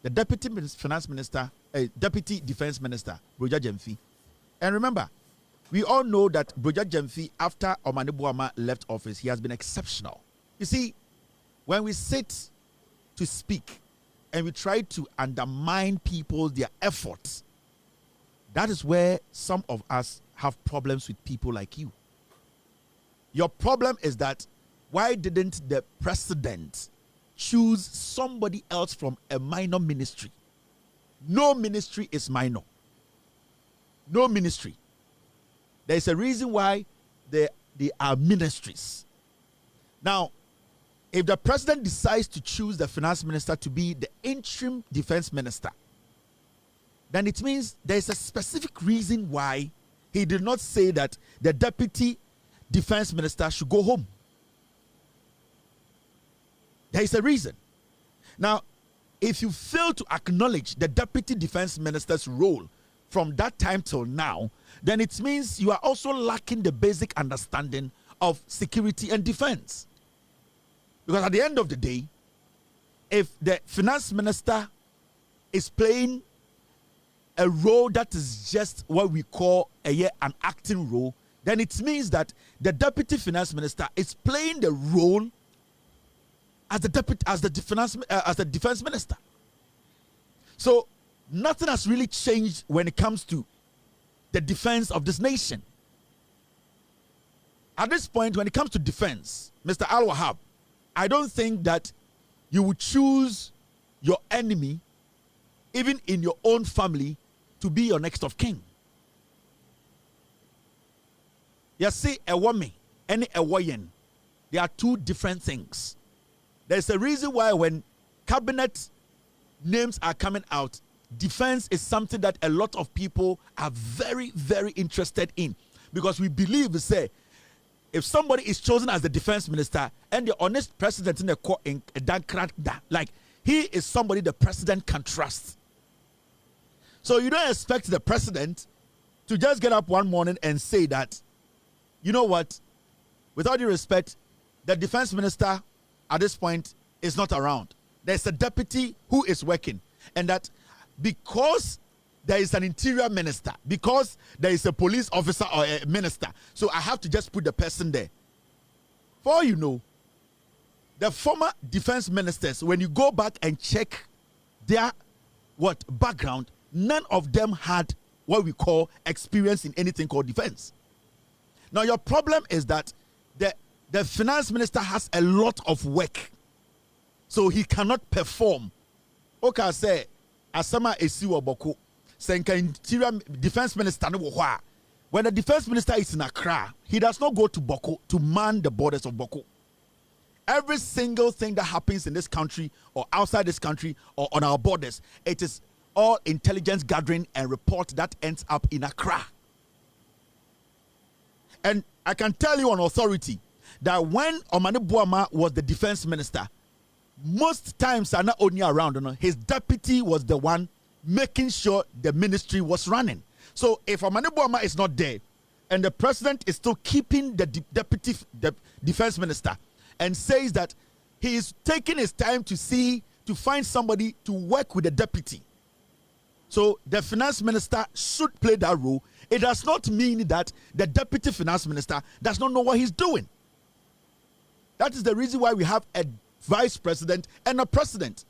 the deputy finance minister, deputy defense minister, Broja Jemfi. And remember, we all know that Broja Jemfi, after Omane Boama left office, he has been exceptional. You see, when we sit to speak and we try to undermine people, their efforts, that is where some of us have problems with people like you. Your problem is that why didn't the president choose somebody else from a minor ministry? No ministry is minor. No ministry. There is a reason why they are ministries. Now, if the president decides to choose the finance minister to be the interim defense minister, then it means there is a specific reason why he did not say that the deputy defense minister should go home. There is a reason. Now, if you fail to acknowledge the deputy defense minister's role from that time till now, then it means you are also lacking the basic understanding of security and defense. Because at the end of the day, if the finance minister is playing a role that is just what we call an acting role, then it means that the deputy finance minister is playing the role as the defense minister. So nothing has really changed when it comes to the defense of this nation. At this point, when it comes to defense, Mr. Al Wahab, I don't think that you would choose your enemy, even in your own family, to be your next of kin. You see, a woman and a woman, they are two different things. There's a reason why when cabinet names are coming out, defense is something that a lot of people are very, very interested in. Because we believe, say, if somebody is chosen as the defense minister and the honest president in the court, like he is somebody the president can trust. So you don't expect the president to just get up one morning and say that, you know what, with all due respect, the defense minister at this point is not around. There's a deputy who is working, and that because there is an interior minister, because there is a police officer or a minister, so I have to just put the person there. For all you know, the former defense ministers, when you go back and check their background, none of them had what we call experience in anything called defense. Now your problem is that the finance minister has a lot of work, so he cannot perform. Okay, say asama esiwa boko. Senka interior defense minister no wo. When the defense minister is in Accra, he does not go to Boko to man the borders of Boko. Every single thing that happens in this country or outside this country or on our borders, it is all intelligence gathering and report that ends up in Accra. And I can tell you on authority that when Omane Boama was the defense minister, most times are not only around, his deputy was the one making sure the ministry was running. So if Omane Boama is not there and the president is still keeping the deputy defense minister and says that he is taking his time to find somebody to work with the deputy, so the finance minister should play that role. It does not mean that the deputy finance minister does not know what he's doing. That is the reason why we have a vice president and a president.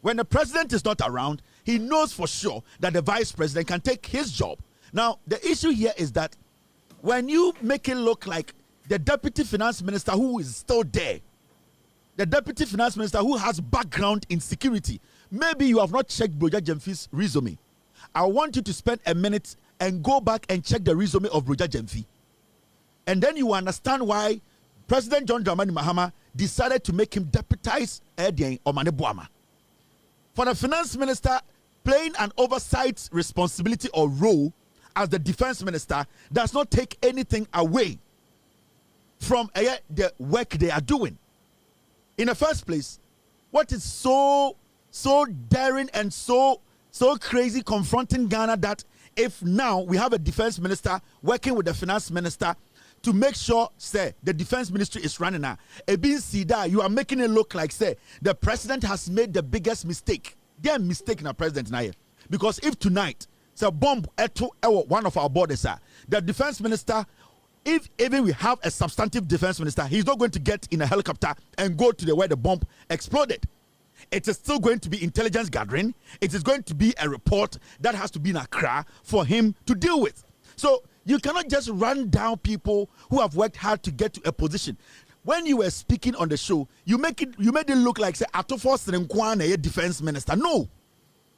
When the president is not around, he knows for sure that the vice president can take his job. Now, the issue here is that when you make it look like the deputy finance minister who is still there, the deputy finance minister who has background in security, maybe you have not checked Broja Jemfi's resume. I want you to spend a minute and go back and check the resume of Broja Jemfi. And then you understand why President John Dramani Mahama decided to make him deputize Omane Boama. For the finance minister, playing an oversight responsibility or role as the defense minister does not take anything away from the work they are doing. In the first place, what is so daring and so crazy confronting Ghana that if now we have a defense minister working with the finance minister to make sure, say, the defense ministry is running now, you are making it look like, say, the president has made the biggest mistake. They are mistaken the president now. Because if tonight, say, bomb at one of our borders, the defense minister, if even we have a substantive defense minister, he's not going to get in a helicopter and go to where the bomb exploded. It is still going to be intelligence gathering. It is going to be a report that has to be in Accra for him to deal with. So you cannot just run down people who have worked hard to get to a position. When you were speaking on the show, you made it look like, say, Atofo Serenkwane, a defense minister. No.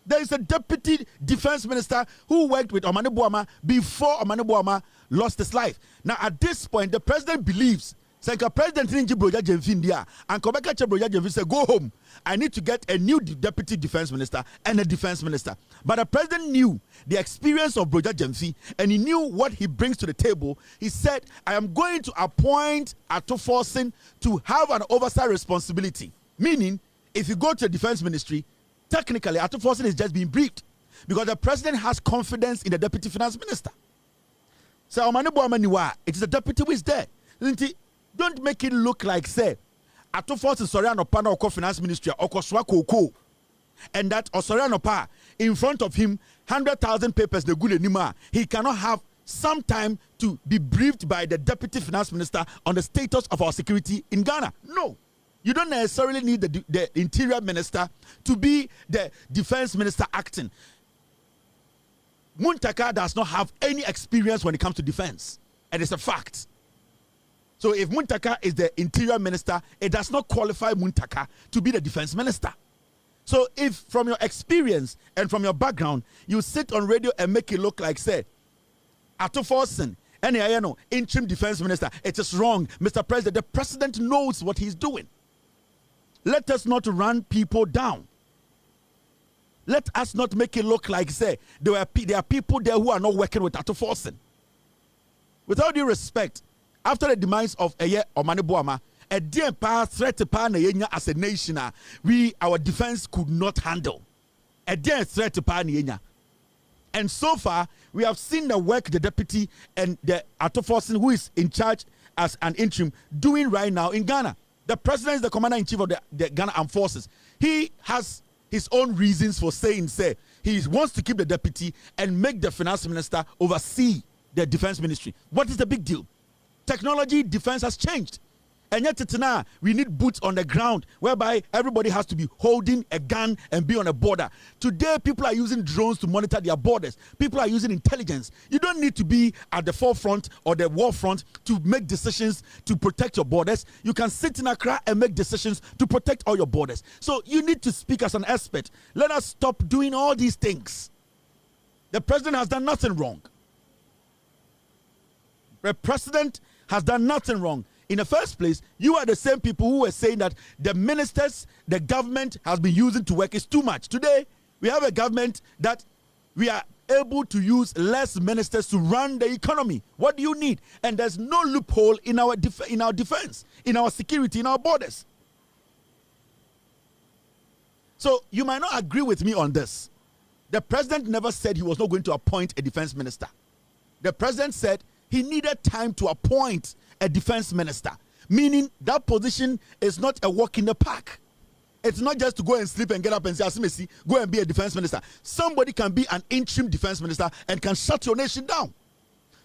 There is a deputy defense minister who worked with Omane Boama before Omane Boama lost his life. Now, at this point, the president believes, say, the president didn't Broja Jemfi India, and Kobeka Broja Jemfi said, go home. I need to get a new deputy defense minister and a defense minister. But the president knew the experience of Broja Jemfi, and he knew what he brings to the table. He said, I am going to appoint Atofo Sen to have an oversight responsibility. Meaning, if you go to the defense ministry, technically, Atofo Sen is just being briefed. Because the president has confidence in the deputy finance minister. So it is the deputy who is there. Don't make it look like say Atufos is sorry no pana or finance ministry or koko, and that Osoriano pa in front of him 100,000 papers the good anima. He cannot have some time to be briefed by the deputy finance minister on the status of our security in Ghana. No, you don't necessarily need the interior minister to be the defense minister acting. Muntaka does not have any experience when it comes to defense, and it's a fact. So if Muntaka is the interior minister, it does not qualify Muntaka to be the defense minister. So if from your experience and from your background, you sit on radio and make it look like, say, Atoforsen, and interim defense minister, it is wrong. Mr. President, the president knows what he's doing. Let us not run people down. Let us not make it look like, say, there are people there who are not working with Atoforsen. With all due respect, after the demise of Eye Omane Boama, a dear threat as a nation, our defense could not handle. A dear threat to and so far, we have seen the work the deputy and the Atoforsen, who is in charge as an interim, doing right now in Ghana. The president is the commander-in-chief of the Ghana Armed Forces. He has his own reasons for saying, say, he wants to keep the deputy and make the finance minister oversee the defense ministry. What is the big deal? Technology, defense has changed. And yet now we need boots on the ground whereby everybody has to be holding a gun and be on a border. Today, people are using drones to monitor their borders. People are using intelligence. You don't need to be at the forefront or the war front to make decisions to protect your borders. You can sit in Accra and make decisions to protect all your borders. So you need to speak as an expert. Let us stop doing all these things. The president has done nothing wrong. The president has done nothing wrong. In the first place, you are the same people who were saying that the ministers, the government has been using to work is too much. Today, we have a government that we are able to use less ministers to run the economy. What do you need? And there's no loophole in our defense, in our security, in our borders. So you might not agree with me on this. The president never said he was not going to appoint a defense minister. The president said he needed time to appoint a defense minister, meaning that position is not a walk in the park. It's not just to go and sleep and get up and say, Asimesi, go and be a defense minister. Somebody can be an interim defense minister and can shut your nation down.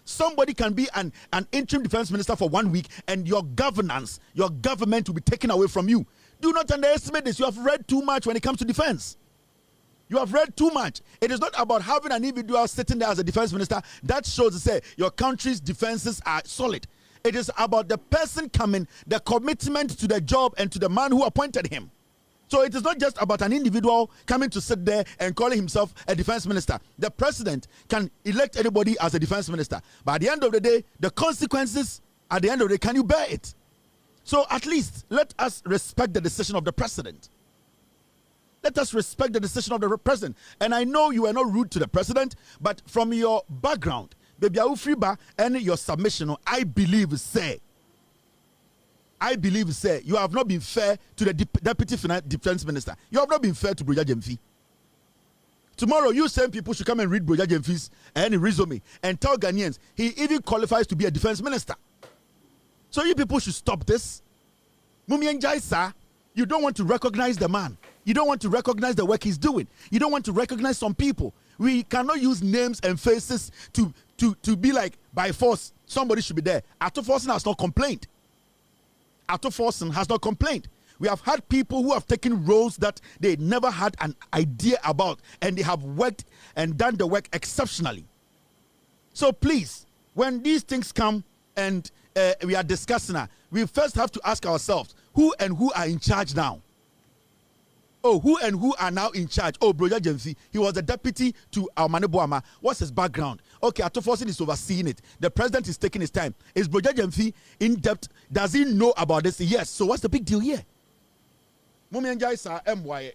Somebody can be an interim defense minister for 1 week and your governance, your government will be taken away from you. Do not underestimate this. You have read too much when it comes to defense. You have read too much. It is not about having an individual sitting there as a defense minister. That shows to say your country's defenses are solid. It is about the person coming, the commitment to the job and to the man who appointed him. So it is not just about an individual coming to sit there and calling himself a defense minister. The president can elect anybody as a defense minister. But at the end of the day, the consequences, at the end of the day, can you bear it? So at least let us respect the decision of the president. Let us respect the decision of the president. And I know you are not rude to the president, but from your background, baby Aufriba and your submission, I believe say you have not been fair to the deputy defense minister. You have not been fair to Broja Jemfi. Tomorrow, you same people should come and read Broja Jemfi's resume and tell Ghanaians he even qualifies to be a defense minister. So you people should stop this. Mumienjai sir, you don't want to recognize the man. You don't want to recognize the work he's doing. You don't want to recognize some people. We cannot use names and faces to be like by force. Somebody should be there. Atoforsen has not complained. Atoforsen has not complained. We have had people who have taken roles that they never had an idea about, and they have worked and done the work exceptionally. So please, when these things come and we are discussing, we first have to ask ourselves, who are in charge now? Oh, who are now in charge? Oh, Broja Jemfi, he was the deputy to Omane Boama. What's his background? Okay, Atoforsen is overseeing it. The president is taking his time. Is Broja Jemfi in depth? Does he know about this? Yes. So what's the big deal here? Mummy and Jaisa, MY.